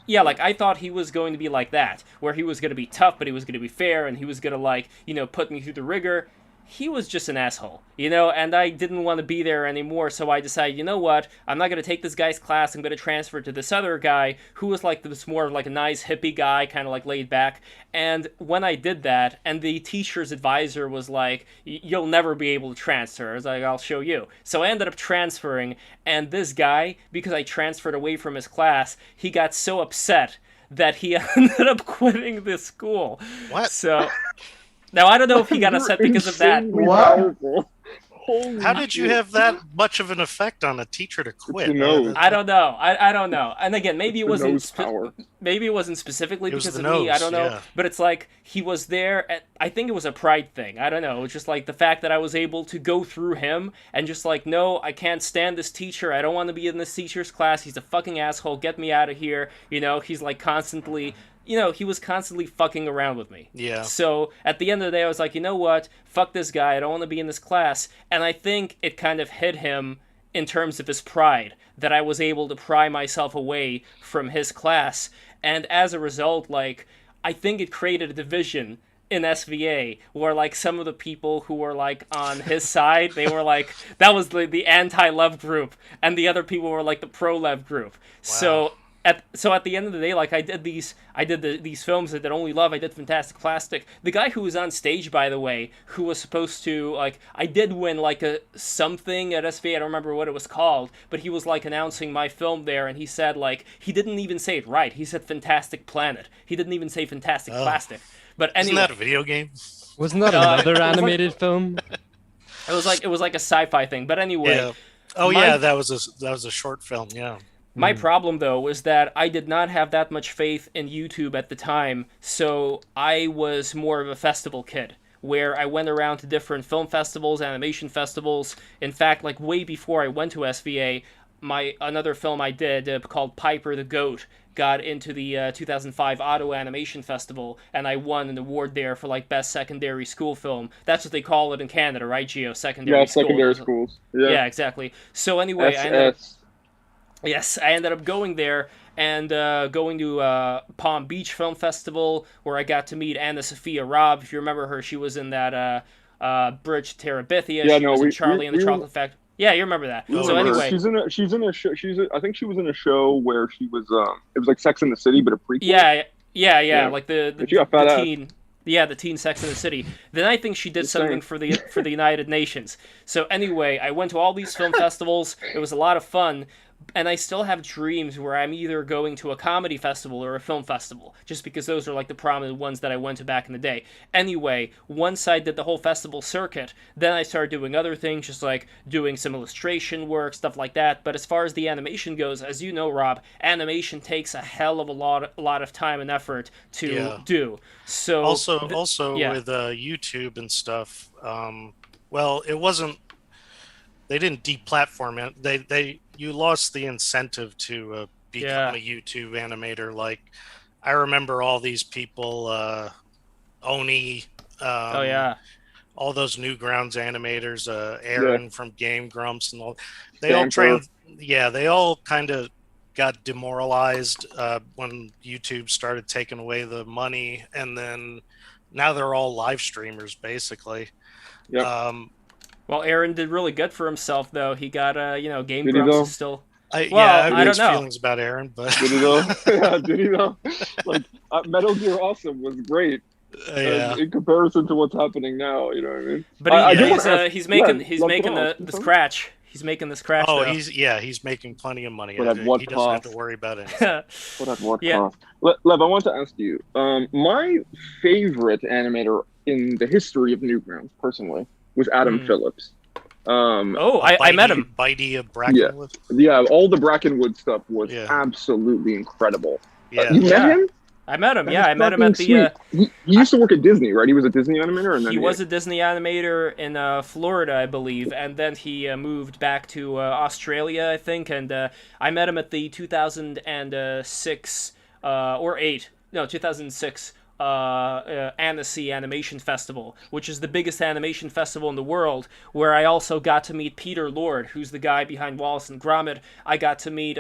Yeah. Like I thought he was going to be like that, where he was going to be tough, but he was going to be fair, and he was going to, like, you know, put me through the rigor. He was just an asshole, you know, and I didn't want to be there anymore, so I decided, you know what, I'm not going to take this guy's class, I'm going to transfer to this other guy, who was like this more of like a nice hippie guy, kind of like laid back, and when I did that, and the teacher's advisor was like, you'll never be able to transfer, I was like, I'll show you. So I ended up transferring, and this guy, because I transferred away from his class, he got so upset that he ended up quitting the school. What? So... Now, I don't know if he got upset because of that. What? How did you have that much of an effect on a teacher to quit? I don't know. I don't know. And again, maybe it wasn't specifically It was because the of me. I nose, don't know. yeah. But it's like he was there. I think it was a pride thing. I don't know. It was just like the fact that I was able to go through him and just like, no, I can't stand this teacher. I don't want to be in this teacher's class. He's a fucking asshole. Get me out of here. You know, he's like constantly... You know, he was constantly fucking around with me. Yeah. So at the end of the day, I was like, you know what? Fuck this guy. I don't want to be in this class. And I think it kind of hit him in terms of his pride, that I was able to pry myself away from his class. And as a result, like, I think it created a division in SVA where, like, some of the people who were, like, on his side, they were, like, that was the anti-Lev group. And the other people were, like, the pro-Lev group. Wow. So at the end of the day, like, I did these films that Only Love, I did Fantastic Plastic. The guy who was on stage, by the way, who was supposed to, like, I did win, like, a something at SVA, I don't remember what it was called, but he was, like, announcing my film there, and he said, like, he didn't even say it right. He said Fantastic Planet. He didn't even say Fantastic Plastic. But anyway. Isn't that a video game? Wasn't that another animated film? It was like a sci-fi thing, but anyway. Yeah. Oh, yeah, that was a short film, yeah. My problem, though, was that I did not have that much faith in YouTube at the time, so I was more of a festival kid, where I went around to different film festivals, animation festivals. In fact, like, way before I went to SVA, another film I did called Piper the Goat got into the 2005 Ottawa Animation Festival, and I won an award there for, like, Best Secondary School Film. That's what they call it in Canada, right, Gio? Secondary school. Yeah, secondary schools. Yeah, exactly. So anyway, I ended up going there and going to Palm Beach Film Festival, where I got to meet Anna Sophia Robb. If you remember her, she was in that Bridge to Terabithia. Yeah, she was in Charlie and the Chocolate Factory. Yeah, you remember that. So anyway, she's in a show. I think she was in a show where she was. It was like Sex in the City, but a prequel. Yeah. Like the teen. Ass. Yeah, the teen Sex in the City. Then I think she did something for the United Nations. So anyway, I went to all these film festivals. It was a lot of fun. And I still have dreams where I'm either going to a comedy festival or a film festival, just because those are like the prominent ones that I went to back in the day. Anyway, once I did the whole festival circuit, then I started doing other things, just like doing some illustration work, stuff like that. But as far as the animation goes, as you know, Rob, animation takes a hell of a lot of time and effort to do. So also with YouTube and stuff, well, it wasn't. They didn't deplatform it. you lost the incentive to become a YouTube animator. Like, I remember all these people, Oni. Oh yeah. All those Newgrounds animators, Aaron from Game Grumps, and all. They all trained. Yeah, they all kind of got demoralized when YouTube started taking away the money, and then now they're all live streamers basically. Yep. Well, Aaron did really good for himself, though. He got, Game Grumps is still. I have mixed feelings about Aaron, but did he though? Yeah, did he though? Like Metal Gear Awesome was great. In comparison to what's happening now, you know what I mean? But he's making the scratch. He's making the scratch. Oh, though. he's making plenty of money. But at what he cost? doesn't have to worry about it. But at what cost? Lev, I want to ask you. My favorite animator in the history of Newgrounds, personally, was Adam Phillips. I met him. Bitey of Brackenwood. Yeah, all the Brackenwood stuff was absolutely incredible. Yeah. You met him? I met him. Yeah, I met him at the. He used to work at Disney, right? He was a Disney animator, and then he was a Disney animator in Florida, I believe, and then he moved back to Australia, I think. And I met him at the 2006 or 2006 Annecy Animation Festival, which is the biggest animation festival in the world, where I also got to meet Peter Lord, who's the guy behind Wallace and Gromit. I got to meet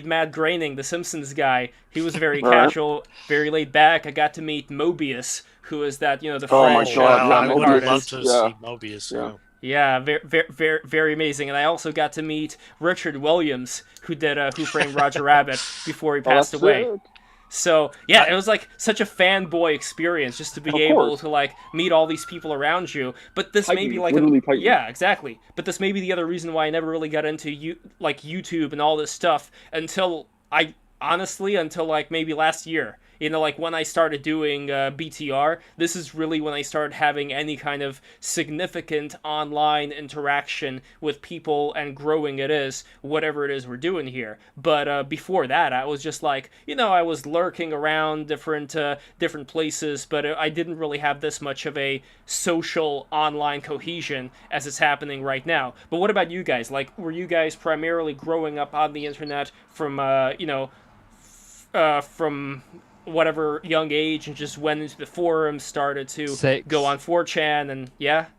Matt Groening, the Simpsons guy. He was very casual, very laid back. I got to meet Mobius, who is that, the French I would artist. love to see Mobius. Yeah, very, very amazing. And I also got to meet Richard Williams, who did Who Framed Roger Rabbit before he passed away. Sick. So, yeah, it was like such a fanboy experience just to be able to like meet all these people around you. But this may be like yeah, exactly. But this may be the other reason why I never really got into YouTube and all this stuff until like maybe last year. Like when I started doing BTR, this is really when I started having any kind of significant online interaction with people and growing whatever it is we're doing here. But before that, I was just like, I was lurking around different places, but I didn't really have this much of a social online cohesion as is happening right now. But what about you guys? Like, were you guys primarily growing up on the internet from, from whatever young age and just went into the forums, started to go on 4chan and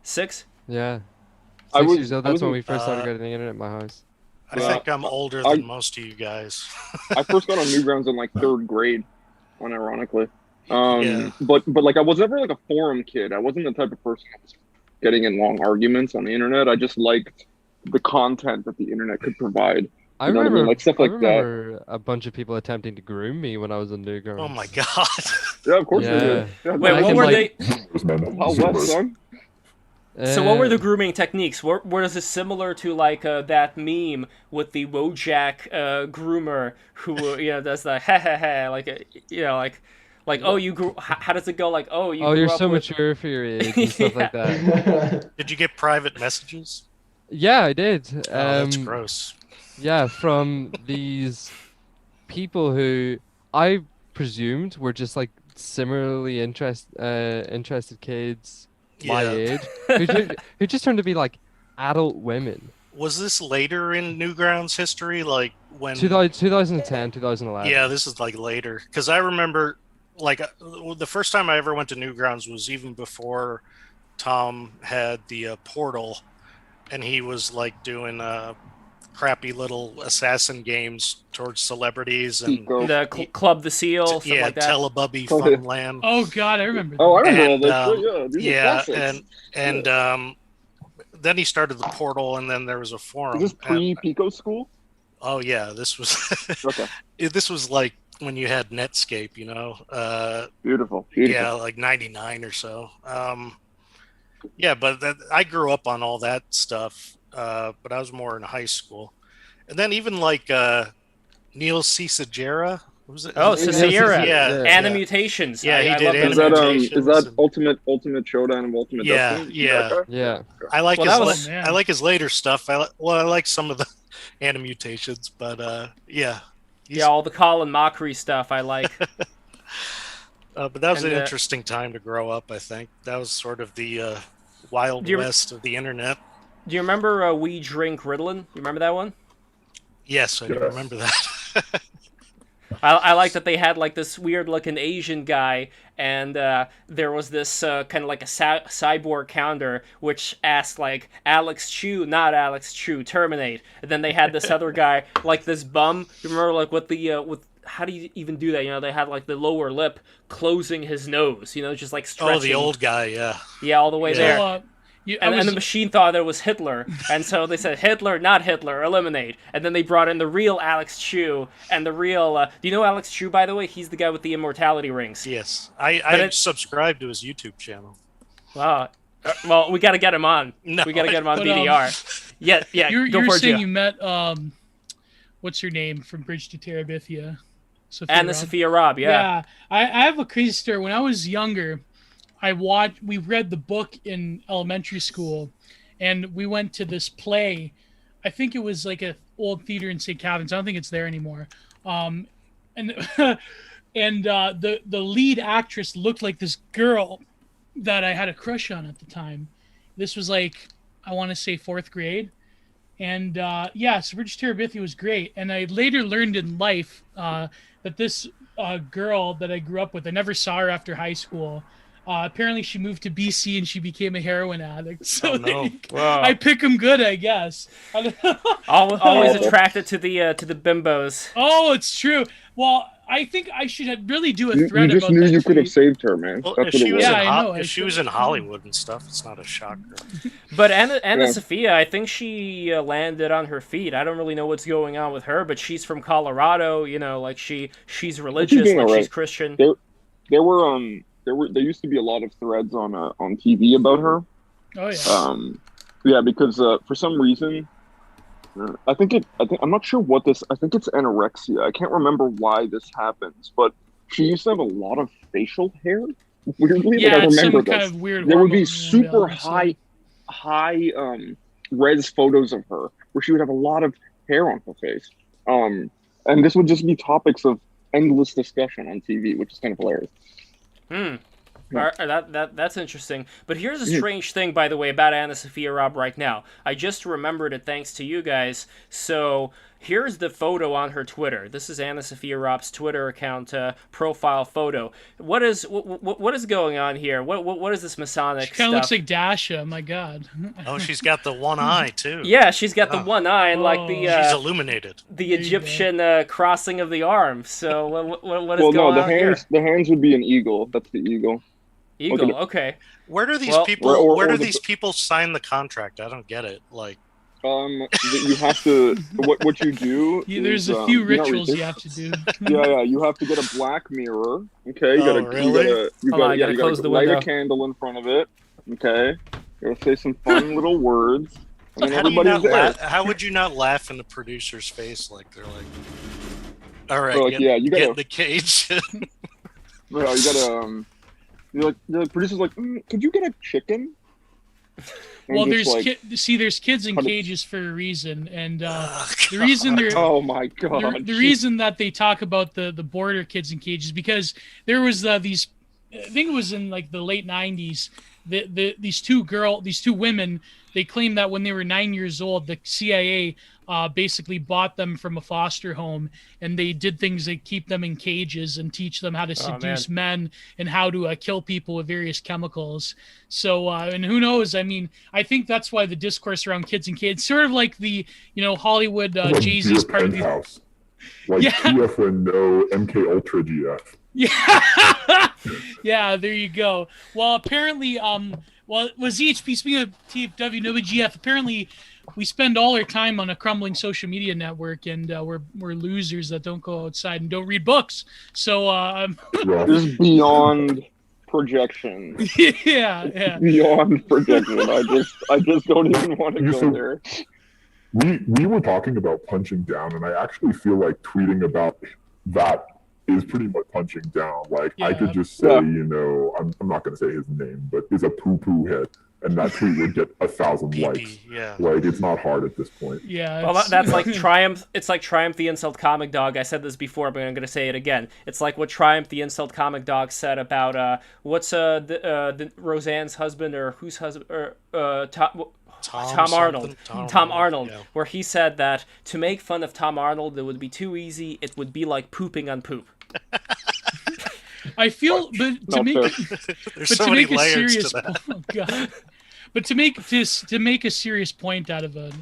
6? Yeah. 6 years old, that's when we first started getting the internet in my house. I think I'm older than most of you guys. I first got on Newgrounds in like 3rd grade, unironically. But like I was never like a forum kid. I wasn't the type of person that was getting in long arguments on the internet. I just liked the content that the internet could provide. I remember, like stuff like that. A bunch of people attempting to groom me when I was on Newgrounds. Oh my god! Yeah, of course they did. Yeah, wait, what were they? Son? So what were the grooming techniques? Was it similar to like that meme with the Wojak groomer who does the like oh you grew, how does it go, like you're so mature for your age and stuff like that. Did you get private messages? Yeah, I did. That's gross. Yeah, from these people who I presumed were just like similarly interested kids my age who just turned to be like adult women. Was this later in Newgrounds history, like when 2010, 2011? Yeah, this is like later, because I remember like the first time I ever went to Newgrounds was even before Tom had the portal, and he was like doing crappy little assassin games towards celebrities and the Club the Seal, stuff like that. Telebubby Funland. Oh god, I remember that. Oh, I remember all that. And then he started the portal, and then there was a forum. Is this pre-Pico School? Oh yeah, this was okay. This was like when you had Netscape, Beautiful. Yeah, like 99 or so. Yeah, but I grew up on all that stuff. But I was more in high school, and then even like Neil Cicigera. What was it? Oh, Cicigera. Yeah. Animutations. Yeah, he did Animutations. Is that Ultimate Showdown and Ultimate Destiny? Yeah. I like I like his later stuff. I like some of the Animutations, but yeah, all the Colin Mockery stuff I like. But that was an interesting time to grow up. I think that was sort of the wild west of the internet. Do you remember We Drink Ritalin? You remember that one? Yes, I do Yes. remember that. I like that they had like this weird looking Asian guy, and there was this kind of like a cyborg counter which asked like Alex Chu, not Alex Chu, terminate. And then they had this other guy like this bum. You remember like with the with how do you even do that? You know, they had like the lower lip closing his nose. You know, just like stretching. Oh, the old guy, yeah. Yeah, all the way Yeah. there. Well, And the machine thought it was Hitler, and so they said, Hitler, not Hitler, eliminate. And then they brought in the real Alex Chu, and the real... do you know Alex Chu, by the way? He's the guy with the immortality rings. Yes. I subscribed to his YouTube channel. Wow. Well, we got to get him on. No, we got to get him on but, BDR. Yeah, you go were for it, saying Gio. you met what's her name from Bridge to Terabithia? Anna Sophia Robb, yeah. I have a crazy story. When I was younger, we read the book in elementary school, and we went to this play. I think it was like an old theater in St. Catharines. I don't think it's there anymore. And and the lead actress looked like this girl that I had a crush on at the time. This was like, I want to say 4th grade. And so Bridge to Terabithia was great. And I later learned in life that this girl that I grew up with, I never saw her after high school. Apparently she moved to BC and she became a heroin addict. So no. Wow. I pick 'em good, I guess. Always attracted to the bimbos. Oh, it's true. Well, I think I should really do a You thread just about knew that you could have tweet. saved her, man. Well, That's if what she it was, was. Yeah, I know, if I she was should've- in Hollywood and stuff, it's not a shocker. But Anna Yeah. Sophia, I think she landed on her feet. I don't really know what's going on with her, but she's from Colorado. You know, like she's religious, doing like alright. she's Christian. There used to be a lot of threads on TV about her. Oh yeah. Yeah, because for some reason, I'm not sure what this. I think it's anorexia. I can't remember why this happens, but she used to have a lot of facial hair. Weirdly, Yeah, like, I it's remember some this. kind of weird. There would be hormone super imbalance, high res photos of her where she would have a lot of hair on her face. And this would just be topics of endless discussion on TV, which is kind of hilarious. That's interesting. But here's a strange thing, by the way, about Anna Sophia Robb right now. I just remembered it thanks to you guys. So here's the photo on her Twitter. This is Anna Sophia Robb's Twitter account profile photo. What is going on here? What is this Masonic She kind stuff? of looks like Dasha. My God. Oh, she's got the one eye, too. Yeah, she's got the one eye and like She's the illuminated. Egyptian crossing of the arms. So what is Well, going no, on here? the hands would be an eagle. That's the eagle. Eagle, okay. Where do these Well, people? or where do the- these people sign the contract? I don't get it. Like, You have to. What you do? There's is, a few you know, rituals you have to do. Yeah. You have to get a black mirror. Okay. You Oh, gotta. really? You Hold on, I gotta. gotta You close gotta the light window. a candle in front of it. Okay. You gotta say some fun little words, and then how do you everybody's not there. laugh? How would you not laugh in the producer's face? Like they're like, all right, So, like, yeah, you get gotta- in the cage. Yeah, you gotta. The producer's like, could you get a chicken? And Well, just, there's like, there's kids in cut it- cages for a reason, and Oh, the reason they're Oh my god. the reason that they talk about the border kids in cages because there was these, I think it was in like the late 90s, these two women, they claimed that when they were 9 years old, the CIA basically bought them from a foster home, and they did things like keep them in cages and teach them how to seduce men and how to kill people with various chemicals. So, and who knows? I mean, I think that's why the discourse around kids in cages, sort of like the, Hollywood Like Jay-Z's Dear part of the. Penthouse. Like Yeah. TF and no MK Ultra GF. Yeah, yeah. There you go. Well, apparently, ZHP. Speaking of TFW, no GF. Apparently, we spend all our time on a crumbling social media network, and we're losers that don't go outside and don't read books. So, Rough. This is beyond projection. yeah. Beyond projection. I just don't even want to You go so- there. We were talking about punching down, and I actually feel like tweeting about that is pretty much punching down. Like I could just say, Yeah. I'm not going to say his name, but is a poo-poo head, and that tweet would get 1,000 likes. PP, yeah. Like it's not hard at this point. Yeah. Well, that's like Triumph. It's like Triumph the Insult Comic Dog. I said this before, but I'm going to say it again. It's like what Triumph the Insult Comic Dog said about what's the Roseanne's husband or whose husband or Tom Arnold. something? Tom Arnold, Yeah. where he said that to make fun of Tom Arnold, it would be too easy. It would be like pooping on poop. I feel, but to Not make fair. There's but so to many make a layers serious to that. oh, God. But to make a serious point out of a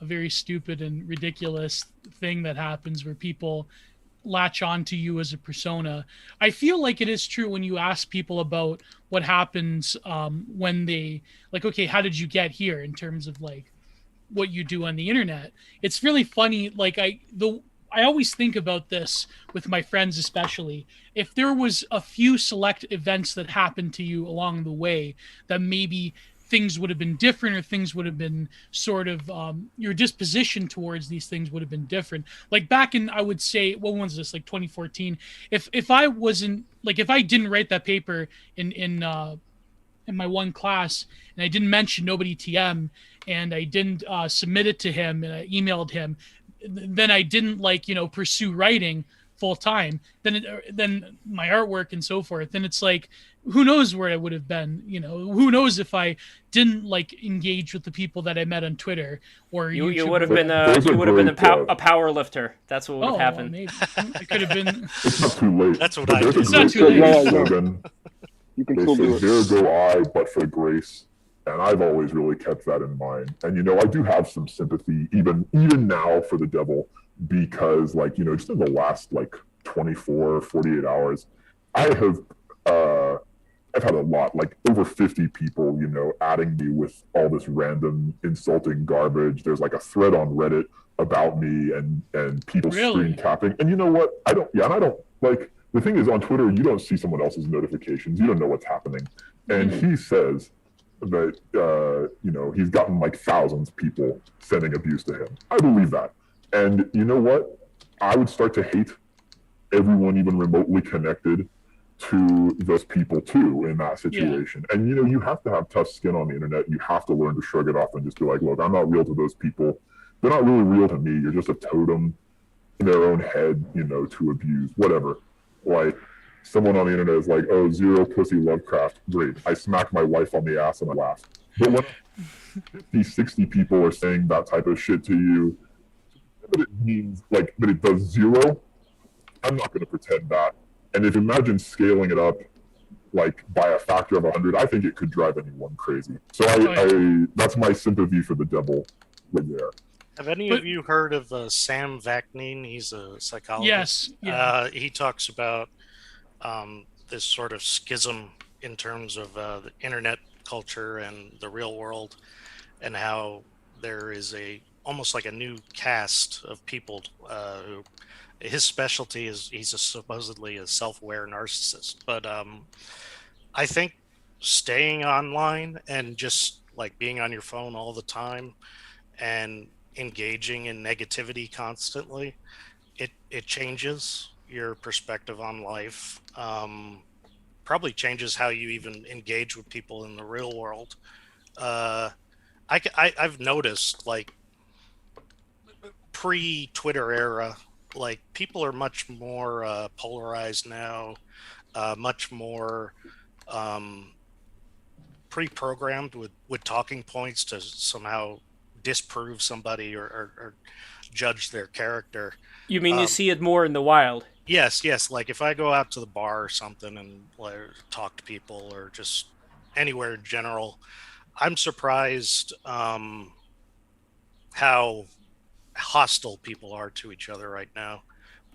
very stupid and ridiculous thing that happens where people latch on to you as a persona, I feel like it is true when you ask people about what happens when they like, okay, how did you get here in terms of like what you do on the internet. It's really funny. Like I always think about this with my friends, especially if there was a few select events that happened to you along the way that maybe things would have been different, or things would have been sort of your disposition towards these things would have been different. Like back in, I would say, what was this, like 2014? If I wasn't like, if I didn't write that paper in my one class, and I didn't mention nobody TM, and I didn't submit it to him, and I emailed him, then I didn't pursue writing full time, then my artwork and so forth, then it's like, who knows where I would have been, who knows if I didn't engage with the people that I met on Twitter or you YouTube. would have been a power lifter. That's what would have happened. Maybe. I could have been. It's not too late. That's what But I there's do. a It's not great too late. slogan. You can They still do say, it. "There go I, but for grace." And I've always really kept that in mind. And I do have some sympathy, even now, for the devil, because just in the last 24, 48 hours, I've had a lot, over 50 people, adding me with all this random insulting garbage. There's a thread on Reddit about me and people Really? screen capping. And you know what? I don't the thing is, on Twitter, you don't see someone else's notifications. You don't know what's happening. And he says that, he's gotten thousands of people sending abuse to him. I believe that. And you know what? I would start to hate everyone even remotely connected to those people too in that situation. And you have to have tough skin on the internet. You have to learn to shrug it off and just be like, look, I'm not real to those people. They're not really real to me. You're just a totem in their own head, to abuse, whatever. Someone on the internet is like, oh, zero pussy Lovecraft. Great. I smacked my wife on the ass and I laughed. But when 50, 60 people are saying that type of shit to you, but it means that it does zero, I'm not going to pretend that. And if you imagine scaling it up by a factor of 100, I think it could drive anyone crazy. So I that's my sympathy for the devil right there. Have any of you heard of Sam Vaknin? He's a psychologist. Yes. Yeah. He talks about this sort of schism in terms of the internet culture and the real world, and how there is almost like a new cast of people who his specialty is he's supposedly a self-aware narcissist. But I think staying online and just being on your phone all the time and engaging in negativity constantly, it changes your perspective on life. Probably changes how you even engage with people in the real world. I've noticed pre-Twitter era, people are much more polarized now, much more pre-programmed with talking points to somehow disprove somebody or judge their character. You mean you see it more in the wild? Yes. If I go out to the bar or something and talk to people, or just anywhere in general, I'm surprised how hostile people are to each other right now.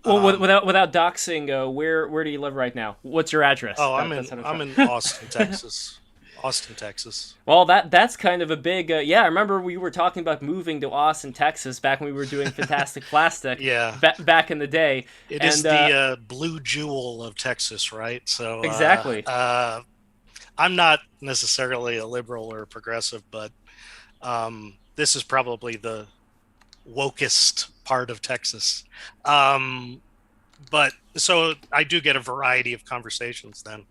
Well, without doxing, where do you live right now? What's your address? Oh, I'm in Austin, Texas. Austin, Texas. Well, that's kind of a big I remember we were talking about moving to Austin, Texas back when we were doing Fantastic Plastic. Yeah. Back in the day. It is the blue jewel of Texas, right? So exactly. I'm not necessarily a liberal or a progressive, but this is probably the wokest part of Texas. But so I do get a variety of conversations then.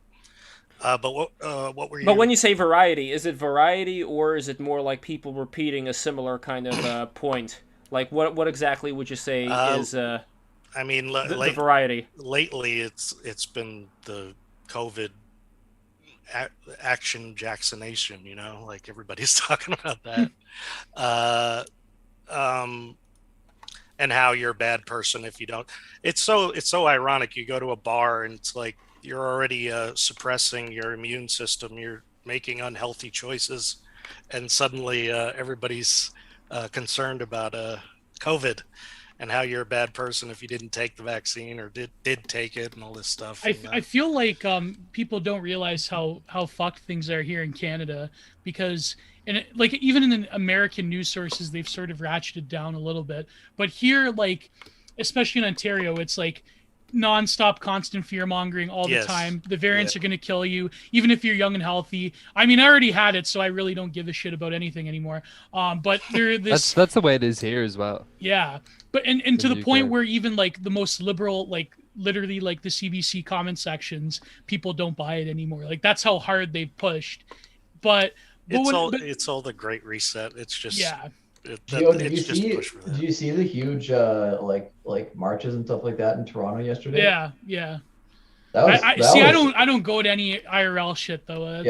But what were you? But when you say variety, is it variety, or is it more like people repeating a similar kind of point? What exactly would you say is? I mean, the variety. Lately, it's been the COVID action Jacksonation, you know, like everybody's talking about that. And how you're a bad person if you don't. It's so ironic. You go to a bar and it's like you're already suppressing your immune system. You're making unhealthy choices, and suddenly everybody's concerned about COVID and how you're a bad person if you didn't take the vaccine or did take it and all this stuff. I feel like people don't realize how fucked things are here in Canada, because like even in the American news sources they've sort of ratcheted down a little bit, but here, like especially in Ontario, it's like nonstop constant fear mongering all the time. The variants are going to kill you even if you're young and healthy. I mean, I already had it, so I really don't give a shit about anything anymore, but that's the way it is here as well. Yeah, but and to the point where even like the most liberal, like literally like the CBC comment sections, people don't buy it anymore. Like that's how hard they've pushed. But it's all the Great Reset. It's just Do you see the huge like marches and stuff like that in Toronto yesterday? Yeah. I don't go to any IRL shit though.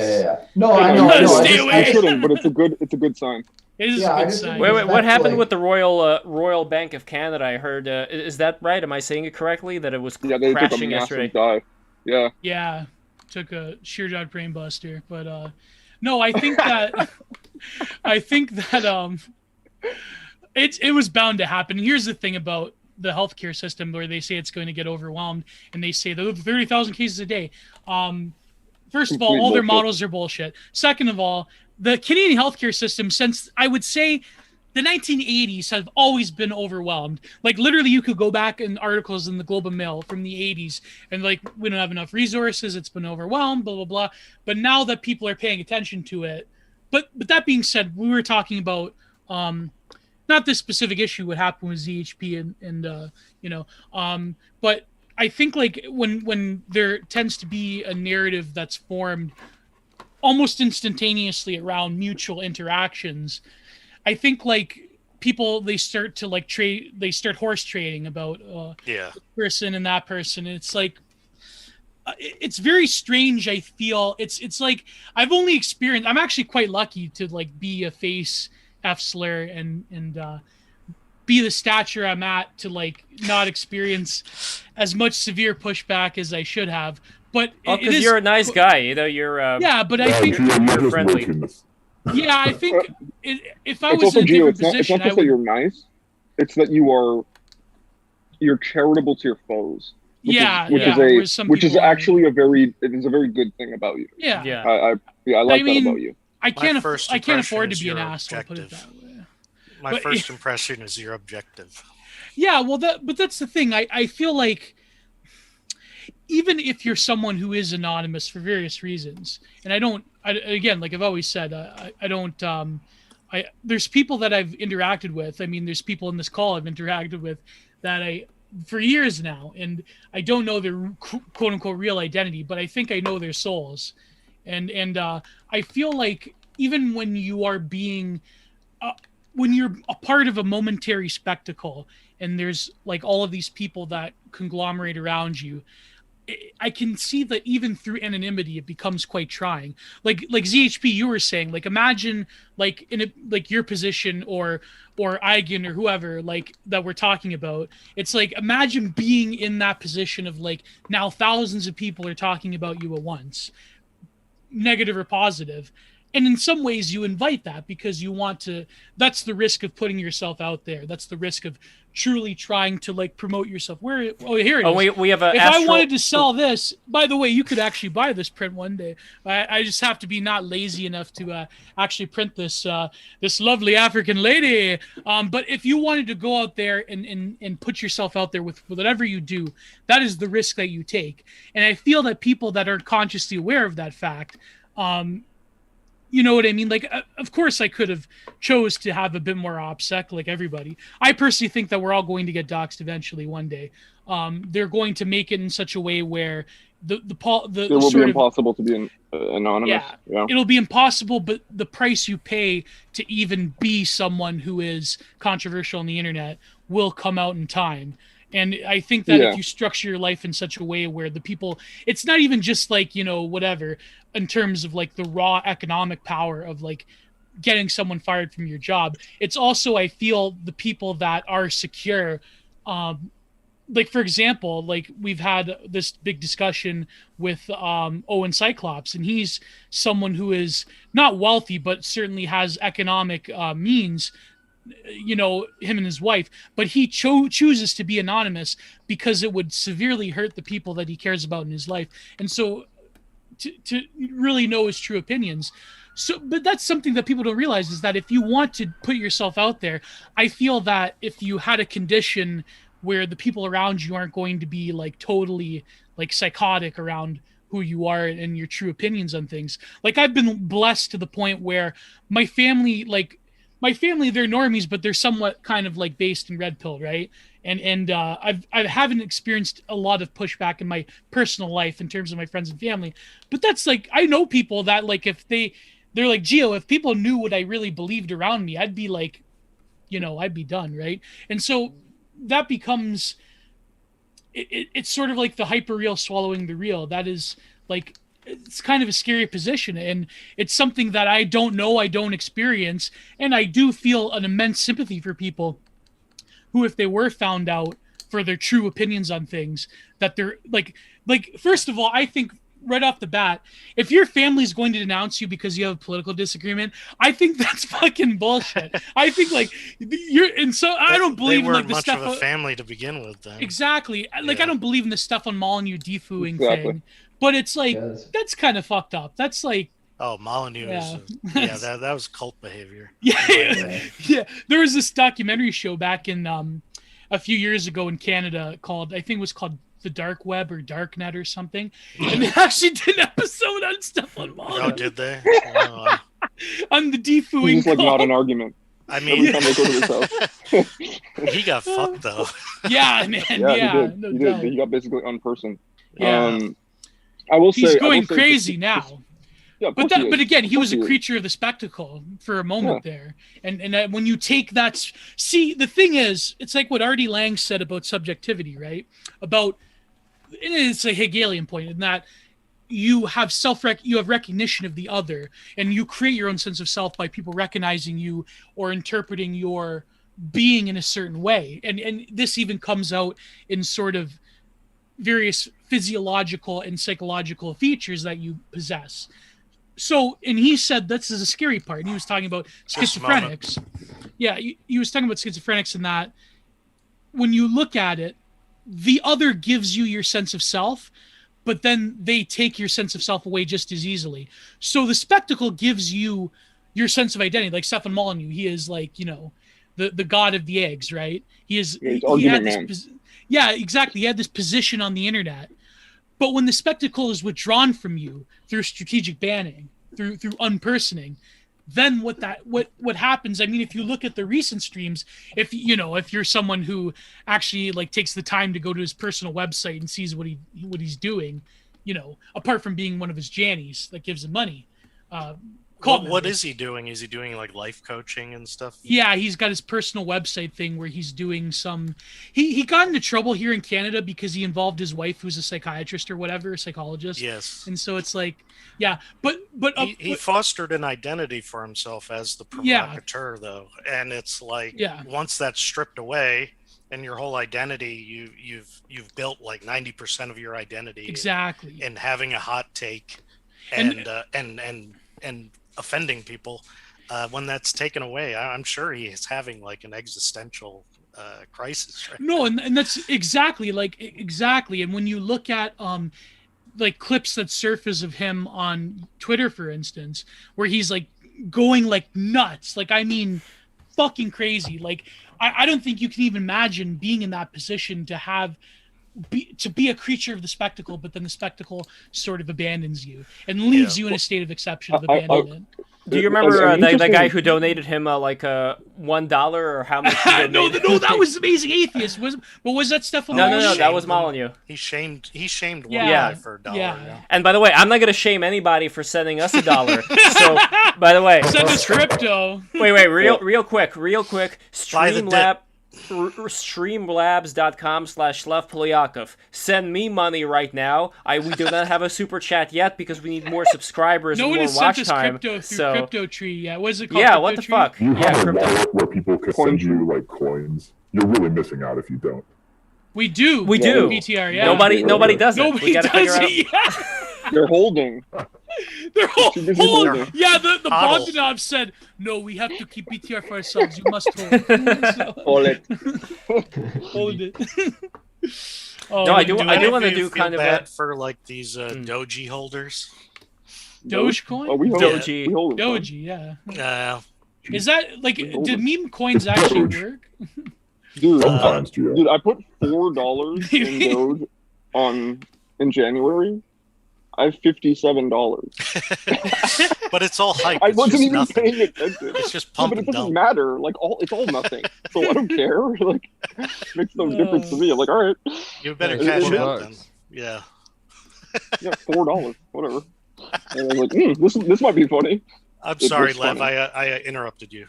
No, I know. I shouldn't, but it's a good sign. It is a good sign. Wait, what happened with the Royal Bank of Canada? I heard. Is that right? Am I saying it correctly? That it was crashing yesterday? Dive. Yeah. Yeah, took a sheer dog brain buster, but no, I think that it was bound to happen. Here's the thing about the healthcare system, where they say it's going to get overwhelmed, and they say there are 30,000 cases a day. First of all their models are bullshit. Second of all, the Canadian healthcare system, since I would say the 1980s, have always been overwhelmed. Like literally, you could go back in articles in the Globe and Mail from the 80s, and like, we don't have enough resources. It's been overwhelmed, blah blah blah. But now that people are paying attention to it, but that being said, we were talking about not this specific issue, what happened with ZHP and but I think like when there tends to be a narrative that's formed almost instantaneously around mutual interactions, I think like people, they start to like they start horse trading about this person and that person. And it's like it's very strange. I feel it's like I'm actually quite lucky to like be a face F slur and be the stature I'm at, to like not experience as much severe pushback as I should have. But because you're a nice guy, you're but I think you're friendly. Yeah, I think if I was in a different position, it's not just that you're nice; it's that you're charitable to your foes. Which is actually a very good thing about you. Yeah. I like that about you. I can't afford to be an asshole. Put it that way. My first impression is your objective. Yeah, well, but that's the thing. I feel like even if you're someone who is anonymous for various reasons, and again, like I've always said, I don't. There's people that I've interacted with. I mean, there's people in this call I've interacted with that for years now, and I don't know their quote unquote real identity, but I think I know their souls, and I feel like even when you are being when you're a part of a momentary spectacle and there's like all of these people that conglomerate around you, I can see that even through anonymity, it becomes quite trying. Like ZHP, you were saying, like imagine like in like your position or Eigen or whoever like that we're talking about. It's like imagine being in that position of like now thousands of people are talking about you at once, negative or positive. And in some ways you invite that because you want to, that's the risk of putting yourself out there. That's the risk of truly trying to like promote yourself. Here it is. We have if I wanted to sell this, by the way, you could actually buy this print one day. I just have to be not lazy enough to actually print this lovely African lady. But if you wanted to go out there and put yourself out there with whatever you do, that is the risk that you take. And I feel that people that are consciously aware of that fact, you know what I mean? Like, of course, I could have chose to have a bit more OPSEC like everybody. I personally think that we're all going to get doxxed eventually one day. They're going to make it in such a way where it will be impossible to be anonymous. Yeah, it'll be impossible, but the price you pay to even be someone who is controversial on the internet will come out in time. And I think that Yeah. if you structure your life in such a way where the people, it's not even just like, whatever, in terms of like the raw economic power of like getting someone fired from your job. It's also, I feel, the people that are secure. Like, for example, like we've had this big discussion with Owen Cyclops, and he's someone who is not wealthy, but certainly has economic means, him and his wife, but he chooses to be anonymous because it would severely hurt the people that he cares about in his life. And so to really know his true opinions. So, but that's something that people don't realize, is that if you want to put yourself out there, I feel that if you had a condition where the people around you aren't going to be like totally like psychotic around who you are and your true opinions on things. Like, I've been blessed to the point where my family, they're normies, but they're somewhat kind of like based in red pill, right? And I haven't experienced a lot of pushback in my personal life in terms of my friends and family. But that's like, I know people that like, if they're like, Gio, if people knew what I really believed around me, I'd be like, I'd be done, right? And so that becomes, it's sort of like the hyper real swallowing the real. That is like, it's kind of a scary position, and it's something that I don't know, I don't experience, and I do feel an immense sympathy for people who, if they were found out for their true opinions on things, that they're like first of all, I think right off the bat, if your family's going to denounce you because you have a political disagreement, I think that's fucking bullshit. I think like I don't believe in like the much stuff of a family to begin with. Then exactly, like Yeah. I don't believe in the stuff on Molyneux defooing Exactly. thing, but it's like Yes. that's kind of fucked up. That's like Oh, Molyneux Yeah. is that was cult behavior. yeah. There was this documentary show back in a few years ago in Canada called, I think it was called The Dark Web or Darknet or something, and they actually did an episode on stuff on Oh, Molyneux, did they? Oh, on the It's defooing just like not call. an argument. I Every mean, time they go to his house. he got fucked though. Yeah, man. Yeah, Yeah, he did. no He doubt. did. He got basically unpersoned. Yeah. I will He's say going I will say crazy now. Yeah, of But course he is. again, he Of was a course creature of the spectacle for a moment there, and when you take that, see, the thing is, it's like what Artie Lang said about subjectivity, right? About, and it's a Hegelian point in that you have you have recognition of the other, and you create your own sense of self by people recognizing you or interpreting your being in a certain way, and this even comes out in sort of various physiological and psychological features that you possess. So, and he said this is a scary part. And he was talking about Just a moment. schizophrenics. Yeah, he was talking about schizophrenics and that when you look at it, the other gives you your sense of self, but then they take your sense of self away just as easily. So the spectacle gives you your sense of identity. Like Stefan Molyneux, he is like, the god of the eggs, right? He is. Yeah, he's he argument had man. this. Yeah, exactly. He had this position on the internet. But when the spectacle is withdrawn from you through strategic banning, through unpersoning, then what happens? I mean, if you look at the recent streams, if you're someone who actually like takes the time to go to his personal website and sees what he's doing, apart from being one of his jannies that gives him money. What is he doing? Is he doing like life coaching and stuff? Yeah, he's got his personal website thing where he's doing some. He got into trouble here in Canada because he involved his wife, who's a psychiatrist or whatever, a psychologist. Yes. And so it's like, yeah, but He fostered an identity for himself as the provocateur, though, and it's like once that's stripped away, and your whole identity, you've built like 90% of your identity exactly in having a hot take and offending people. When that's taken away, I'm sure he is having like an existential crisis. Right? No, and that's exactly. And when you look at like clips that surface of him on Twitter, for instance, where he's like going like nuts, like I mean, fucking crazy. Like I don't think you can even imagine being in that position to be a creature of the spectacle, but then the spectacle sort of abandons you and leaves you in a state of exception of abandonment. Do you remember the guy who donated him like $1 or how much? He no, that was Amazing Atheist. Was that Stefan? No, that was Molyneux. He shamed one Yeah. guy for $1. Yeah. And by the way, I'm not gonna shame anybody for sending us $1. So, by the way, Send us crypto. wait, real quick, Buy the Streamlab. streamlabs.com/LevPolyakov. Send me money right now. We do not have a super chat yet because we need more subscribers No and one more has sent watch us time. crypto through So Crypto Tree yet. What is it called? yeah, Crypto what the Tree? fuck? You Yeah, have a crypto. wallet where people can send you like coins. You're really missing out if you don't. We do. We do. BTR, yeah. Nobody does it. We Nobody gotta does figure it out. yet. They're holding. They're Too busy hold. holding. Yeah, the Huddle. Bogdanov said, no, we have to keep BTR for ourselves. You must hold. So, Hold it. hold it. No, I do any wanna of you do feel kind of bad a- for like these Doji holders. Dogecoin? Oh, we hold Doji. it. We hold it. Doji, yeah. Yeah. Is that, like, We hold did it. meme coins actually Doge. work? Dude, Sometimes, Gio. dude, I put $4 in Doge in January. I have $57. But it's all hype. I It's wasn't just even nothing. paying attention. It's just Yeah, pump but it and doesn't dump. matter. Like it's all nothing. So I don't care. Like makes no difference to me. I'm like, all right, You better Yeah, cash $4. out then. Yeah. yeah, $4, whatever. And I was like, this might be funny. I'm It sorry, looks Lev. funny. I interrupted you.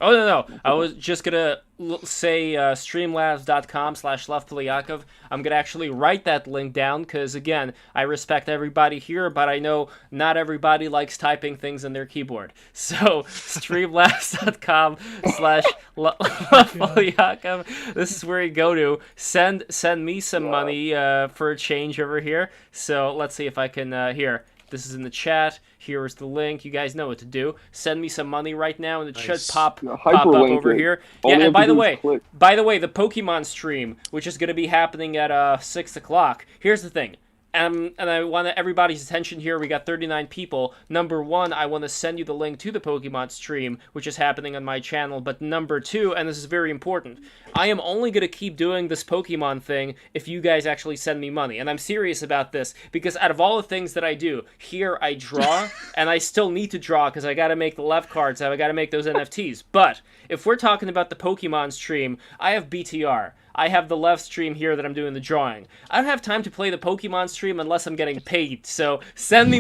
Oh, no. I was just gonna say streamlabs.com/LevPolyakov. I'm gonna actually write that link down because, again, I respect everybody here, but I know not everybody likes typing things in their keyboard. So, streamlabs.com/LevPolyakov. This is where you go to. Send me some money for a change over here. So, let's see if I can, here. This is in the chat. Here is the link. You guys know what to do. Send me some money right now, and it should Nice. pop Yeah, up hyperlink over it. here. All Yeah, we and have to do is click. by the way, the Pokemon stream, which is going to be happening at 6 o'clock. Here's the thing. And I want everybody's attention here. We got 39 people. Number one, I want to send you the link to the Pokemon stream, which is happening on my channel. But number two, and this is very important, I am only going to keep doing this Pokemon thing if you guys actually send me money. And I'm serious about this, because out of all the things that I do, here I draw, and I still need to draw because I got to make the left cards, I got to make those NFTs. But if we're talking about the Pokemon stream, I have BTR. I have the LEVSTREAM here that I'm doing the drawing. I don't have time to play the Pokemon stream unless I'm getting paid. So send me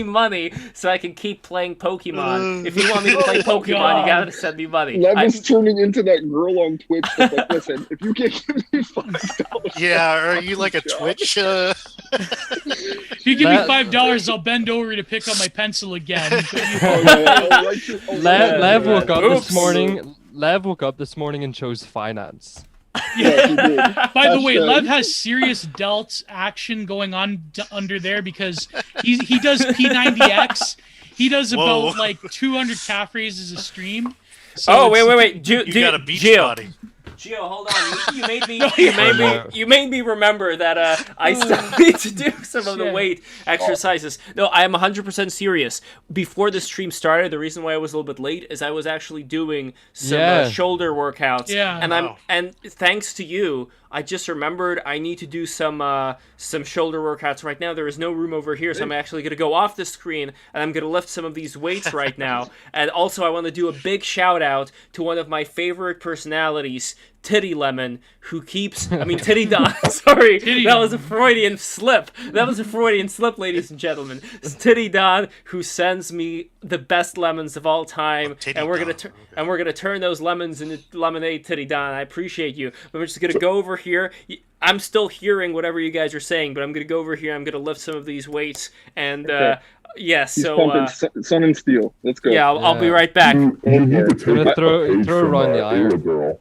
money so I can keep playing Pokemon. If you want me to play Pokemon, you gotta send me money. Lev is turning into that girl on Twitch that's like, listen, if you can't give me $5, Yeah, are you like a Twitch? If you give me $5, I'll bend over to pick up my pencil again. Lev woke up Oops. this morning. Lev woke up this morning and chose finance. Yeah, he did. By the way, Hashtag. Lev has serious delts action going on under there because he does P90X. He does Whoa. about like 200 calf raises a stream. So Oh, it's- wait. You got a beach Gio. body. Gio, hold on. You made me. yeah. You made me remember that I still need to do some of the Shit. weight exercises. No, I am 100% serious. Before the stream started, the reason why I was a little bit late is I was actually doing some Yeah. shoulder workouts. Yeah. And Wow. and thanks to you, I just remembered I need to do some shoulder workouts right now. There is no room over here, so I'm actually going to go off the screen and I'm going to lift some of these weights right now. And also, I want to do a big shout out to one of my favorite personalities, Titty Lemon, who keeps, Titty Don, sorry, Titty that was a Freudian slip. That was a Freudian slip, ladies and gentlemen. It's Titty Don, who sends me the best lemons of all time, Titty and we're Don, gonna and we're gonna turn those lemons into lemonade, Titty Don. I appreciate you. But we're just gonna go over here. I'm still hearing whatever you guys are saying, but I'm gonna go over here. I'm gonna lift some of these weights, and Okay. yeah. He's So pumping Sun and Steel. Let's go. yeah, I'll be Yeah. right back. You need to take Gonna a throw page her from on the iron. Ayla Girl.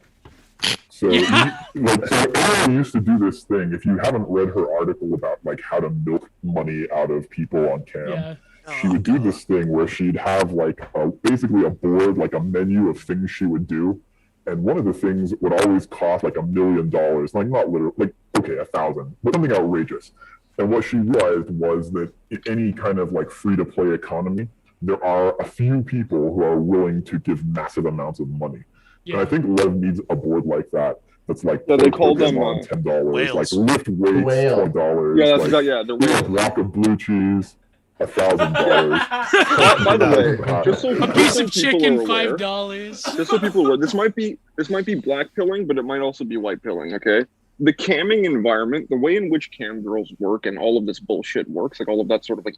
So, Ayla used to do this thing. If you haven't read her article about like how to milk money out of people on cam, Yeah. she would do this thing where she'd have like basically a board, like a menu of things she would do, and one of the things would always cost like $1 million, like not literally, like okay, 1,000, but something outrageous. And what she realized was that in any kind of like free-to-play economy, there are a few people who are willing to give massive amounts of money. And I Yeah. think Lev needs a board like that. That's like Yeah, they call them, $10, whales. like lift weights, Whale. $12. Yeah, that's like, yeah, they're a weird. block of blue cheese, $1,000. By the way, just so A just piece so of people chicken, are aware, $5. just so people are aware, this might be black pilling, but it might also be white pilling. Okay, the camming environment, the way in which cam girls work, and all of this bullshit works, like all of that sort of like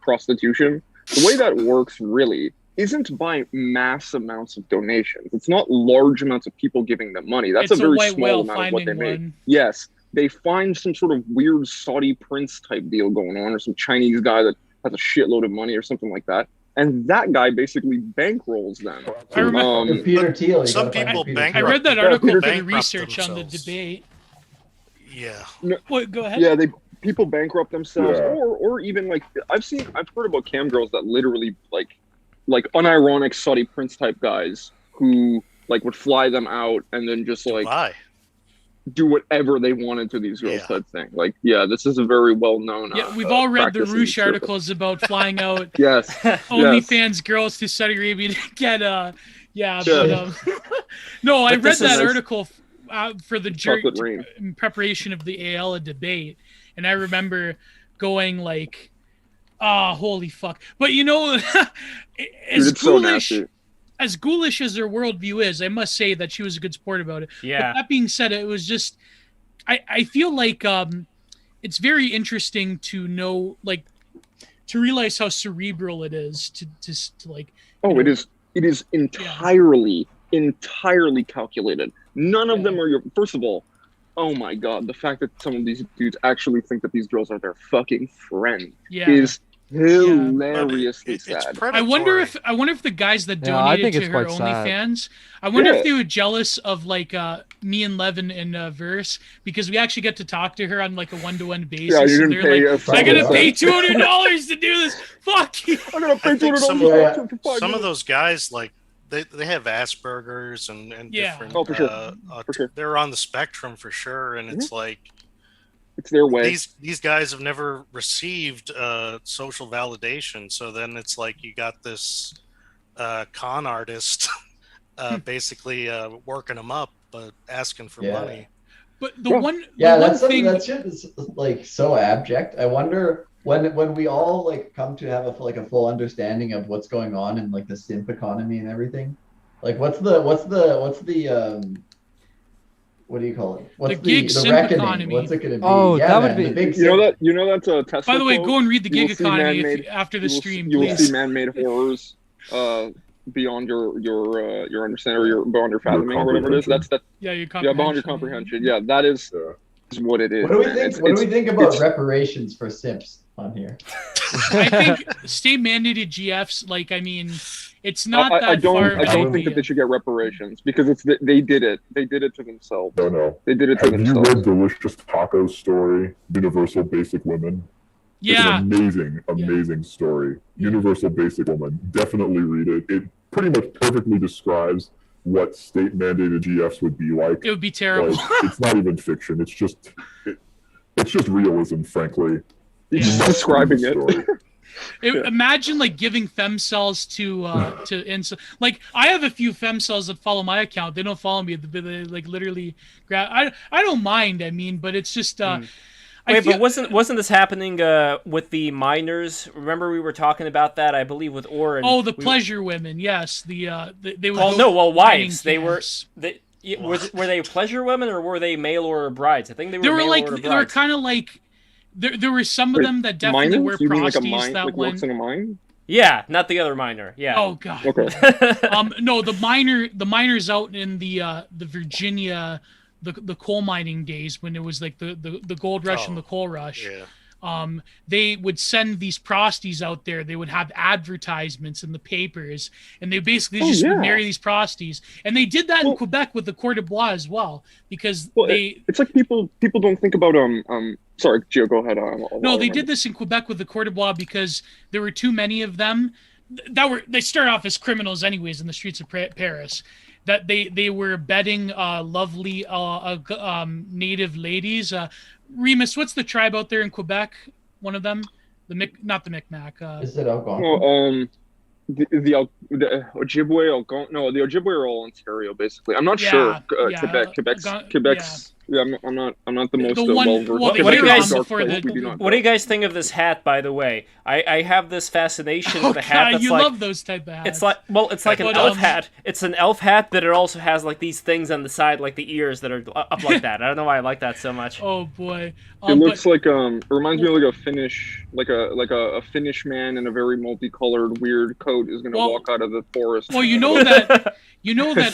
prostitution, the way that works really isn't by mass amounts of donations. It's not large amounts of people giving them money. That's It's a very white small whale amount of what they finding make. one. Yes, they find some sort of weird Saudi prince type deal going on, or some Chinese guy that has a shitload of money or something like that. And that guy basically bankrolls them. I remember Peter Thiel. You some gotta find people Peter bankrupt- I Thiel. read that Yeah, article Peter for the bankrupt research on the themselves. debate. Yeah. What? Go ahead. Yeah, people bankrupt themselves, Yeah. or even like I've heard about cam girls that literally like unironic Saudi prince type guys who like would fly them out and then just like Dubai. do whatever they wanted to these girls Yeah. type thing. Like, yeah, this is a very well known. Yeah, we've all read the practice in Roosh circles. articles about flying out Yes. OnlyFans girls to Saudi Arabia to get Yeah. no, I But read this is that nice. article for the jury Chocolate rain. in preparation of the ALA debate, and I remember going like, "Ah, holy fuck!" But you know, Dude, as it's so ghoulish nasty. as ghoulish as their worldview is, I must say that she was a good sport about it. Yeah. But that being said, it was just, I feel like it's very interesting to know, like, to realize how cerebral it is to like. Oh, you know, it is entirely calculated. None of them are your. First of all, oh my god, the fact that some of these dudes actually think that these girls are their fucking friend Yeah. is But hilariously it's sad. predatory. I wonder if the guys that Yeah, I donated think to it's her quite sad. OnlyFans, I wonder Yeah. if they were jealous of like me and Levin and Verse, because we actually get to talk to her on like a one-to-one basis. Yeah, you and didn't they're pay like, us. I gotta Yeah. pay $200 to do this. Fuck you. I'm gonna pay I think some- $200 for 5 Some of minutes. those guys, like, they have Asperger's and Yeah. different. Oh, for sure. For sure. They're on the spectrum for sure, and it's like It's their way. these guys have never received social validation. So then it's like you got this con artist basically working them up, but asking for Yeah. money. But the Yeah. one Yeah, one that's something thing that shit is like so abject. I wonder when we all like come to have a full understanding of what's going on in like the simp economy and everything. Like what's the what do you call it? What's The gig the simp reckoning? economy. What's it gonna be? Oh, yeah, that would man, be- the big You know simp. that's a Tesla. By the way, quote. go and read the You will gig see economy man-made- after the stream, you will please. see man-made horrors beyond your understanding or your beyond your fathoming or whatever it is. That's Yeah, your beyond your comprehension. Yeah, that is what it is. What do we man. think? It's- What do it's- we think about it's- reparations for simps on here? I think state mandated GFs, like, I mean, it's not that I don't. far of I an don't think that idea. they should get reparations because they did it. They did it to themselves. No. They did it to Have you themselves. read Delicious Taco's story, Universal Basic Women? Yeah, It's an amazing story. Universal Basic Woman. Definitely read it. It pretty much perfectly describes what state mandated GFs would be like. it would be terrible. Like, it's not even fiction. It's just realism, frankly. He's Yeah. just describing Read the it. story. Imagine like giving femcells to like I have a few femcells that follow my account. They don't follow me. They like literally grab. I don't mind. I mean, but it's just. Wait, but wasn't this happening with the minors? Remember we were talking about that, I believe, with Oren. Oh, the pleasure women. Yes, they would. Oh go no, well, mining wives. They were. camps. Were they pleasure women or were they mail order brides? I think they were. They were mail like order they were brides. kind of like. There were some of Wait, them that definitely were Miners? You mean like a prosties mine? that Like went. works in a mine? Yeah, not the other minor. Yeah. Oh god. Okay. No, the miners out in the Virginia, the coal mining days when it was like the gold rush and the coal rush. Yeah. They would send these prosties out there. They would have advertisements in the papers, and they basically just would marry these prosties. And they did that in Quebec with the Coeur de Bois as well, because it's like people don't think about Sorry, Gio, go ahead. No, they did this in Quebec with the Coeur de Bois because there were too many of them. They start off as criminals anyways in the streets of Paris. That they were bedding lovely native ladies. Remus, what's the tribe out there in Quebec? One of them, not the Micmac. Is it Algonquin? No, the Ojibwe, the Ojibwe are all Ontario, basically. I'm not sure. Quebec's Yeah, I'm not the most The one- well-versed. well, the What do you guys- Dark before Place, the- we do not What do you know. guys think of this hat, by the way? I have this fascination Oh with a hat god, that's you like love those type of hats. it's like it's like an But, elf hat. It's an elf hat, but it also has like these things on the side, like the ears that are up like that. I don't know why I like that so much. Oh boy. It looks But like it reminds me of like a Finnish, like a Finnish man in a very multicolored weird coat is gonna Well- walk out of the forest. well, you know that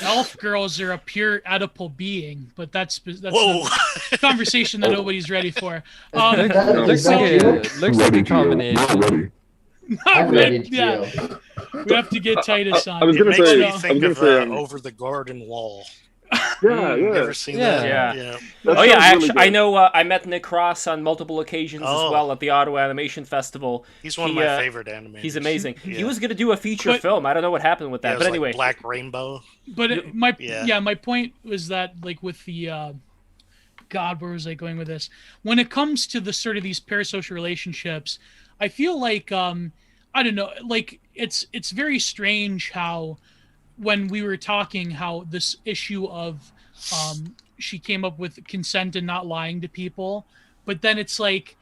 elf girls are a pure Oedipal being, but that's Whoa! a conversation that nobody's ready for. Looks so- like looks like Ready, a Gio. combination. Not ready. not I'm ready. ready to Yeah, go. we have to get Titus on. I was It gonna makes say- me I was think gonna of say, Over the Garden Wall. Yeah, You yeah. ever seen Yeah. that? Yeah. That Oh yeah, sounds really I good. know. I met Nick Cross on multiple occasions as Oh. well at the Ottawa Animation Festival. He's one of He, my favorite animators. He's amazing. He Yeah. was gonna do a feature But- film. I don't know what happened with Yeah, that, it but was anyway. like Black Rainbow. But Yeah. my point was that like with the God, where was I going with this? When it comes to the sort of these parasocial relationships, I feel like I don't know, like it's very strange how when we were talking how this issue of she came up with consent and not lying to people, but then it's like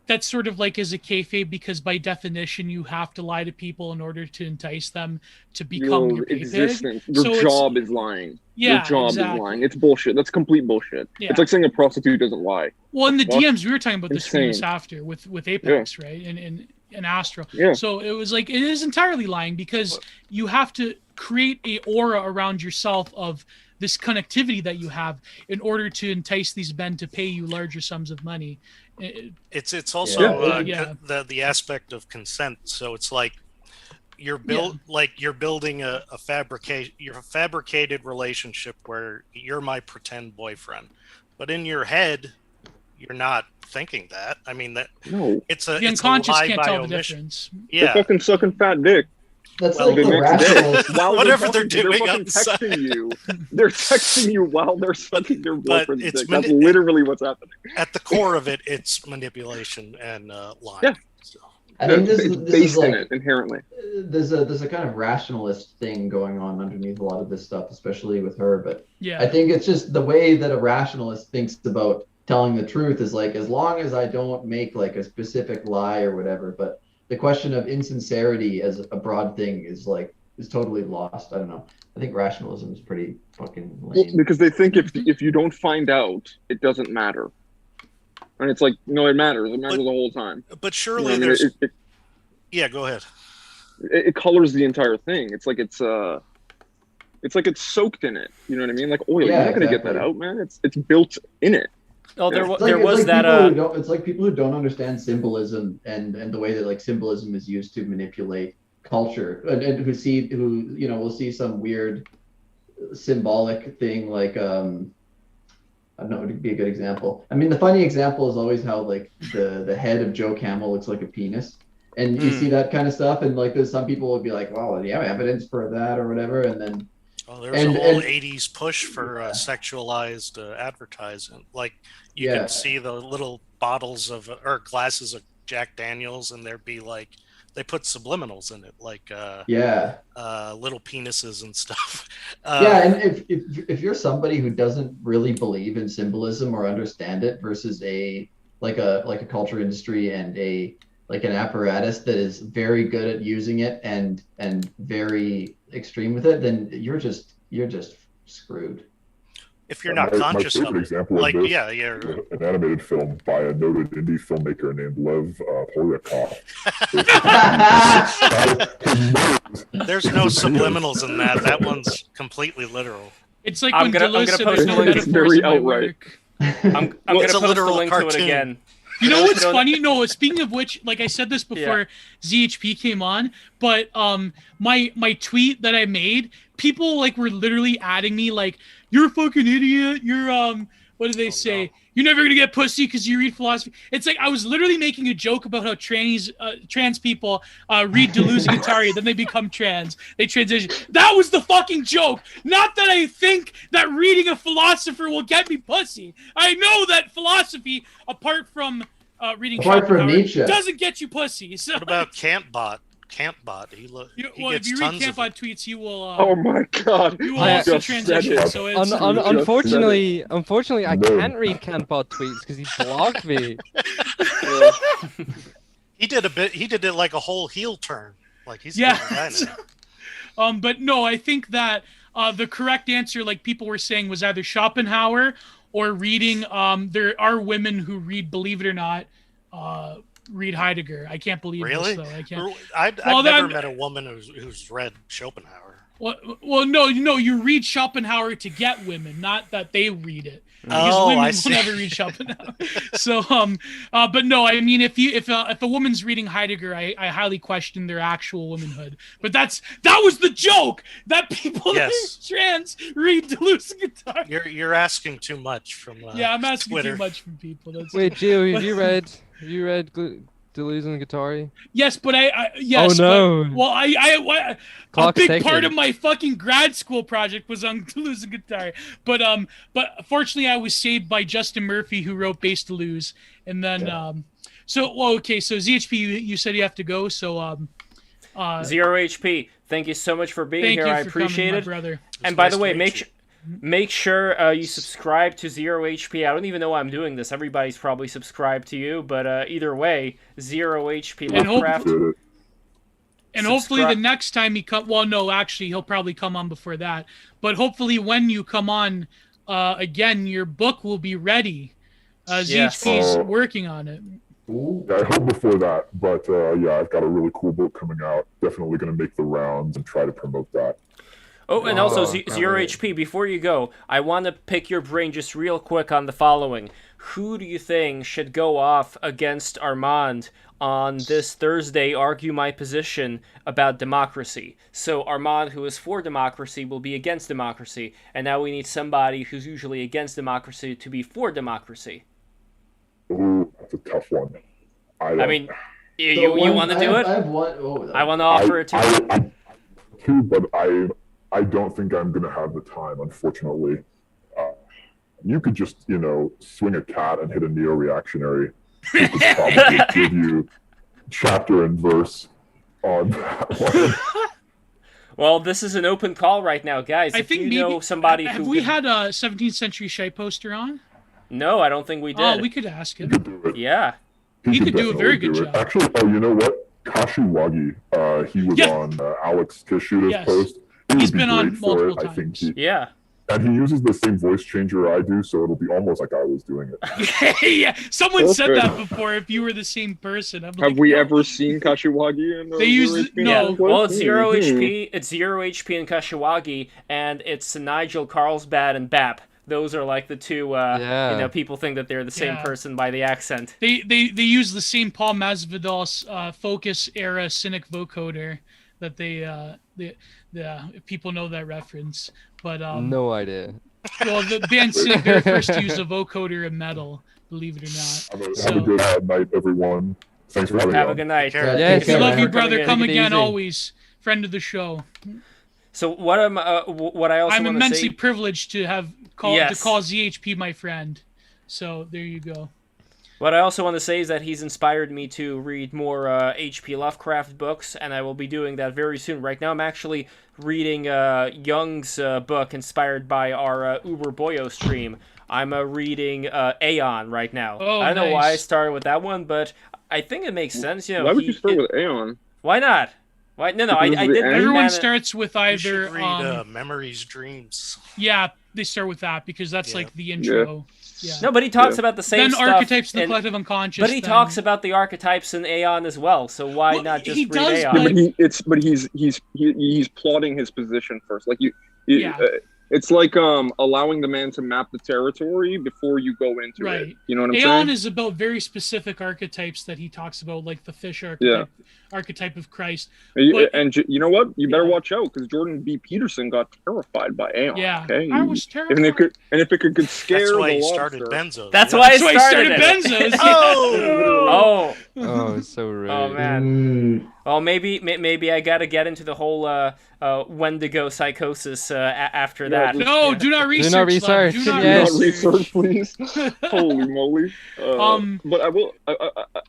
that's sort of like as a kayfabe because by definition you have to lie to people in order to entice them to become your pay pig. existence. So Your it's- job is lying. Yeah, Your job exactly. is lying. It's bullshit. That's complete bullshit. Yeah. It's like saying a prostitute doesn't lie. Well, in the Fuck. DMs, we were talking about this famous Insane. after with Apex, right? And Astro. Yeah. So it was like it is entirely lying because you have to create a aura around yourself of this connectivity that you have in order to entice these men to pay you larger sums of money. It's also Yeah. the aspect of consent. So it's like you're building a fabricated relationship where you're my pretend boyfriend, but in your head you're not thinking that. I mean that No. it's The a unconscious lie can't by tell the omission. difference. They're Yeah, fucking sucking fat dick. That's Well, like The the next day, rational. while Whatever they're they're doing fucking on the side. texting you. They're texting you while they're sucking their But boyfriend's it's dick. That's mani- literally what's happening. at the core of it, it's manipulation and lying. Yeah. So, I think it's this is based in like it inherently. there's a kind of rationalist thing going on underneath a lot of this stuff, especially with her. But I Yeah. think it's just the way that a rationalist thinks about telling the truth is like, as long as I don't make like a specific lie or whatever. But the question of insincerity as a broad thing is totally lost. I don't know. I think rationalism is pretty fucking Well, lame. because they think if you don't find out, it doesn't matter. And it's like, no, it matters. It matters the whole time. but You surely know what I mean? there's It, yeah. Go ahead. it colors the entire thing. It's like it's soaked in it. You know what I mean? Like oil. Yeah, You're not gonna get exactly. that out, man. It's built in it. Oh, there, It's there was that. It's like people who don't understand symbolism and the way that like symbolism is used to manipulate culture and who will see some weird symbolic thing like I don't know, would be a good example. I mean, the funny example is always how like the head of Joe Camel looks like a penis, and you see that kind of stuff, and like there's some people would be like, well, yeah, evidence for that or whatever, and then Oh, there was a whole '80s push for sexualized advertising. Like you Yeah. can see the little bottles of or glasses of Jack Daniels, and there'd be like they put subliminals in it, like yeah. little penises and stuff. Yeah, and if you're somebody who doesn't really believe in symbolism or understand it versus a culture industry and an apparatus that is very good at using it and very extreme with it, then you're just screwed. If you're not conscious my of favorite it, example like of this, yeah, an animated film by a noted indie filmmaker named Lev Poryakov. there's no subliminals in that. That one's completely literal. It's like I'm when gonna Deleuze said post there's a no link. It's metaphors very in my outright. work. I'm Well, gonna it's a post a literal link to it cartoon. again. You know Those what's who don't- funny? No, speaking of which, like I said this before ZHP came on, but my tweet that I made, people like were literally adding me like, "You're a fucking idiot. You're what did they say? no. You're never gonna get pussy because you read philosophy." It's like I was literally making a joke about how trans people read Deleuze and Guattari, then they become trans. They transition. That was the fucking joke. Not that I think that reading a philosopher will get me pussy. I know that philosophy, apart from reading Apart from Schopenhauer, Nietzsche. doesn't get you pussy. So What about Cantbot? Cantbot. He Well, if gets you read tons of Cantbot tweets, you will. Oh my god! You will I also just said transition. it. So it's. Unfortunately, I No. can't read Cantbot tweets because he blocked me. He did it like a whole heel turn. Like he's a Yeah. different guy now. But no, I think that the correct answer, like people were saying, was either Schopenhauer or reading. There are women who read, believe it or not, read Heidegger. I can't believe Really? this though. I can't. I've never met a woman who's read Schopenhauer. Well, no, you read Schopenhauer to get women, not that they read it. Because Oh, women I will see. never read Schopenhauer. So, but no, I mean, if a woman's reading Heidegger, I highly question their actual womanhood. But that was the joke, that people that Yes. are trans read Deleuze Guitar. You're asking too much from Yeah, I'm asking Twitter. too much from people. That's Wait, Gio, have you read Deleuze and Guattari? Yes, but yes. Oh, no. But, well, a Clock's big ticking. part of my fucking grad school project was on Deleuze and Guattari. But fortunately, I was saved by Justin Murphy, who wrote Base Deleuze, and then So ZHP, you said you have to go. So Zero HP. Thank you so much for being thank here. you I for appreciate coming, my it. brother. And by nice the to way, meet make sure you subscribe to Zero HP. I don't even know why I'm doing this. Everybody's probably subscribed to you, but either way, Zero HP And Lovecraft. And hopefully the Subscribe. next time he come, well, no, actually, he'll probably come on before that. But hopefully, when you come on again, your book will be ready. Yes. ZHP's working on it. Yeah, I hope before that, but yeah, I've got a really cool book coming out. Definitely going to make the rounds and try to promote that. Oh, and also, can't Zero wait. HP, before you go, I want to pick your brain just real quick on the following. Who do you think should go off against Armand on this Thursday, argue my position about democracy? So Armand, who is for democracy, will be against democracy, and now we need somebody who's usually against democracy to be for democracy. Ooh, that's a tough one. I mean, you want to do it? I have one. Oh, I want to offer it to you. I too, but I don't think I'm going to have the time, unfortunately. You could just, swing a cat and hit a neo-reactionary. Who could probably give you chapter and verse on that one. Well, this is an open call right now, guys. I If think you maybe know somebody have who we could... had a 17th century shite poster on? No, I don't think we did. Oh, we could ask He him. could do it. Yeah. He could do a very definitely good it. job. Actually, you know what? Kashiwagi, he was Yeah. on Alex Kishuta's Yes. post. He He's would be been on great for multiple it. I think times. Yeah. and he uses the same voice changer I do, so it'll be almost like I was doing it. Yeah, someone said Okay. that before. If you were the same person, I'm Have like, we no. ever seen Kashiwagi in They use Zero HP? no. Well, it's Zero Hmm. HP. It's Zero HP and Kashiwagi, and it's Nigel Carlsbad and Bap. Those are like the two. Yeah. People think that they're the same Yeah. person by the accent. They use the same Paul Masvidal Focus era Cynic vocoder that if people know that reference. But No idea. well, the band Cynic, they're first to use a vocoder in metal, believe it or not. Have a good night, everyone. Thanks for having me Have a on. good night. Care. Yes. take care, We love man. you, for coming brother. in. Come Take it again, easy. always. Friend of the show. So what I also I'm want to immensely say. privileged to call Yes. ZHP my friend. So there you go. What I also want to say is that he's inspired me to read more H.P. Lovecraft books, and I will be doing that very soon. Right now, I'm actually reading Jung's book inspired by our Uber Boyo stream. I'm reading Aeon right now. Oh, I don't know why I nice. started with that one, but I think it makes sense. Why would you start with Aeon? Why not? Why? No, I Because of the didn't. end? Everyone man- starts with You either. should read Memories, Dreams. Yeah, they start with that because that's Yeah. like the intro. Yeah. No, but he talks Yeah. about the same Then stuff. archetypes of the in- collective unconscious. but he then- talks about the archetypes in Aeon as well. So why Well, not just he read does, Aeon? but- He's plotting his position first. Like Yeah. It's like allowing the man to map the territory before you go into Right. it. You know what I'm Aeon saying? is about very specific archetypes that he talks about, like the fish archetype of Christ. And you know what? You better watch out because Jordan B. Peterson got terrified by Aeon. Yeah, okay? I was terrified. If it could scare That's why the he lobster. started Benzo. That's Yeah. why That's why he started it. Benzos. Oh, Oh, it's so rude. oh man. Well, maybe I gotta get into the whole Wendigo psychosis after that. No, do not research. Do not research. Do not Yes. Not research, please. Holy moly! But I will.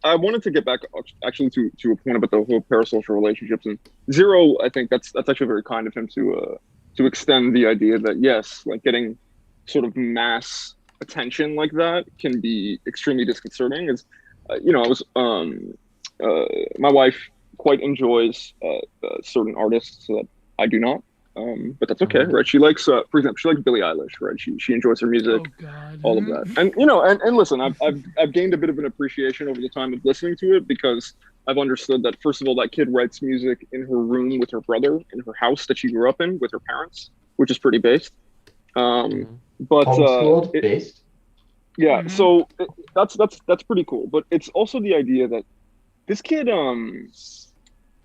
I wanted to get back actually to a point about the whole parasocial relationships, and Zero. I think that's actually very kind of him to extend the idea that yes, like getting sort of mass attention like that can be extremely disconcerting. As you know, I was my wife quite enjoys certain artists that I do not. But that's okay, right? She likes, for example, she likes Billie Eilish, right? She enjoys her music, all of that. And you know, and listen, I've gained a bit of an appreciation over the time of listening to it because I've understood that first of all, that kid writes music in her room with her brother in her house that she grew up in with her parents, which is pretty based. But based. Yeah, so that's pretty cool. But it's also the idea that this kid,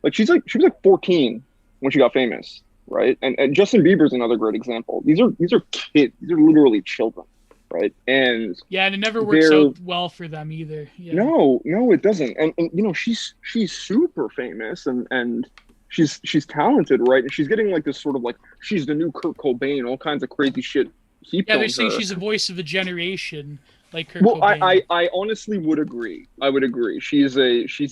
like she was like 14 when she got famous, right? And Justin Bieber's another great example. These are kids. These are literally children, right? And and it never works out well for them either. Yeah. No, it doesn't. And you know, she's super famous and she's talented, right? And she's getting like this sort of like she's the new Kurt Cobain, all kinds of crazy shit. They're saying she's a voice of a generation, like Kurt Cobain. I honestly would agree. I would agree. She's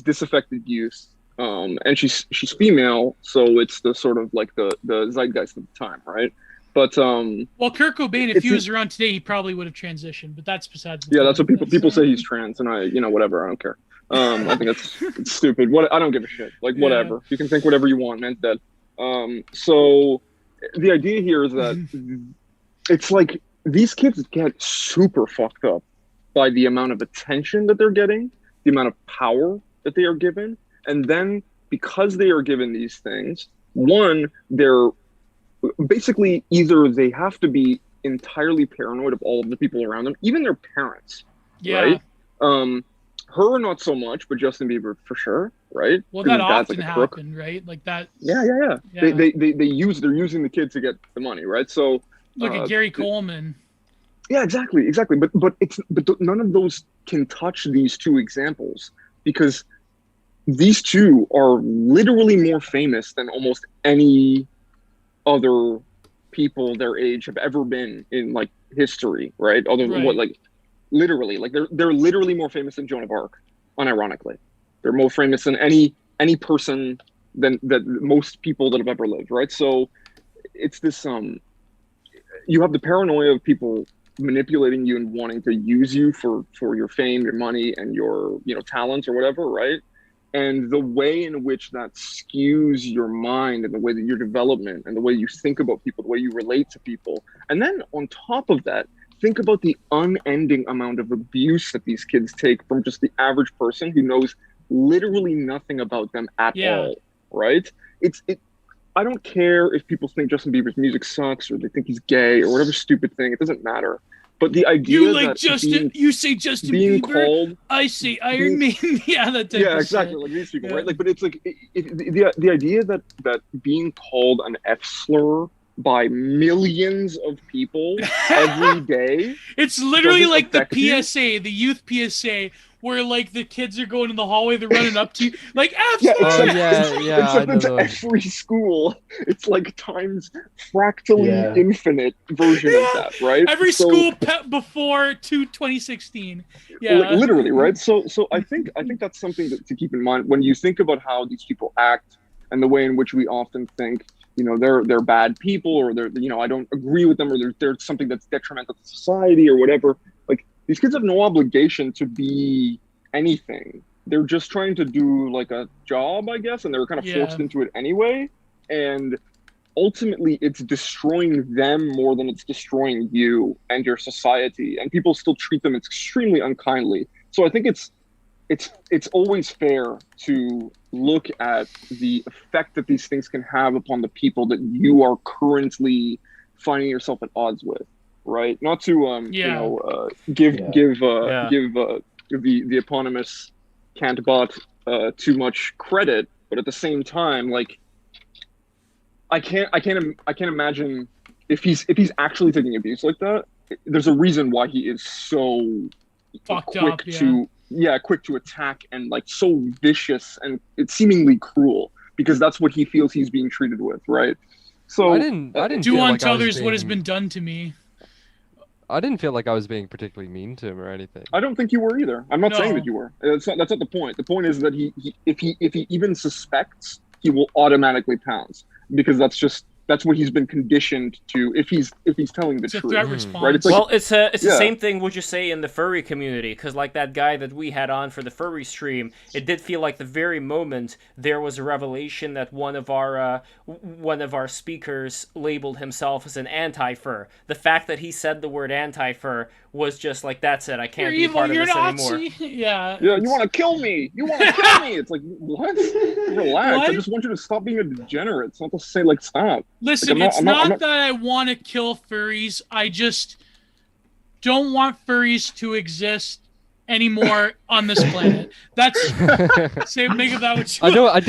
disaffected youth, and she's female, so it's the sort of like the zeitgeist of the time, right? But well, Kurt Cobain, if he was around today, he probably would have transitioned. But that's besides. The that's what people say. He's trans, and whatever. I don't care. I think it's stupid. I don't give a shit. Like whatever. You can think whatever you want. Man's dead. So the idea here is that. It's like these kids get super fucked up by the amount of attention that they're getting, the amount of power that they are given. And then because they are given these things, one, they're basically either they have to be entirely paranoid of all of the people around them, even their parents, right? Her, not so much, but Justin Bieber for sure, right? Well, that often happened, right? Like that. Yeah. They're using the kid to get the money, right? So. Look at Gary Coleman. Yeah, exactly. But none of those can touch these two examples because these two are literally more famous than almost any other people their age have ever been in like history, right? Other than what, like literally, like they're literally more famous than Joan of Arc, unironically. They're more famous than any person than most people that have ever lived, right? So it's this you have the paranoia of people manipulating you and wanting to use you for your fame, your money, and your talents or whatever, right? And the way in which that skews your mind and the way that your development and the way you think about people, the way you relate to people. And then on top of that, think about the unending amount of abuse that these kids take from just the average person who knows literally nothing about them at all, right? I don't care if people think Justin Bieber's music sucks or they think he's gay or whatever stupid thing. It doesn't matter. But the idea you like Justin, you say Justin Bieber, called, I say Iron Maiden. That exactly. Like these people, right? Like, but it's like the idea that being called an F slur by millions of people every day. It's literally like the PSA, the youth PSA, where like the kids are going in the hallway, they're running up to you, like it's every school. It's like times fractally infinite version of that, right? Every school before 2016. Yeah, like, literally, right? So I think that's something to keep in mind when you think about how these people act and the way in which we often think. They're bad people, or they're I don't agree with them, or they're something that's detrimental to society or whatever. Like these kids have no obligation to be anything. They're just trying to do like a job, I guess, and they were kind of forced into it anyway. And ultimately, it's destroying them more than it's destroying you and your society. And people still treat them extremely unkindly. So I think it's always fair to look at the effect that these things can have upon the people that you are currently finding yourself at odds with, right? Not to give the eponymous Cantbot too much credit, but at the same time, like I can't imagine if he's actually taking abuse like that. There's a reason why he is so fucked quick up, to quick to attack and like so vicious and it's seemingly cruel because that's what he feels he's being treated with, right? So I didn't Do feel unto like I was others what has being- been done to me. I didn't feel like I was being particularly mean to him or anything. I don't think you were either. I'm not saying No. that you were. That's not the point. The point is that if he even suspects, he will automatically pounce because that's what he's been conditioned to. If he's telling the It's a truth, threat response. right? It's like, Well, it's the Yeah. same thing, would you say, in the furry community? Because like that guy that we had on for the furry stream, it did feel like the very moment there was a revelation that one of our speakers labeled himself as an anti-fur. The fact that he said the word anti-fur was just like, that's it. I You're can't be evil. part of You're this Nazi. anymore. Yeah. yeah, you want to kill me? You want to kill me? It's like, what? Relax. What? I just want you to stop being a degenerate. It's not to say like stop. Listen, Like, it's I'm not not- that I want to kill furries. I just don't want furries to exist anymore on this planet. That's say make of that what you I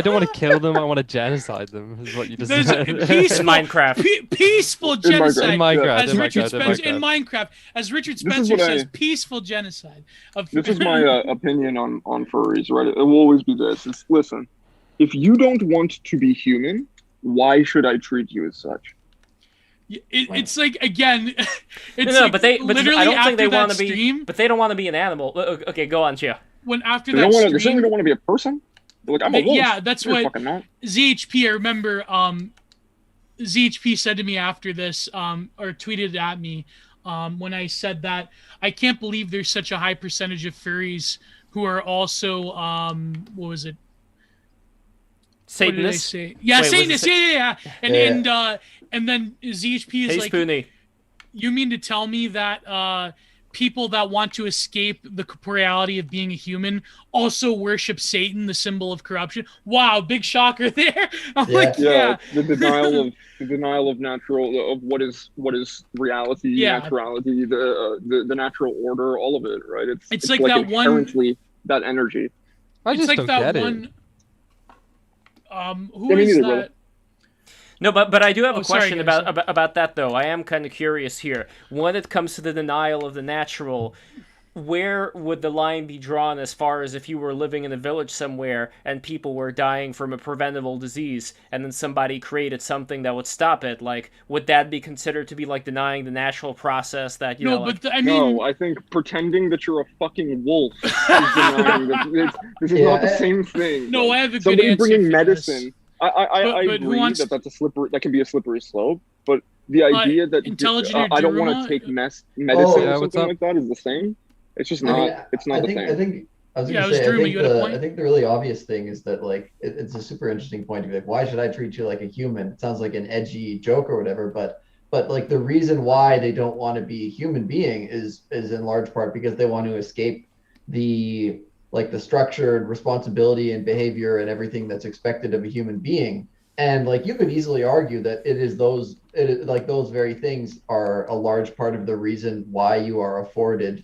don't want to kill them. I want to genocide them. Is what you just There's said. peaceful, In Minecraft. peaceful Minecraft. genocide. In Minecraft, As in Richard Minecraft, Spencer in in Minecraft, as Richard is Spencer what I- says, peaceful genocide. Of This is my opinion on furries, right? It will always be this. It's, listen, if you don't want to be human, why should I treat you as such? It's like again, it's No, like but I literally don't think they after want that to be. stream, But they don't want to be an animal. Okay, go on, Chia. when after They that don't want to. They stream, certainly don't want to be a person. They're like, I'm a wolf. yeah, that's You're what fucking not. ZHP. I remember ZHP said to me after this, or tweeted at me when I said that I can't believe there's such a high percentage of furries who are also what was it? What did I Satanists. say? Yeah, Wait, was it Satanists. Yeah. Yeah. And then ZHP is Hey, like, Spoonie. you mean to tell me that people that want to escape the corporeality of being a human also worship Satan, the symbol of corruption? Wow, big shocker there. I'm Yeah. like, Yeah, the denial of natural of what is reality, Yeah. naturality, the natural order, all of it, right? It's like that one- inherently that energy. I it's just like don't that get it. one. Who Yeah, me is neither, that? brother. No, but I do have Oh, a sorry, question guys. about that though. I am kind of curious here. When it comes to the denial of the natural, where would the line be drawn as far as if you were living in a village somewhere and people were dying from a preventable disease and then somebody created something that would stop it? Like, would that be considered to be like denying the natural process that, you No, know, like, but I mean, No, I think pretending that you're a fucking wolf is denying that this is not the Yeah. same thing. no, I have a good Somebody answer bringing for medicine. this. I but who agree wants- that that's a slippery. That can be a slippery slope. But the idea that Intelligent I don't want Duruma? to take medicine Oh, yeah, or what's something up? like that is the same. It's just I not. mean, It's not I the think, same. I think I was Yeah, gonna it was say, Drew, you had a point? I think the really obvious thing is that like it's a super interesting point to be like, why should I treat you like a human? It sounds like an edgy joke or whatever, but like the reason why they don't want to be a human being is in large part because they want to escape the structure and responsibility and behavior and everything that's expected of a human being. And like you could easily argue that those very things are a large part of the reason why you are afforded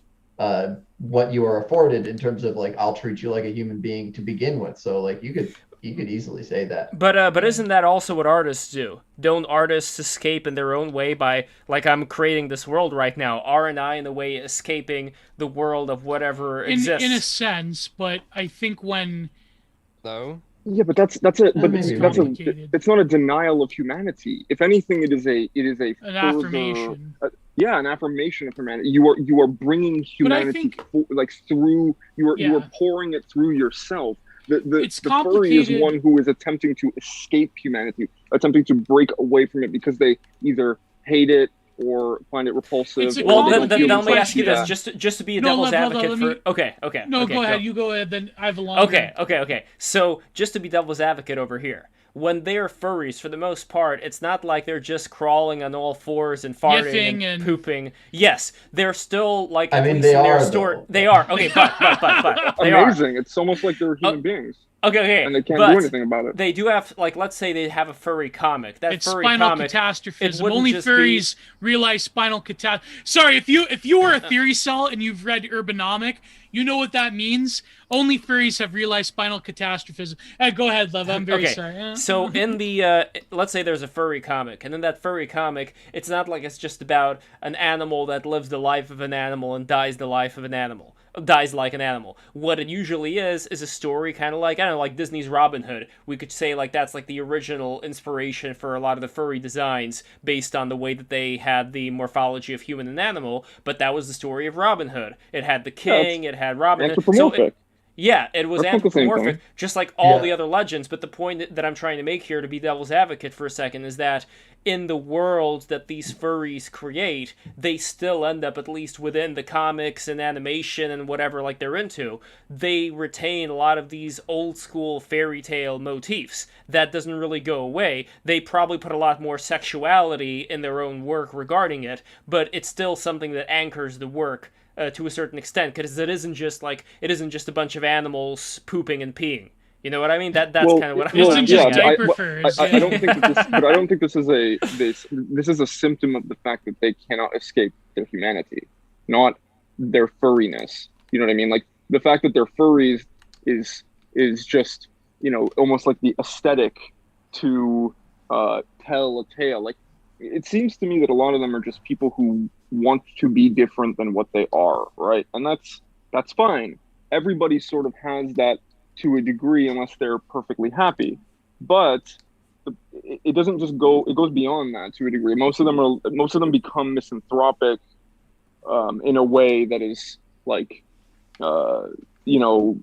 what you are afforded in terms of like I'll treat you like a human being to begin with. So like you could easily say that. But isn't that also what artists do? Don't artists escape in their own way by, like, I'm creating this world right now? Aren't I, in a way, escaping the world of whatever exists? in a sense, but I think when No. Yeah, but that's maybe complicated. it's not a denial of humanity. If anything, it is a an further, affirmation. yeah, an affirmation of humanity. You are bringing humanity think- through. You are Yeah. pouring it through yourself. It's The furry is complicated. one who is attempting to escape humanity, attempting to break away from it because they either hate it or find it repulsive. It's a or Well, they then, don't then feel let me like- ask you yeah. this, just to be a No, devil's Lovelette, advocate let for... me- Okay. No, okay, go ahead. You go ahead. Then I have a long. Okay. So, just to be devil's advocate over here, when they're furries, for the most part, it's not like they're just crawling on all fours and farting Yiffing and and- pooping. Yes, they're still, like, I at mean, least they in their are, story. though. They are. Okay, but they are. Amazing! It's almost like they're human beings, Okay, and they can't but do anything about it. they do have, like, let's say they have a furry comic. That It's furry spinal comic, catastrophism. wouldn't Only just be- furries realize spinal catastrophe. Sorry, if you were a theory cell and you've read Urbanomic, you know what that means. Only furries have realized spinal catastrophism. Go ahead, Lev. I'm very Okay, sorry. so in the, let's say there's a furry comic, and in that furry comic, it's not like it's just about an animal that lives the life of an animal and dies the life of an animal. dies like an animal. What it usually is a story kind of like, I don't know, like Disney's Robin Hood. We could say like that's like the original inspiration for a lot of the furry designs based on the way that they had the morphology of human and animal, but that was the story of Robin Hood. It had the king, it had Robin Hood. Anthropomorphic. Yeah, it was That's not the same anthropomorphic, thing. just like all Yeah. the other legends. But the point that I'm trying to make here, to be devil's advocate for a second, is that in the world that these furries create, they still end up, at least within the comics and animation and whatever like they're into, they retain a lot of these old school fairy tale motifs. That doesn't really go away. They probably put a lot more sexuality in their own work regarding it, but it's still something that anchors the work to a certain extent, because it isn't just a bunch of animals pooping and peeing. You know what I mean? That's kind of what I'm Isn't just getting at. diaper furs. I don't think that this, but I don't think this is this is a symptom of the fact that they cannot escape their humanity, not their furriness. You know what I mean? Like the fact that they're furries is just, you know, almost like the aesthetic to tell a tale. Like it seems to me that a lot of them are just people who want to be different than what they are, right? And that's fine. Everybody sort of has that to a degree, unless they're perfectly happy. But it doesn't just go; it goes beyond that to a degree. Most of them become misanthropic in a way that is like, you know,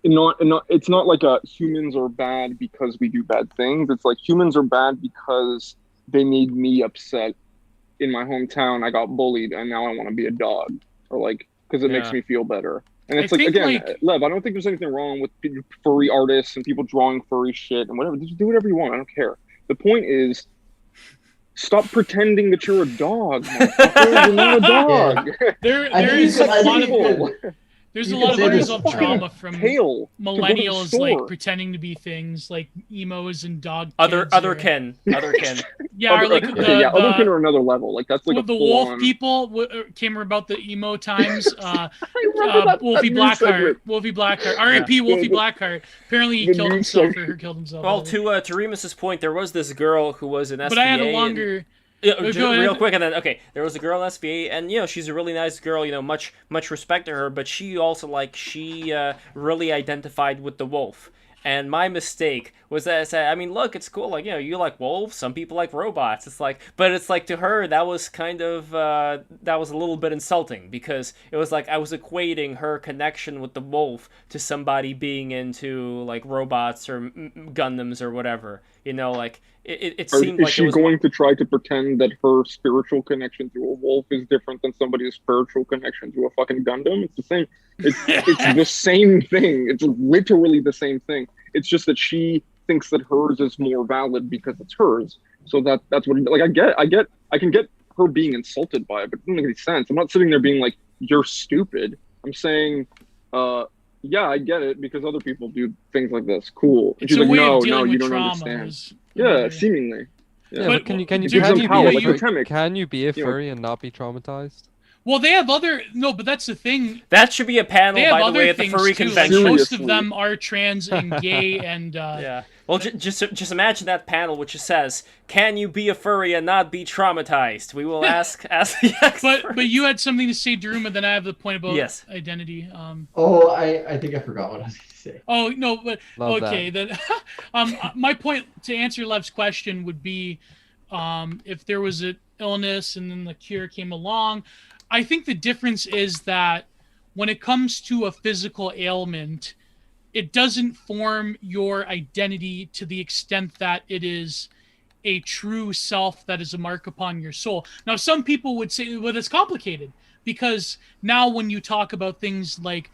not. It's not like humans are bad because we do bad things. It's like humans are bad because they made me upset in my hometown. I got bullied, and now I want to be a dog, or like because it makes me feel better. And it's I like, think, again, like- Lev, I don't think there's anything wrong with furry artists and people drawing furry shit and whatever. Just do whatever you want. I don't care. The point is, stop pretending that you're a dog. You're not a dog. There is a lot of People. there's You a could lot of say years this of fucking trauma from Tail to go to the millennials, like store. pretending to be things like emos and dog Other kids or- kin. Yeah, or like other kin are another level. Like that's like with a the wolf full-on- people came about the emo times. remember that Wolfie news Blackheart, segment. Wolfie Blackheart, R.I.P. Wolfie Blackheart. Apparently he The killed news himself segment. or killed himself. Well, to Remus's point, there was this girl who was an SVA. but I had a and- longer. Just go real ahead. quick, and then there was a girl in SVA, and she's a really nice girl. Much respect to her, but she also really identified with the wolf. And my mistake was that I said, I mean, look, it's cool. Like, you like wolves. Some people like robots. But it's like to her, that was kind of, that was a little bit insulting, because it was like I was equating her connection with the wolf to somebody being into like robots or Gundams or whatever. It seemed like Is she it was going to try to pretend that her spiritual connection to a wolf is different than somebody's spiritual connection to a fucking Gundam? It's the same. It's the same thing. It's literally the same thing. It's just that she thinks that hers is more valid because it's hers. So that's what. Like I can get her being insulted by it, but it doesn't make any sense. I'm not sitting there being like, you're stupid. I'm saying, yeah, I get it because other people do things like this. Cool. And It's she's a like, way no, of dealing you with don't trauma. understand. Yeah, seemingly. Yeah, But but can you do be you- power, do like you- Potomac. can you be a You know- furry and not be traumatized? Well, they have other but that's the thing. That should be a panel, They have by the other way, at the things furry too. Like, convention. most Seriously. of them are trans and gay and Yeah. Well, just imagine that panel which says, "Can you be a furry and not be traumatized?" We will ask the expert. But you had something to say, Drew, and then I have the point about Yes. identity. Oh, I think I forgot what I was going to say. Oh no, but Love okay. Then, my point to answer Lev's question would be, if there was an illness and then the cure came along, I think the difference is that when it comes to a physical ailment, it doesn't form your identity to the extent that it is a true self that is a mark upon your soul. Now, some people would say, well, it's complicated because now when you talk about things like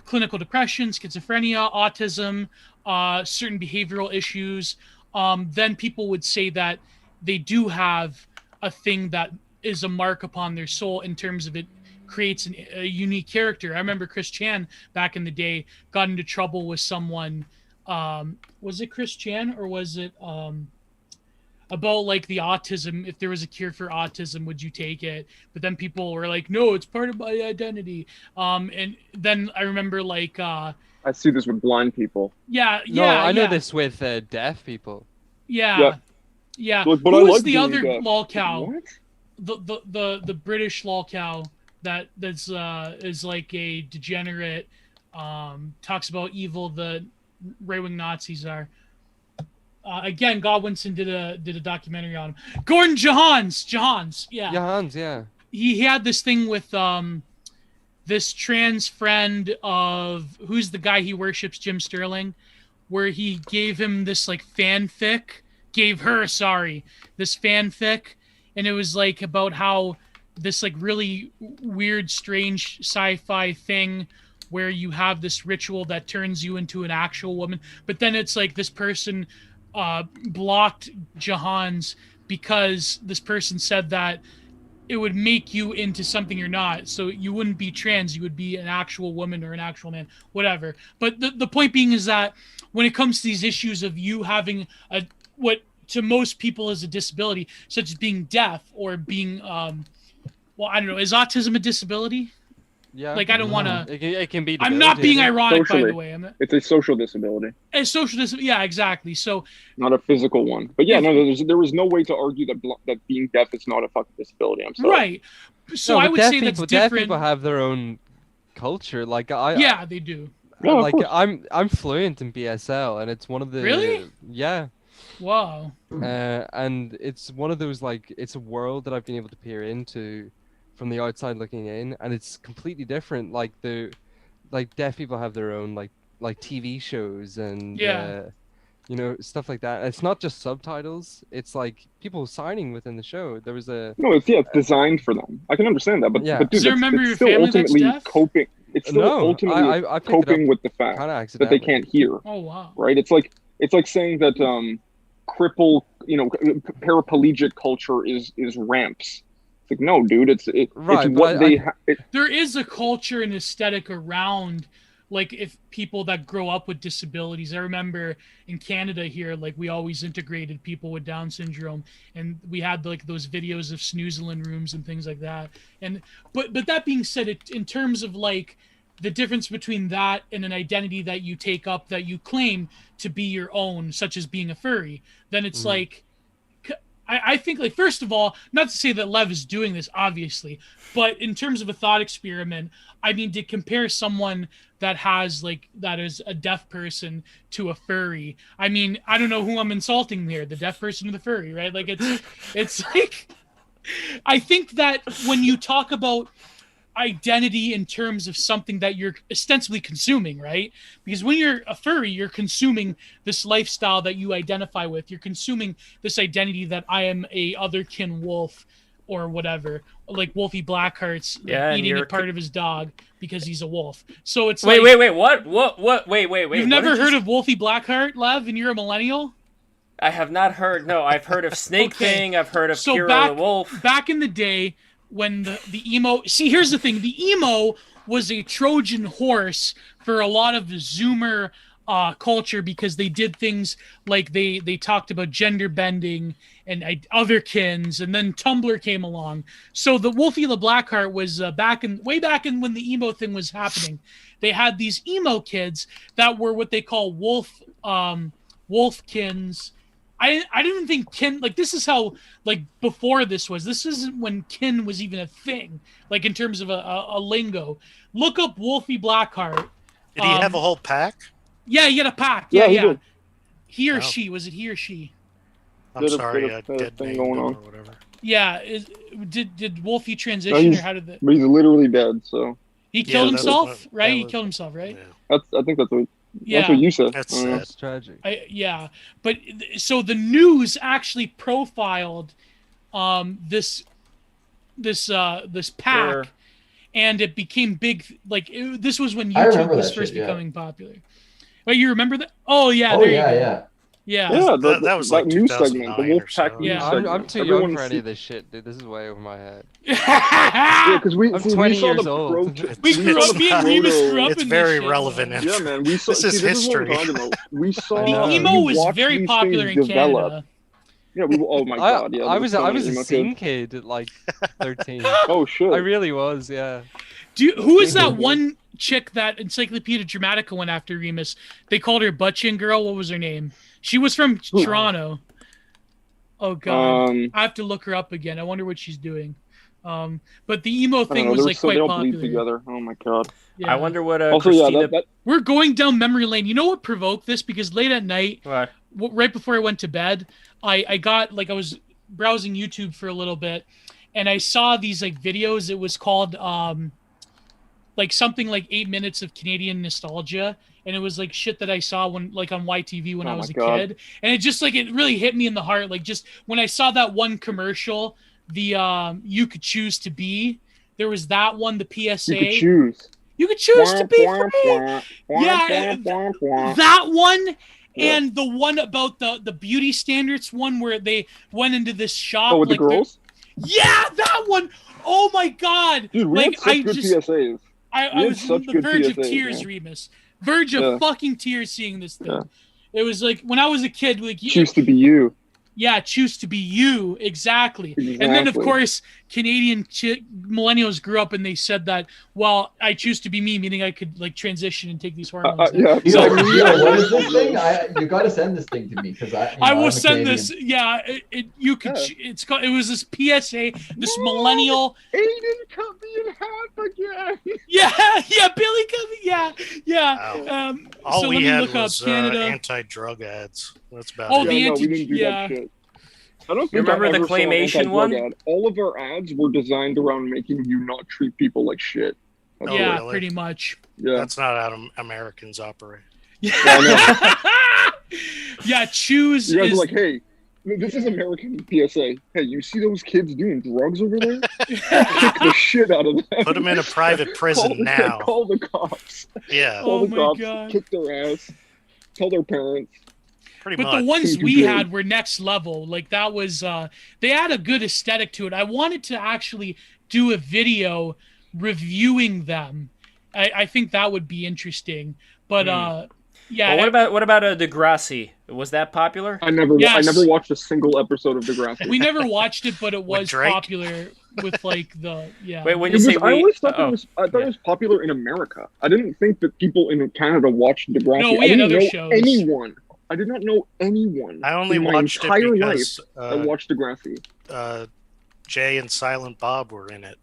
clinical depression, schizophrenia, autism, certain behavioral issues, then people would say that they do have a thing that is a mark upon their soul in terms of it creates a unique character. I remember Chris Chan back in the day got into trouble with someone. Was it Chris Chan or was it about like the autism? If there was a cure for autism, would you take it? But then people were like, no, it's part of my identity. And then I remember like, I see this with blind people. No, I know this with deaf people. Yeah. Like, but Who I was like the being other deaf. lolcow? What? The British lolcow that's is like a degenerate, talks about evil the right-wing Nazis are. Again, Godwinson did a documentary on him. Gordon Johans, yeah. Johans, yeah. He had this thing with this trans friend of who's the guy he worships, Jim Sterling, where he gave him this like fanfic, this fanfic, and it was like about how this like really weird, strange sci-fi thing where you have this ritual that turns you into an actual woman, but then it's like this person blocked Johans because this person said that it would make you into something you're not. So you wouldn't be trans, you would be an actual woman or an actual man, whatever. But the point being is that when it comes to these issues of you having what to most people is a disability, such as being deaf or being, well, I don't know, is autism a disability? Yeah. Like, I don't want to... It can be I'm not being ironic, Socially. by the way. It's a social disability. A social disability, yeah, exactly. So... Not a physical one. But yeah, no, there was no way to argue that being deaf is not a fucking disability. I'm sorry. Right. So I would say that's different. Deaf people have their own culture. Like yeah, they do. Yeah, like of course. I'm fluent in BSL, and it's one of the... Really? Yeah. Wow. And it's one of those, like, it's a world that I've been able to peer into from the outside looking in, and it's completely different. Like deaf people have their own like TV shows and you know, stuff like that. It's not just subtitles, it's like people signing within the show. There was a it's designed for them. I can understand that, but Yeah. but dude, Is there a member of it's your still family that's ultimately deaf? coping. It's still ultimately I picked it up coping with the fact kinda that they accidentally. can't hear. Oh, wow. Right? It's like saying that paraplegic culture is ramps. It's like, no, dude, it's Right, it's but what There is a culture and aesthetic around, like, if people that grow up with disabilities. I remember in Canada here, like, we always integrated people with Down syndrome, and we had like those videos of snoozling rooms and things like that. And but that being said, in terms of like the difference between that and an identity that you take up that you claim to be your own, such as being a furry, then it's like, I think, like, first of all, not to say that Lev is doing this, obviously, but in terms of a thought experiment, I mean, to compare someone that is a deaf person to a furry, I mean, I don't know who I'm insulting here, the deaf person or the furry, right? Like, it's like, I think that when you talk about identity in terms of something that you're ostensibly consuming, right? Because when you're a furry, you're consuming this lifestyle that you identify with. You're consuming this identity that I am a otherkin wolf or whatever, like Wolfie Blackheart's eating a part of his dog because he's a wolf. So it's wait, like, what? Wait. You've never heard of Wolfie Blackheart, Lev, and you're a millennial? I have not heard. No, I've heard of Snake Thing. I've heard of Kira the Wolf. Back in the day, when the emo... See, here's the thing. The emo was a Trojan horse for a lot of the Zoomer culture because they did things like they talked about gender bending and otherkins, and then Tumblr came along. So the Wolfie the Blackheart was way back in when the emo thing was happening. They had these emo kids that were what they call wolfkins. I didn't think kin, like, this is how, like, before this isn't when kin was even a thing, like, in terms of a lingo. Look up Wolfie Blackheart. Did he have a whole pack? Yeah, he had a pack. Yeah, Yeah. he did. He or she. Was it he or she? I'm sorry, Did a dead thing name going or on. whatever. Yeah. Did Wolfie transition, or how did But he's literally dead, so... he killed that's himself, what- right? that He was- killed himself, right? Yeah. I think that's what Yeah. you said. That's I don't know. sad. It's tragic. Yeah, but so the news actually profiled this pack, Sure. and it became big. Like, this was when I YouTube remember was that first shit, yeah. becoming popular. Wait, you remember that? Oh yeah, Oh there yeah, you go. yeah. Yeah. Yeah, That was like news segment, the 2009 or Wolfpack so. news Yeah. segment. I'm too Everyone young for any see- of this shit, dude. This is way over my head. Yeah, because we I'm see, 20 we saw years the old. We grew up, me and Remus grew up It's in very this shit. relevant. Yeah, man, we saw. This is This is what I'm history. talking about. We saw. know. Emo we was watched very these popular in things develop. Canada. Yeah, oh my god, yeah. I was a emo scene kid. kid at like 13. Oh shit. I really was, yeah. Who is that one chick that Encyclopedia Dramatica went after, Remus? They called her Butt Chin Girl. What was her name? She was from Toronto. Oh god, I have to look her up again. I wonder what she's doing. But the emo thing was like quite they all popular. bleed together. Oh my god. Yeah. I wonder what Also, Christina... yeah, We're going down memory lane. You know what provoked this? Because late at night, What? right before I went to bed, I got like I was browsing YouTube for a little bit, and I saw these like videos. It was called like something like 8 minutes of Canadian nostalgia, and it was like shit that I saw when like on YTV when I was a kid, and it just like it really hit me in the heart. Like just when I saw that one commercial, the You Could Choose to Be, there was that one, the PSA. You could choose. You could choose to be free. Yeah, that one. Yeah. And the one about the beauty standards one where they went into this shop. Oh, with like the girls? Yeah, that one. Oh my god. Dude, we like had such good PSAs. I was on the verge of PSAs, tears, man. Remus. Verge of fucking tears seeing this thing. Yeah. It was like when I was a kid, like Choose to be you. Yeah, choose to be you. Exactly. And then, of course, Canadian millennials grew up and they said that, well, I choose to be me, meaning I could like transition and take these hormones. Yeah. What is this thing? You got to send this thing to me because I will send this. Yeah, you could. Yeah. It was this PSA, this millennial. Aiden cut me in half again. Yeah, Billy cut me. Yeah. Wow. So All we had was Canada. anti-drug ads. That's about Oh, it. the we didn't do that shit. I don't think remember I the ever saw an claymation anti-drug one? ad. All of our ads were designed around making you not treat people like shit. Oh, Yeah, really? pretty much. Yeah. That's not how Americans operate. Yeah, choose. You guys is... are like, hey, this is American PSA. Hey, you see those kids doing drugs over there? Kick the shit out of them. Put them in a private prison now. Call the cops. Yeah. Call the my cops. God. Kick their ass. Tell their parents. Pretty But much. the ones Too we good. had were next level. Like that was they had a good aesthetic to it. I wanted to actually do a video reviewing them. I think that would be interesting. But yeah. Well, what about Degrassi? Was that popular? I never watched a single episode of Degrassi. We never watched it, but it was Drake? popular with like the Wait, when you say I always thought oh, it was popular in America. I didn't think that people in Canada watched Degrassi. No, we I had didn't other know shows. anyone. I did not know anyone. I only in my watched it entire because life that watched Degrassi. Jay and Silent Bob were in it.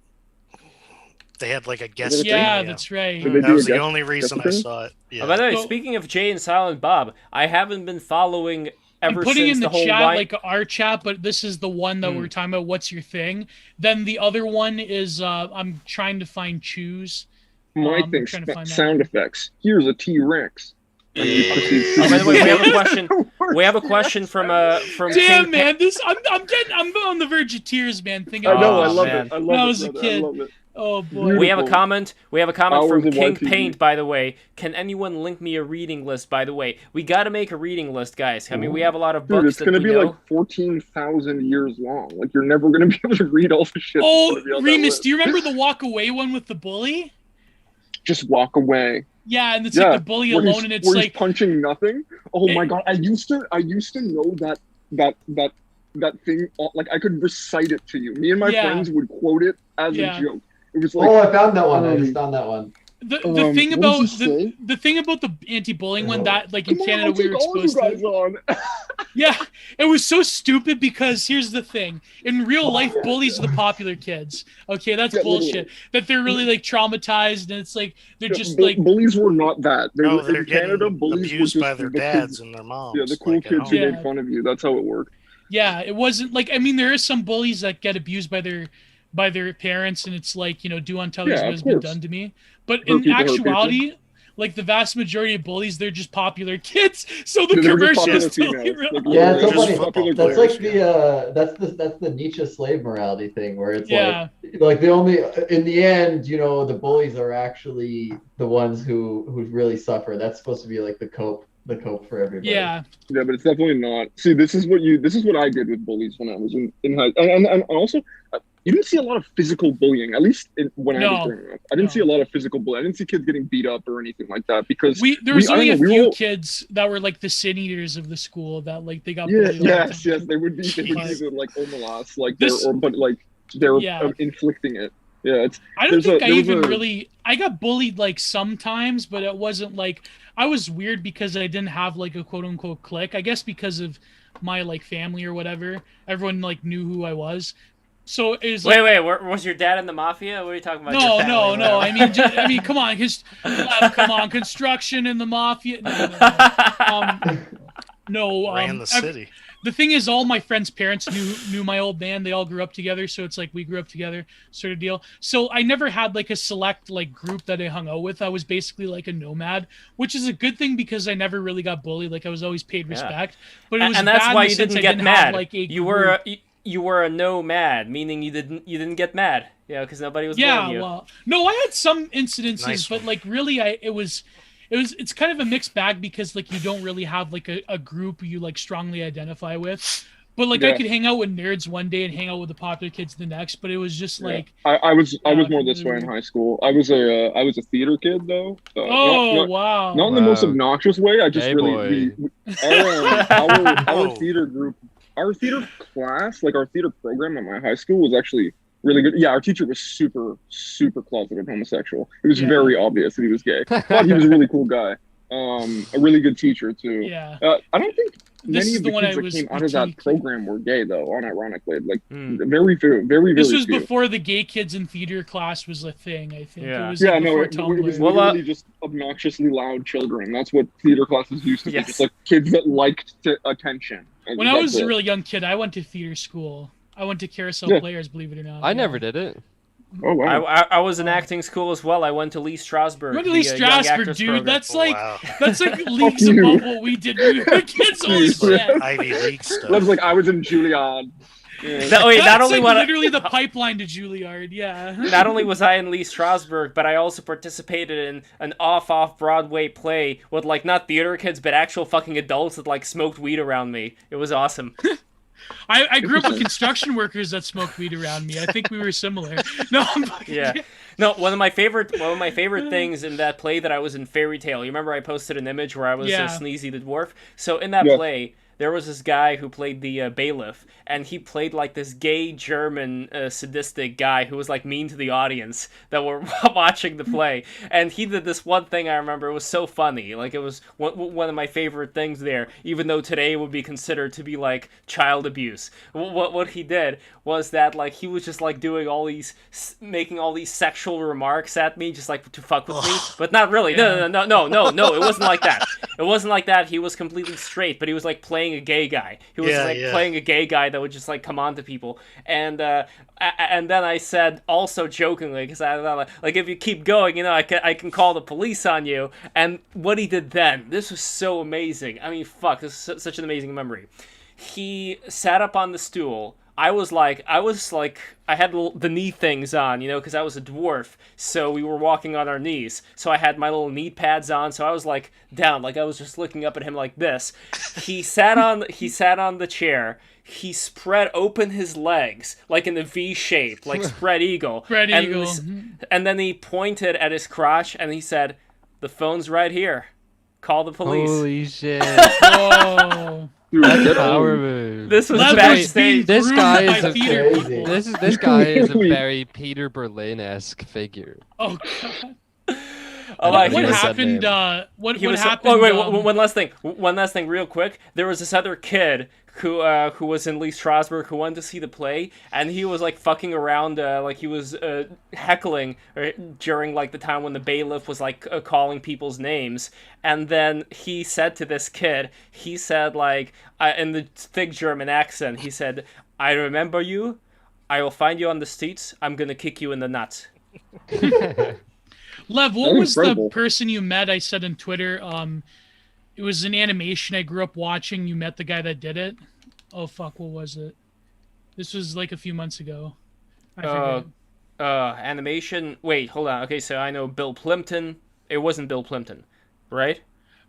They had like a guest. Yeah, cameo. that's right. Did they That do was a the guest- only reason guest I thing? saw it. Yeah. Oh, by the way, So- speaking of Jay and Silent Bob, I haven't been following ever I'm putting since in the whole chat line. like our chat, but this is the one that we're talking about. What's your thing? Then the other one is I'm trying to find choose. My I'm thing, trying to find that. sound effects. Here's a T-Rex. And you proceed to Oh, by the way, we have a do question. We have a question from Damn, King man, I'm on the verge of tears, man. Thinking I know, Oh, I love man. it. I love When I it, was a brother. I kid. love it. Oh boy. We have a Beautiful. comment. We have a comment Hours from of King YTV. Paint. By the way, can anyone link me a reading list? By the way, we got to make a reading list, guys. I mean, we have a lot of Dude, books it's that gonna we be know. like 14,000 years long. Like you're never gonna be able to read all the shit. Oh, that's gonna be on that Remus, list. do you remember the walk away one with the bully? Just walk away. Yeah, and it's like the bully where alone, he's- and it's where he's like punching nothing. Oh my god, I used to know that thing. Like I could recite it to you. Me and my Yeah. friends would quote it as Yeah. a joke. It was like, Oh, I found that one. I just found that one. the what thing does about he say? the thing about the anti-bullying one that like in come on, Canada I'll we take were all you exposed guys to. on. Yeah, it was so stupid because here's the thing: in real life, bullies are the popular kids. Okay, that's Yeah, bullshit. literally. That they're really like traumatized, and it's like they're just Bu- like bullies were not that. They No, were, they're in Canada, getting bullies abused were by just their the dads kids. and their moms. Yeah, the cool like, at kids who home. Yeah. made fun of you. That's how it worked. yeah, it wasn't like I mean there is some bullies that get abused by their parents, and it's like do unto others Yeah, what of has been course. done to me. But Hurt in people hurt people. actuality. Like the vast majority of bullies, they're just popular kids. So the They're just commercials popular totally females. real. Like, Yeah, it's so Just funny. football That's players, like that's the Nietzsche slave morality thing, where it's Yeah. like the only in the end, the bullies are actually the ones who really suffer. That's supposed to be like the cope for everybody. Yeah. Yeah, but it's definitely not. See, this is what I did with bullies when I was in high, and also you didn't see a lot of physical bullying. At least when I was growing up, I didn't see a lot of physical bullying. I didn't see kids getting beat up or anything like that because There was only a I don't know, we few all- kids that were like the sin eaters of the school that like they got Yeah, bullied all the yes, time. yes, they would be But- the like omelas, like This- but like they're Yeah. inflicting it. Yeah, it's I don't think there I got bullied like sometimes, but it wasn't like I was weird because I didn't have like a quote unquote clique. I guess because of my like family or whatever. Everyone like knew who I was. So it was Wait, was your dad in the mafia? What are you talking about? Your family, no. whatever? I mean, come on, come on, construction and the mafia. No. Ran the city. The thing is, all my friends' parents knew my old man. They all grew up together, so it's like we grew up together, sort of deal. So I never had like a select like group that I hung out with. I was basically like a nomad, which is a good thing because I never really got bullied. Like I was always paid respect. But it was and that's bad why in the you sense didn't I get didn't mad. have, like, a You were a nomad, meaning you didn't get mad. Yeah, because nobody was bullying you. Well, no, I had some incidences, Nice but one. like really, it's kind of a mixed bag because like you don't really have like a group you like strongly identify with. But like I could hang out with nerds one day and hang out with the popular kids the next. But it was just like I was more this way in high school. I was a theater kid though. So wow! Not in the most obnoxious way. I just our theater group, our theater class, like our theater program at my high school was actually really good. Yeah, our teacher was super closeted homosexual. It was very obvious that he was gay, but he was a really cool guy. A really good teacher too. Yeah. I don't think many of the kids that came out of that critiquing. program were gay though. Unironically, like very few, very This was few. before the gay kids in theater class was a thing. I think. Yeah. It was Yeah, like, no, before it Tumblr. was literally just obnoxiously loud children. That's what theater classes used to be. Just like kids that liked attention. And When I was that's a it. really young kid, I went to theater school. I went to Carousel Players, believe it or not. I never did it. Oh wow. I was in acting school as well. I went to Lee Strasberg. You went to Lee the, Young Strasberg, Actors dude. program. That's Oh, like wow. that's like leagues you. above what we did when we were kids. Holy shit. Ivy League stuff. That was like I was in Juilliard. Yeah. Not That's only like what literally the pipeline to Juilliard. Yeah. Not only was I in Lee Strasberg, but I also participated in an off Broadway play with like not theater kids, but actual fucking adults that like smoked weed around me. It was awesome. I grew up with construction workers that smoked weed around me. I think we were similar. No, I'm fucking Yeah. No, one of my favorite things in that play that I was in Fairy Tale. You remember I posted an image where I was Sneezy the dwarf? So in that play, there was this guy who played the bailiff, and he played like this gay German sadistic guy who was like mean to the audience that were watching the play. And he did this one thing I remember. It was so funny. Like it was one of my favorite things there, even though today would be considered to be like child abuse. What he did was that like he was just like doing making all these sexual remarks at me just like to fuck with me, but not really. No, it wasn't like that. It wasn't like that. He was completely straight, but he was like playing a gay guy. He was playing a gay guy that would just like come on to people. And then I said also jokingly, because I thought like if you keep going, you know, I can call the police on you. And what he did then, this was so amazing. I mean, fuck, this is such an amazing memory. He sat up on the stool. I was like, I had the knee things on, you know, because I was a dwarf, so we were walking on our knees. So I had my little knee pads on, so I was like down, like I was just looking up at him like this. He sat on the chair. He spread open his legs like in the V shape, like spread eagle. And then he pointed at his crotch and he said, "The phone's right here. Call the police." Holy shit! Whoa. Dude, That's a power move. This was Leverage backstage. being This guy groomed is by a theater crazy. people. This guy is a very Peter Berlin-esque figure. Oh god. Oh, What What was that happened? name? What He was happened? Oh wait, one last thing, real quick. There was this other kid who was in Lee Strasberg who wanted to see the play, and he was like fucking around, like he was heckling during like the time when the bailiff was like calling people's names, and then he said to this kid, he said like in the thick German accent, he said, "I remember you. I will find you on the streets. I'm gonna kick you in the nuts." Lev, what That's was incredible. the person you met? I said on Twitter. It was an animation I grew up watching. You met the guy that did it. Oh fuck, what was it? This was like a few months ago. I forget. Animation. Wait, hold on. Okay, so I know Bill Plimpton. It wasn't Bill Plimpton, right?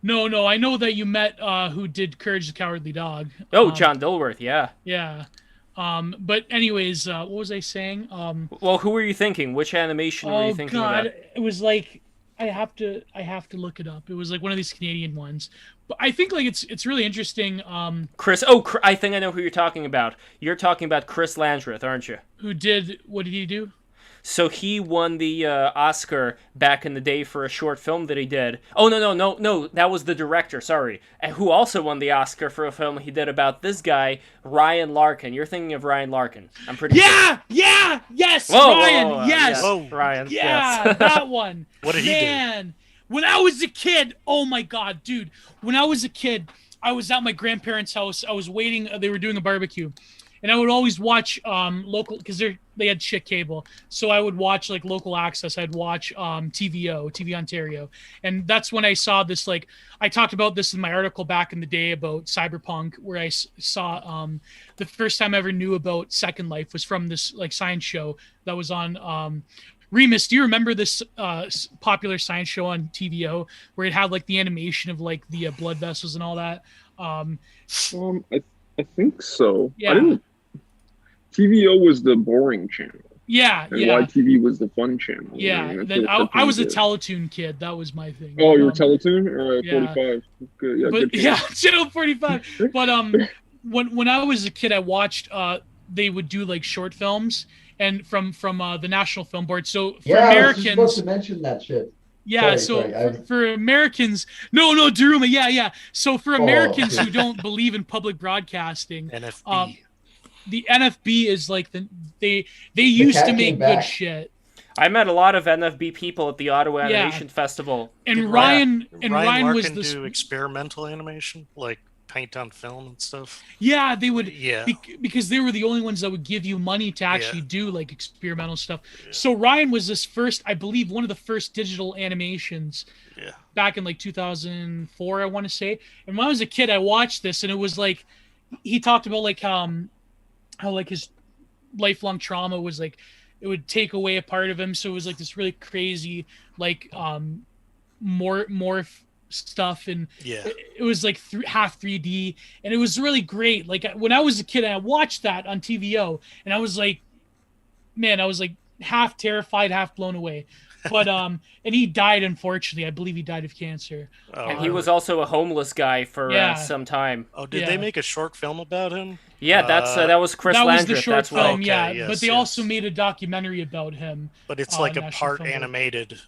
No, I know that you met who did Courage the Cowardly Dog. Oh, John Dilworth. Yeah. Yeah. But anyways, what was I saying? Well, who were you thinking? Which animation were you thinking God, about? it was like I have to look it up. It was like one of these Canadian ones. But I think like it's really interesting. Chris. Oh, I think I know who you're talking about. You're talking about Chris Landreth, aren't you? What did he do? So he won the Oscar back in the day for a short film that he did. Oh, no, that was the director, sorry. And who also won the Oscar for a film he did about this guy, Ryan Larkin. You're thinking of Ryan Larkin, I'm pretty sure. Yes, Whoa, Ryan, whoa, yes. yes, Whoa. Ryan, Yeah, yes. that one. What did he do? When I was a kid, oh my God, dude. When I was a kid, I was at my grandparents' house. I was waiting. They were doing a barbecue. And I would always watch local, because they had shit cable. So I would watch like local access. I'd watch TV Ontario. And that's when I saw this, like, I talked about this in my article back in the day about cyberpunk, where I saw the first time I ever knew about Second Life was from this like science show that was on Remus. Do you remember this popular science show on TVO where it had like the animation of like the blood vessels and all that? I think so. Yeah. TVO was the boring channel. Yeah, And yeah. YTV was the fun channel. Yeah, I mean, then that's what I was a cartoons Teletoon kid. That was my thing. did. Oh, you were Teletoon? All right, yeah. 45. Good. Yeah, But good yeah, channel 45. But when I was a kid, I watched they would do like short films and from the National Film Board. So for Yeah, I was just Americans, supposed to mention that shit. yeah, Sorry, for Americans, no, Daruma, yeah. So for Americans Oh. who don't believe in public broadcasting, NFB. the NFB is like they used cat to came make good back. shit. I met a lot of NFB people at the Ottawa Yeah. Animation Festival. And Did Ryan Ryan was Larkin this. do experimental animation, like paint on film and stuff. Yeah, they would. Yeah. Because they were the only ones that would give you money to actually do like experimental stuff. So Ryan was this first, I believe, one of the first digital animations. Yeah. Back in like 2004, I want to say. And when I was a kid, I watched this, and it was like he talked about like how like his lifelong trauma was like it would take away a part of him. So it was like this really crazy like morph stuff, and Yeah. it was like half 3D, and it was really great. Like when I was a kid, I watched that on TVO, and I was like, man, I was like half terrified, half blown away. But and he died, unfortunately. I believe he died of cancer. Oh, And he was also a homeless guy for Yeah. some time. Oh, did Yeah. they make a short film about him? Yeah, that was Chris That was Landreth. the short That's film, why. Okay, yeah. yes, but they yes. also made a documentary about him. But it's like a National part Film Board. animated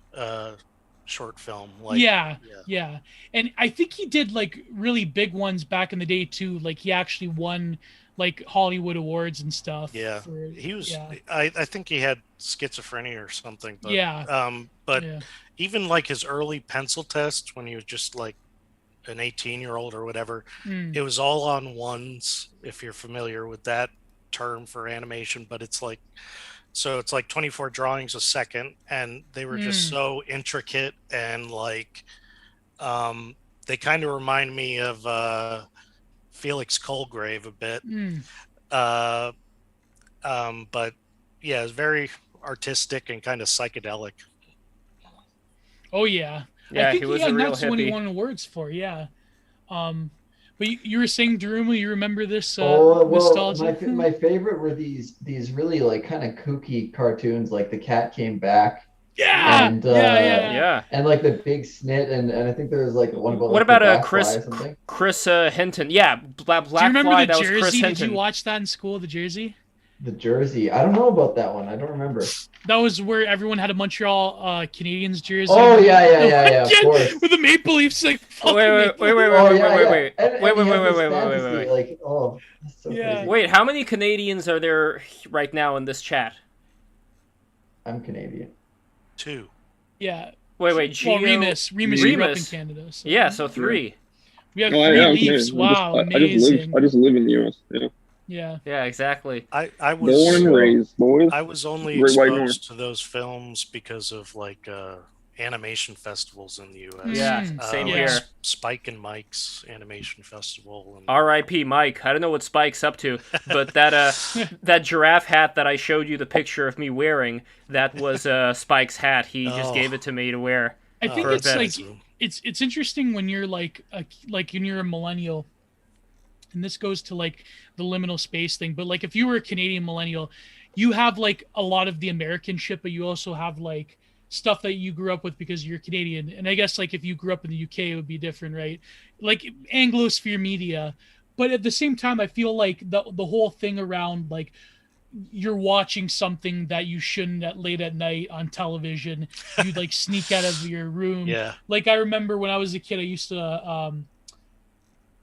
short film. Like Yeah. And I think he did like really big ones back in the day too. Like he actually won like Hollywood awards and stuff. Yeah. for- He was. Yeah. I think he had schizophrenia or something. But, Yeah. But yeah. even like his early pencil tests when he was just like an 18-year-old or whatever, Mm. it was all on ones. If you're familiar with that term for animation, but it's like. So it's like 24 drawings a second, and they were just so intricate and like, they kind of remind me of Felix Colgrave a bit. Mm. But yeah, it's very artistic and kind of psychedelic. Oh yeah. Yeah, I think he was a and real that's what he hippie. won awards for. Yeah. But you were saying, Daruma, you remember this Well, nostalgia? my favorite were these really like kind of kooky cartoons, like the cat came back, Yeah. and Yeah. and like the big snit, and I think there was like one about What like, about the black Chris fly or something. Chris Hinton? Yeah, Black Do you remember Fly. the That was Chris Jersey? Did Hinton. you watch that in school? The Jersey? The Jersey. I don't know about that one. I don't remember. That was where everyone had a Montreal Canadiens jersey. Oh yeah, of course. With the Maple Leafs like fucking Wait, Maple wait, wait, Leafs. wait, Oh wait, yeah, wait, yeah. wait, And wait, you wait, have wait, this wait, wait, fantasy, wait, wait. like, oh, that's so Yeah. crazy. Wait, how many Canadians are there right now in this chat? I'm Canadian. 2. Yeah. Wait, Well, Gio. Remus grew up in Remus. Canada. So. Yeah, so 3. We have Oh, I 3 am Leafs. Canadian. Wow, I amazing. just live in the U.S. Yeah. Yeah. Yeah, exactly. I Born and was raised, boys. I was only Great White North. exposed to those films because of like animation festivals in the U.S. Yeah, same yeah. here. Spike and Mike's animation festival. And, R.I.P. Mike. I don't know what Spike's up to, but that that giraffe hat that I showed you the picture of me wearing, that was Spike's hat. He just Oh. gave it to me to wear. I think For a it's bit. like it's interesting when you're like when you're a millennial, and this goes to like the liminal space thing. But like if you were a Canadian millennial, you have like a lot of the American shit, but you also have like stuff that you grew up with because you're Canadian. And I guess like if you grew up in the UK, it would be different, right? Like Anglosphere media. But at the same time, I feel like the whole thing around like you're watching something that you shouldn't at late at night on television. You'd like sneak out of your room. Yeah. Like I remember when I was a kid, I used to.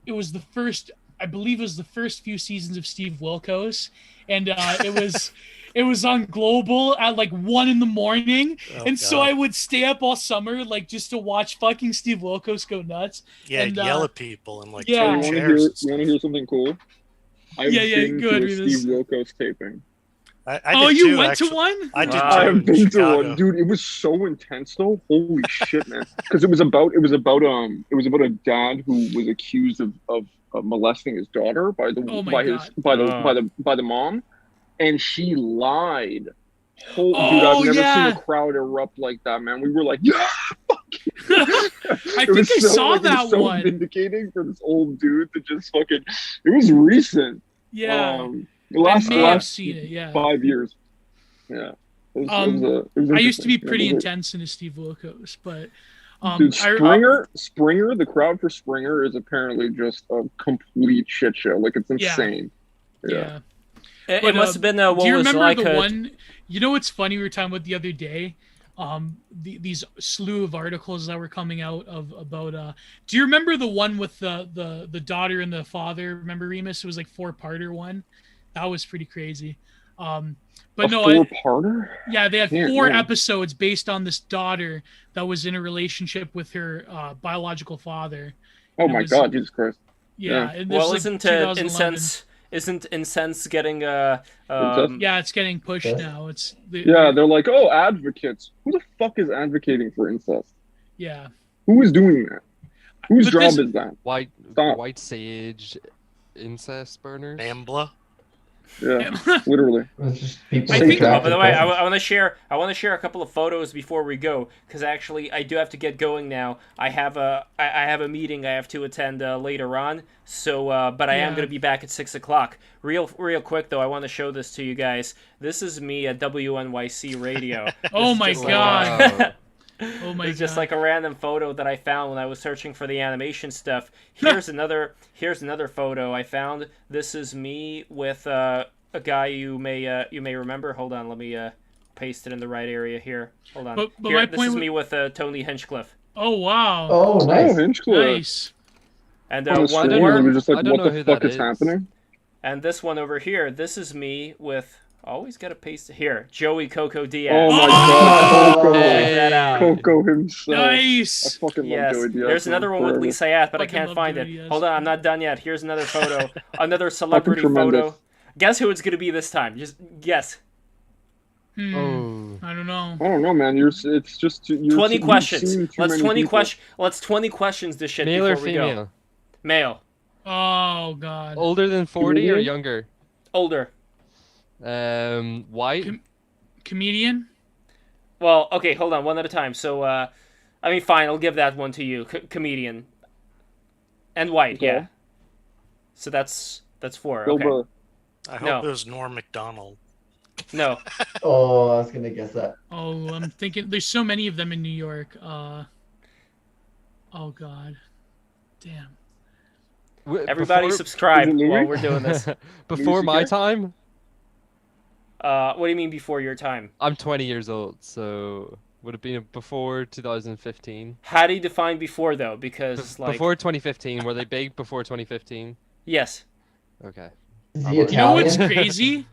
It was the first, I believe, it was the first few seasons of Steve Wilkos, and it was on Global at like 1 a.m. And so I would stay up all summer, like just to watch fucking Steve Wilkos go nuts. Yeah, and, yell at people and like yeah. throw You chairs. want to hear something cool? I've been go to ahead, a Remus. Steve Wilkos taping. I did you too, went actually. to one? I did too. Wow. I've in been to Chicago. one, dude. It was so intense, though. Holy shit, man! Because it was about a dad who was accused of molesting his daughter by the mom, and she lied. Dude, I've never seen a crowd erupt like that, man. We were like, yeah. I think I saw that it was so one. vindicating for this old dude to just fucking. It was recent. Yeah. The last I may have seen it. Yeah. 5 years. Yeah. It was I used to be interesting. pretty It was- intense into Steve Wilkos, but Dude, Springer, the crowd for Springer is apparently just a complete shit show. Like, it's insane. Yeah. It But, must have been what do you was remember like the a, one? You know what's funny? We were talking about the other day. These slew of articles that were coming out about. Do you remember the one with the daughter and the father? Remember, Remus? It was like 4-parter one. That was pretty crazy. But no, 4-parter? yeah, they had Yeah, 4 yeah. episodes based on this daughter that was in a relationship with her biological father. Oh It my was- God, Jesus Christ. Yeah, and this well, was isn't like 2011. incense getting Yeah, it's getting pushed Yeah. now. It's Yeah, they're like, oh, advocates. Who the fuck is advocating for incest? yeah. Who is doing that? Whose But job this- is that? Stop. White sage incest burners. Ambla. Yeah, literally. It's just people I think- Oh, attracted by the way, presence. I want to share. I want to share a couple of photos before we go, because actually I do have to get going now. I have a meeting I have to attend later on. So, but I am Yeah. going to be back at 6 o'clock. Real quick though, I want to show this to you guys. This is me at WNYC Radio. Oh This my is just god. like- Oh my It's god. just like a random photo that I found when I was searching for the animation stuff. Here's another photo I found. This is me with a guy you may remember. Hold on, let me paste it in the right area here. Hold on. But Here, my this point is wa- me with Tony Hinchcliffe. Oh wow. Oh, nice. Oh, Hinchcliffe. Nice. And On the one street, more, we were just like, I don't what know the who fuck that is is. happening? and this one over here. This is me with always gotta paste it here. Joey Coco Diaz. Oh my Oh! God, Coco. Check that out. Coco himself. I Nice. fucking Yes, love Joey Diaz. there's another one with forever. Lisa Ayat, but I Fucking can't love find Joey it. Diaz. Hold on, I'm not done yet. Here's another photo. Another celebrity tremendous. photo. Guess who it's gonna be this time? Just guess. Oh. I don't know. I don't know, man. It's just 20 you've questions. seen too Let's many 20 people. questions. Let's 20 questions this shit Male before or we go. female? Male. Oh god. Older than 40 or Comedian? younger? Older. White? Com- Comedian. Well, okay, hold on, one at a time. So, I mean, fine, I'll give that one to you. Comedian. And white, Okay. yeah. So that's 4. Bill Okay. Burr. I hope No. it was Norm Macdonald. No. Oh, I was gonna guess that. Oh, I'm thinking. There's so many of them in New York. Oh god. Damn. Everybody Before- subscribe Is it Louis? while we're doing this. Before Louis my CK? time, What do you mean before your time? I'm 20 years old, so would it be before 2015? How do you define before, though? Because, like... Before 2015, were they big before 2015? Yes. Okay. Is I'm he on- You know what's Italian? crazy?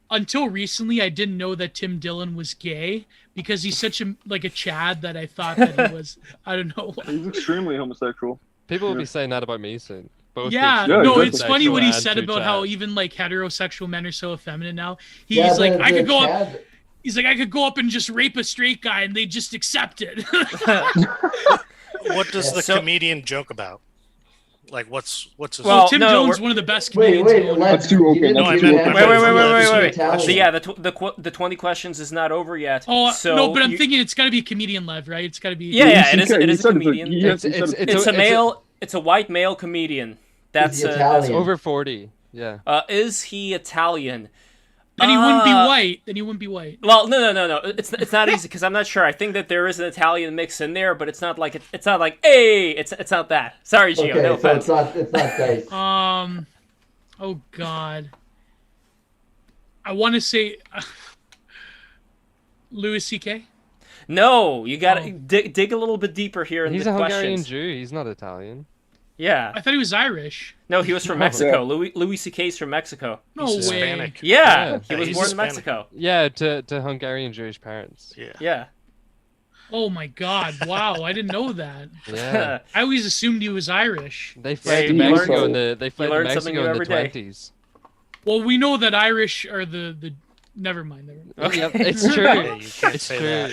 Until recently, I didn't know that Tim Dillon was gay because he's such a Chad that I thought that he was. I don't know. why. He's extremely homosexual. People will Yeah. be saying that about me soon. Both Yeah, Yeah, no, exactly. it's funny what he bisexual said and about how true even like heterosexual men are so effeminate now. He's Yeah, like, I could go up. Chad- He's like, I could go up and just rape a straight guy and they just accept it. What does the So- comedian joke about? Like, what's his? Well, Tim no, Dillon's we're- one of the best Wait, comedians. wait, going. That's too open. you didn't No, I give meant- an answer. Wait, wait, wait, wait, Is wait, he wait. Italian? So yeah, the 20 questions is not over yet. Oh so no, but I'm you- thinking it's got to be a comedian, Lev, right? It's got to be. Yeah, yeah, it is. He It is a said comedian. Yes, he It's- said it's- It's a a- male. It's a white male comedian. That's he Italian? Over 40. Yeah. Is he Italian? Then he wouldn't be Uh, white. Then he wouldn't be white. Well, no. It's not easy because I'm not sure. I think that there is an Italian mix in there, but it's not like it's not like hey, it's not that. Sorry, Gio. Okay, no so offense. it's not dice. Oh God. I want to say Louis C.K. No, you got to Oh. dig a little bit deeper here in He's the a Hungarian questions. Jew. He's not Italian. Yeah. I thought he was Irish. No, he was from No. Mexico. Louis C.K.'s from Mexico. No He's way. Hispanic. Yeah, Yeah. he was He's born in Hispanic. Mexico. Yeah, to Hungarian Jewish parents. Yeah. Yeah. Oh my God! Wow, I didn't know that. Yeah. I always assumed he was Irish. They fled to you Mexico learn- in the they fled to learn something Mexico new in the every day. 20s. Well, we know that Irish are the. Never mind. Okay. Yep, it's true. Yeah, you can't It's say true. that.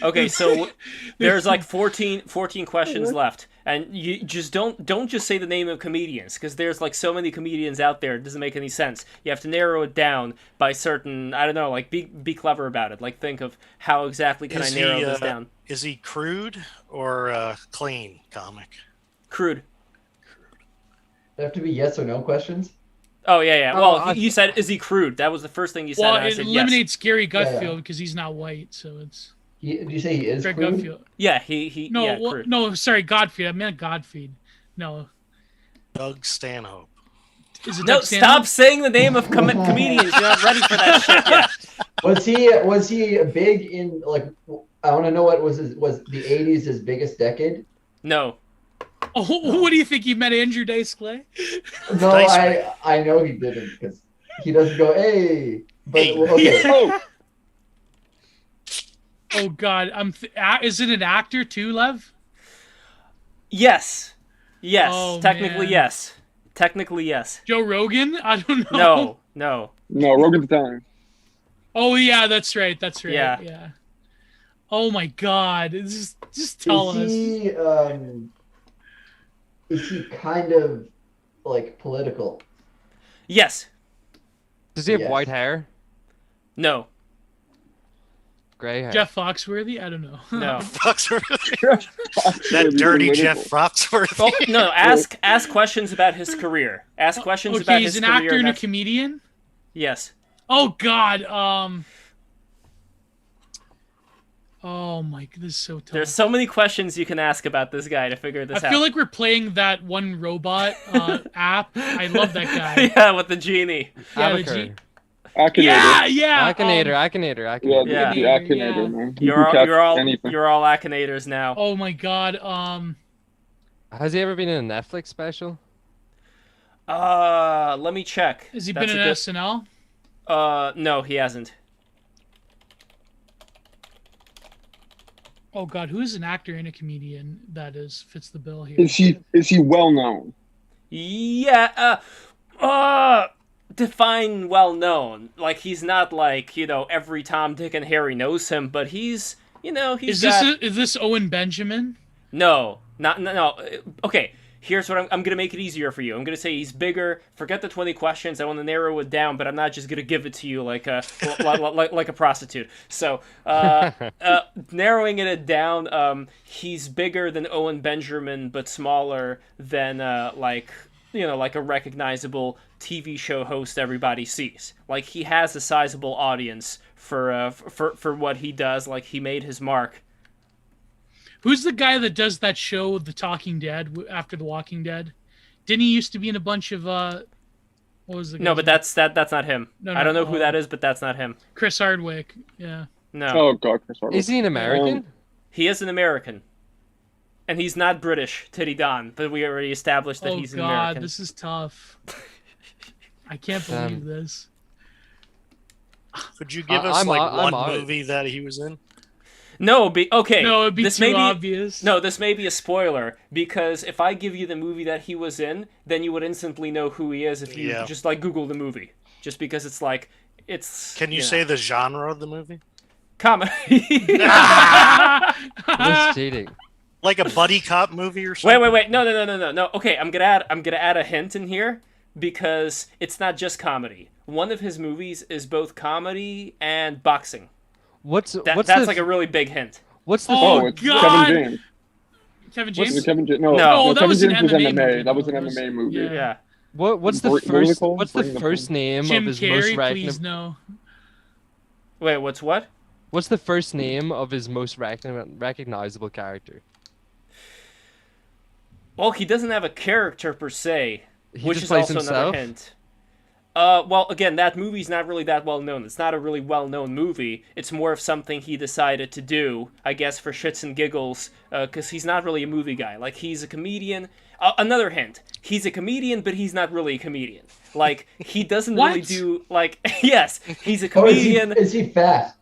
Okay, so there's like 14 questions left, and you just don't just say the name of comedians, because there's like so many comedians out there, it doesn't make any sense. You have to narrow it down by certain, I don't know, like be clever about it. Like think of how exactly can I narrow this down. Is he crude or clean comic? Crude. They have to be yes or no questions. Oh yeah. Oh, Well, I- you said is he crude? That was the first thing you said. Well, and I it said yes. eliminates Gary Yeah, Gutfield yeah. because he's not white, so it's Do you say he is Greg crude? Gutfield. Yeah, he No, yeah, well, crude. no, sorry, Godfeed. I meant Godfeed. No, Doug Stanhope. is it No, Doug Stanhope? stop saying the name of comedians. You're not ready for that shit yet. Was he big in like? I want to know what was the '80s his biggest decade? No. Oh, what do you think? He met Andrew Dice Clay? No, Dice I know he didn't because he doesn't go hey. But Hey. okay, Oh, Oh God, is it an actor too, Lev? Yes. Yes. Oh, Technically man. yes. Technically yes. Joe Rogan? I don't know. No. no, Rogan's Italian. Oh yeah, that's right. That's right. Yeah. Yeah. Oh my God! Just tell us. is he kind of like political? Yes. Does he have Yes. white hair? No. Gray hair? Jeff Foxworthy? I don't know. No. Foxworthy. That dirty Jeff Foxworthy. Oh, no. Ask questions about his career. Ask questions about Okay, his he's an career. actor and a that's- comedian. Yes. Oh God. Oh my, this is so tough. There's so many questions you can ask about this guy to figure this I out. feel like we're playing that one robot app. I love that guy. Yeah, with the genie. Yeah, the Avatar. G- Akinator. yeah. Akinator, Yeah, Akinator. Yeah. the Akinator, man. He You're can catch all anything. you're all Akinators now. Oh my God. Has he ever been in a Netflix special? Let me check. Has he That's been a in good- SNL? No, he hasn't. Oh God, who is an actor and a comedian that fits the bill here? Is he well known? Yeah. Define well known. Like he's not like every Tom, Dick, and Harry knows him, but he's Is got... this Owen Benjamin? No. Okay. Here's what I'm gonna make it easier for you. I'm gonna say he's bigger. Forget the 20 questions. I want to narrow it down, but I'm not just gonna give it to you like a like a prostitute. So narrowing it down, he's bigger than Owen Benjamin, but smaller than like a recognizable TV show host everybody sees. Like he has a sizable audience for what he does. Like he made his mark. Who's the guy that does that show, The Talking Dead, after The Walking Dead? Didn't he used to be in a bunch of what was the? No, guy's but name? that's not him. No, I don't know who oh. that is, but that's not him. Chris Hardwick. Yeah. No. Oh God, Chris Hardwick. Is he an American? He is an American. And he's not British, Titty Don, but we already established that Oh he's an God, American. this is tough. I can't believe this. Could you give us I'm one out. movie that he was in? No, okay. No, it'd be this too may be, obvious. No, this may be a spoiler, because if I give you the movie that he was in, then you would instantly know who he is if you just like Google the movie. Just because it's like Can you say the genre of the movie? comedy. That's cheating. Like a buddy cop movie or something? Wait. No. Okay, I'm gonna add a hint in here because it's not just comedy. One of his movies is both comedy and boxing. That's like a really big hint. What's the Oh, it's God. Kevin James. Kevin Was James. it Kevin James? No. No, that Kevin was an James was MMA MMA. movie, That was an though. MMA movie. Yeah. Yeah. what's the What was it first called? what's the Bring the first name Jim of his most Carrey, please no. Wait, what's what? What's the first name of his most recognizable character? Well, he doesn't have a character per se, He which just is plays also himself? another hint. Well, again, that movie's not really that well known. It's not a really well known movie. It's more of something he decided to do, I guess, for shits and giggles, because he's not really a movie guy. Like, he's a comedian. Another hint: he's a comedian, but he's not really a comedian. Like, he doesn't really do like. Yes, he's a comedian. Is he fat?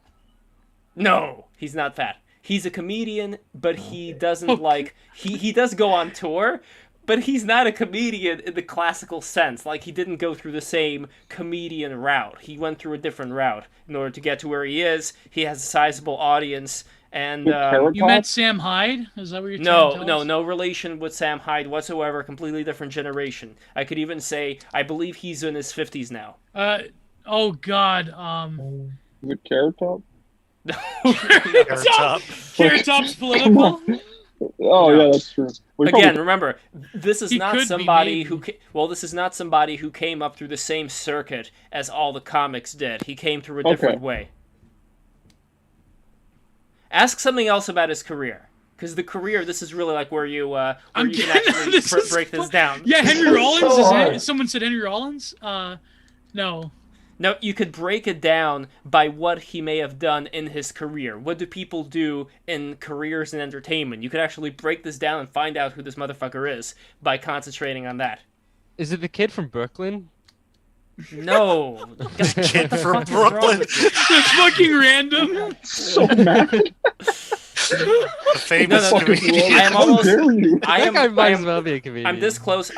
No, he's not fat. He's a comedian, but he doesn't like. He does go on tour. But he's not a comedian in the classical sense. Like, he didn't go through the same comedian route. He went through a different route in order to get to where he is. He has a sizable audience. And you met Sam Hyde? Is that what you're trying to tell us? No relation with Sam Hyde whatsoever. Completely different generation. I could even say, I believe he's in his 50s now. Oh, God. Is it Carrot Top? Carrot Top. Carrot Top's political? Oh, No. yeah, that's true. Well, Again, remember, this is He not could be, somebody maybe. who... Well, this is not somebody who came up through the same circuit as all the comics did. He came through a different way. Ask something else about his career. Because the career, this is really like where you can actually break this down. Yeah, Henry Rollins? so hard. Someone said Henry Rollins? No. No, you could break it down by what he may have done in his career. What do people do in careers in entertainment? You could actually break this down and find out who this motherfucker is by concentrating on that. Is it the kid from Brooklyn? No. Kid from Brooklyn. That's fucking random. so mad. The famous No. comedian. I am How almost... dare you? I think I might as well be a comedian. I'm this close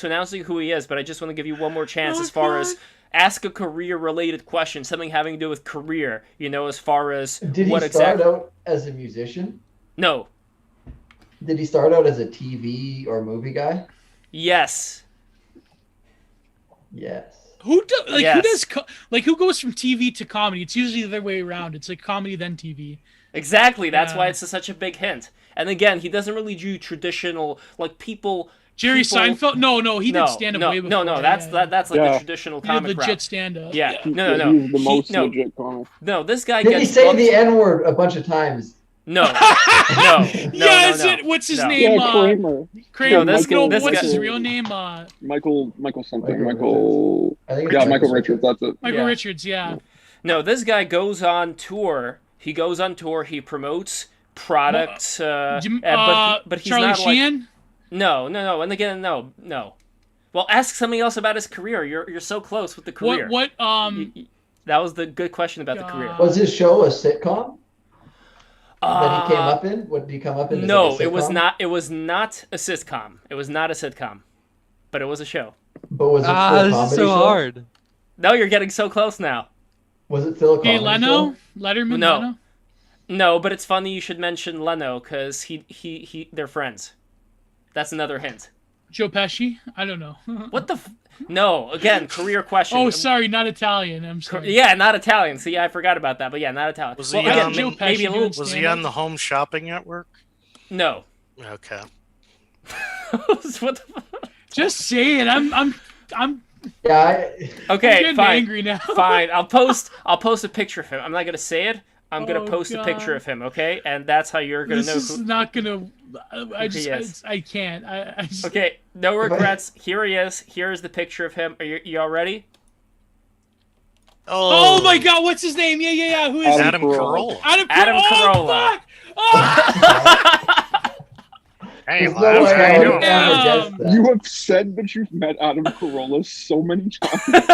to announcing who he is, but I just want to give you one more chance as far as ask a career-related question, something having to do with career, as far as Did he what start exactly... out as a musician? No. Did he start out as a TV or movie guy? Yes. Yes. Who does Yes. who goes from TV to comedy? It's usually the other way around. It's like comedy then TV. Exactly. That's why Yeah. it's such a big hint. And again, he doesn't really do traditional, like, people... Jerry Seinfeld? No, he did No, stand up no, way before. no, that's like the traditional He did comic legit route. stand up. Yeah, no. He's the most no, legit comic. no, this guy Did gets he say booked- the N-word a bunch of times? No. Yeah, is no. it? What's his name? Yeah, Kramer. Kramer. No, this What's guy- his real name? Michael something. Michael Michael. I think Yeah, it's Michael Richards. That's it. Michael Yeah. Richards. Yeah. No, this guy goes on tour. He He promotes products. But he's Charlie not Sheen. like... No. And again, no. Well, ask something else about his career. You're so close with the career. What? That was the good question about the career. Was his show a sitcom that he came up in? What did he come up in? No, As a it was sitcom? not. It was not a sitcom. It was not a sitcom, but it was a show. But was it still a this is comedy so show? hard. No, you're getting so close now. Was it still a comedy Jay Leno? show? Letterman? No. Leno? No, but it's funny you should mention Leno because they're friends. That's another hint. Joe Pesci? I don't know. What the? No, again, career question. Oh, sorry, not Italian. I'm sorry. Yeah, not Italian. See, I forgot about that, but yeah, not Italian. Was Well, he again, on- Joe Pesci maybe a little. doing Was he stand-up? on the Home Shopping Network? No. Okay. What the? Just say it. I'm Yeah, Okay, getting fine. angry now. Fine. I'll post a picture of him. I'm not gonna say it. I'm gonna Oh, post a picture God. of him. Okay, and that's how you're gonna This know is who. not gonna. I he is. I can't. I just. Okay, no regrets. Here he is. Here is the picture of him. Are you all ready? Oh my God! What's his name? Yeah. Who is it? Adam Carolla. Adam Oh, Carolla. fuck! Oh! Hey, there's no lads, way how I you would doing? ever Um, guess that. You have said that you've met Adam Carolla so many times.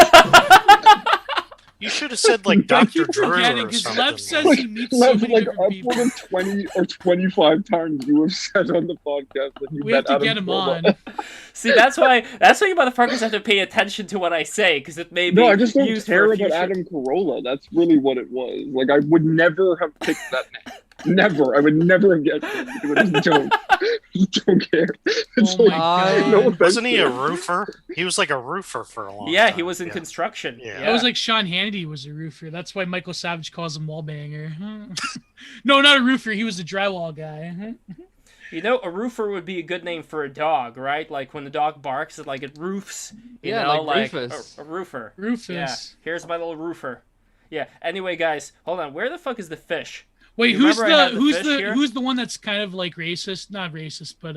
You should have said like I Dr. keep Drew forgetting or because something. Lev says Like, he meets so Lev, many like different people. upward of 20 or 25 times you have said on the podcast that you We have met to Adam get him Carolla. on. See, that's why you motherfuckers have to pay attention to what I say because it may be No, I just don't used care for a about future. Adam Carolla. That's really what it was. Like, I would never have picked that name. Never. I would never have guessed it because I just don't. Just don't care. It's Oh my I- God. no offense Wasn't he to a him. roofer? He was like a roofer for a long time. Yeah, he was in construction. Yeah. That was like Sean Hannity was a roofer. That's why Michael Savage calls him wallbanger. No, not a roofer. He was a drywall guy. You know, a roofer would be a good name for a dog, right? Like when the dog barks, it roofs. You Yeah, know, like Rufus. a roofer. Rufus. Yeah. Here's my little roofer. Yeah. Anyway, guys, hold on. Where the fuck is the fish? Wait, You who's remember I had the the fish here? who's the one that's kind of like racist? Not racist, but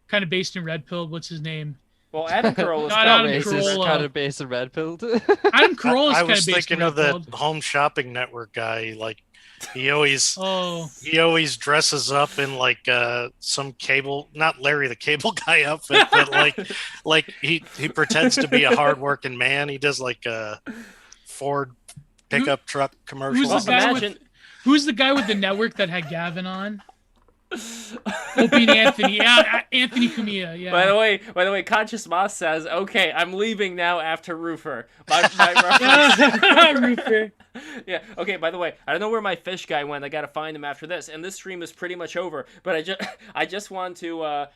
kind of based in Red Pill. What's his name? Well, Adam Carolla's Not probably Adam Racist, Carolla. kind of base and red pilled. Adam Carolla's I kind was of based thinking on of the Redfield. Home Shopping Network guy. Like he always Oh, dresses up in like some cable, not Larry the Cable Guy outfit, but like he pretends to be a hardworking man. He does like a Ford pickup truck commercial. who's the guy imagine- who's the guy with the network that had Gavin on? Opie and Anthony. Yeah, Anthony Cumia. Yeah. By the way, Conscious Moss says, "Okay, I'm leaving now after Roofer." My reference. Roofer. Yeah. Okay. By the way, I don't know where my fish guy went. I gotta find him after this. And this stream is pretty much over. But I just want to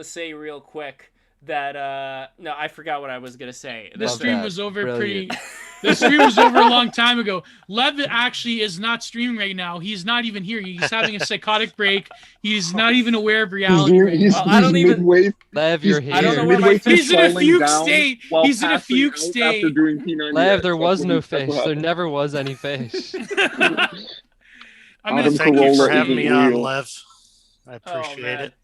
say real quick that no, I forgot what I was gonna say. The Love stream that. was over Brilliant. The stream was over a long time ago. Lev actually is not streaming right now. He's not even here. He's having a psychotic break. He's not even aware of reality right now. Well, I don't even- midway. Lev, you're He's I don't know here. where my midway through He's in a falling fugue down state. while He's in a passing fugue out state. After doing P90X. Lev, there was That's no what fish. There happened. never was any fish. I'm Adam gonna Thank you for Carolla having isn't me on, real. Lev. I Oh, appreciate man. it.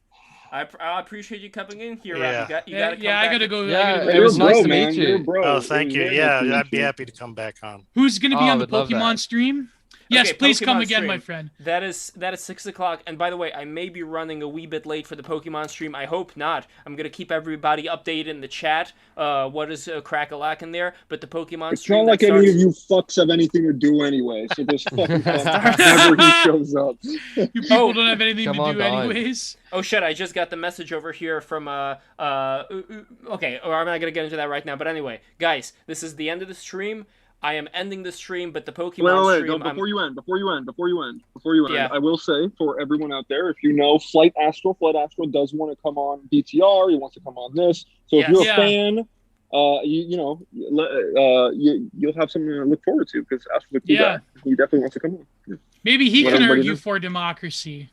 I appreciate you coming in here. Yeah. You gotta come I back. gotta go. Yeah, I gotta it go. was You're a nice bro, to meet man. you. You're a bro. Oh, thank It you. was very Yeah, nice to meet I'd be you. happy to come back on. Who's gonna be Oh, on the would love Pokemon that. stream? Yes, Okay, please come Pokemon again, stream. my friend. That is 6:00. And by the way, I may be running a wee bit late for the Pokemon stream. I hope not. I'm gonna keep everybody updated in the chat. What is crack-a-lack in there? But the Pokemon It's stream not like that any starts- of you fucks have anything to do anyway, so just fucking come whenever he shows up. You people don't have anything Come to on do down. anyways. Oh shit! I just got the message over here from okay, or I'm not gonna get into that right now. But anyway, guys, this is the end of the stream. I am ending the stream, but the Pokemon Wait, stream. no, before you end, Yeah. I will say for everyone out there, if you know Flight Astral does want to come on BTR. He wants to come on this. So if Yes. you're Yeah. a fan, you'll have something to look forward to because Astral's a cool Yeah. guy. He definitely wants to come on. Maybe he What can everybody argue does. for democracy.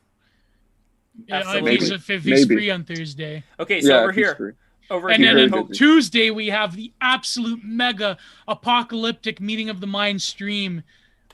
Absolutely. If he's Maybe. free on Thursday. Okay, so over if he's here, free. And here, then very on busy. Tuesday we have the absolute mega apocalyptic meeting of the mind stream.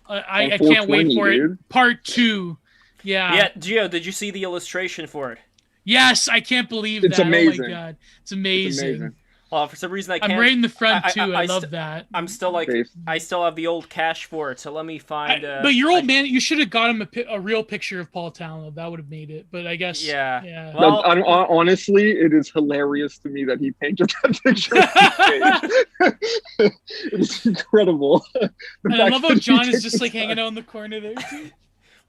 I can't wait 420, for it. dude. Part 2. Yeah. yeah, Gio, did you see the illustration for it? Yes, I can't believe It's that. amazing. Oh my god, it's It's amazing. amazing. Well, for some reason I can't. I'm right in the front I- too. I I, love st- that. I'm still like, Based. I still have the old cache for it. So let me find. But your old man, you should have got him a real picture of Paul Talon. That would have made it. But I guess. Yeah. Yeah. Well- Honestly, it is hilarious to me that he painted that picture. on his page. It's incredible. The and I fact love how that he John is takes just like the hanging out in the corner there too.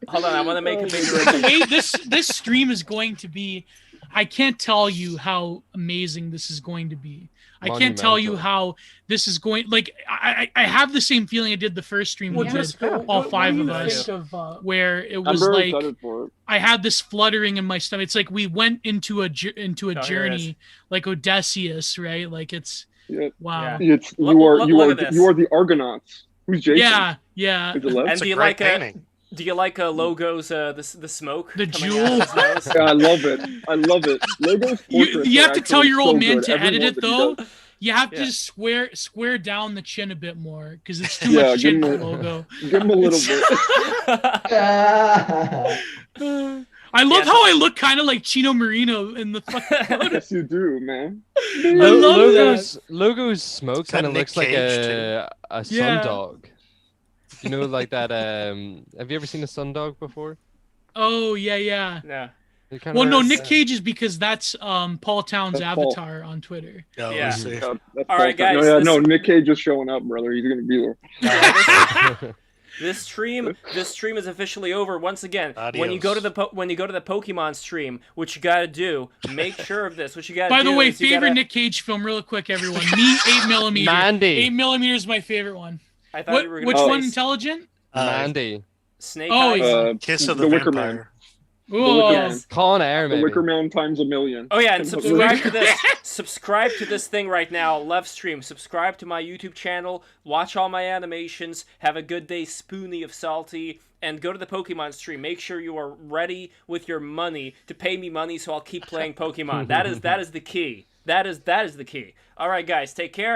Hold on, I want to make a bigger. The way this stream is going to be, I can't tell you how amazing this is going to be. I can't tell you Monumental. how this is going. Like I have the same feeling I did the first stream we did, all five of us, where it I'm was very like excited for it. I had this fluttering in my stomach. It's like we went into a here it journey, like Odysseus, right? Like it's Yeah. wow. Yeah. It's Look- look at this. you are the Argonauts. Who's Jason? Yeah. Is it Lev? And It's do a you great like painting. Do you like logos? The smoke. The coming jewel? out of his nose? Yeah, I love it. I love it. Logo's You portraits have are to tell actually your old so man good. to Every edit one it that he though. does. You have to Yeah. just square down the chin a bit more because it's too Yeah, much give chin him for a- logo. Give him a little bit. I love Yes. how I look kind of like Chino Marino in the fucking photo. Yes, you do, man. I love Logo's smoke Is that kind of Nick looks like Cage, a Yeah. sundog. You know, like that. Have you ever seen a sundog before? Oh yeah. No. It kinda Well, no, looks- Nick Cage is because that's Paul Town's That's Paul. avatar on Twitter. Oh, Yeah. I see. Yeah, that's All right, Paul. guys, No, this- no, Nick Cage is showing up, brother. He's gonna be there. This stream is officially over. Once again, when you go to the Pokemon stream, what you gotta do, make sure of this. What you gotta By do. the way, is you favorite gotta- Nick Cage film, real quick, everyone. Me, 8mm. Mandy. 8mm is my favorite one. I thought you were gonna Which say one? Intelligent? Mandy. Snake Oh, Eyes. yeah. Kiss of The the, Wicker Vampire. Man. Oh, Yes. Con Air, The maybe. Wicker Man times a million. Oh yeah, and subscribe to this. Wicker- Subscribe to this thing right now, LEVSTREAM. Subscribe to my YouTube channel. Watch all my animations. Have a good day, Spoonie of Salty, and go to the Pokemon stream. Make sure you are ready with your money to pay me money, so I'll keep playing Pokemon. That is the key. That is the key. All right, guys, take care.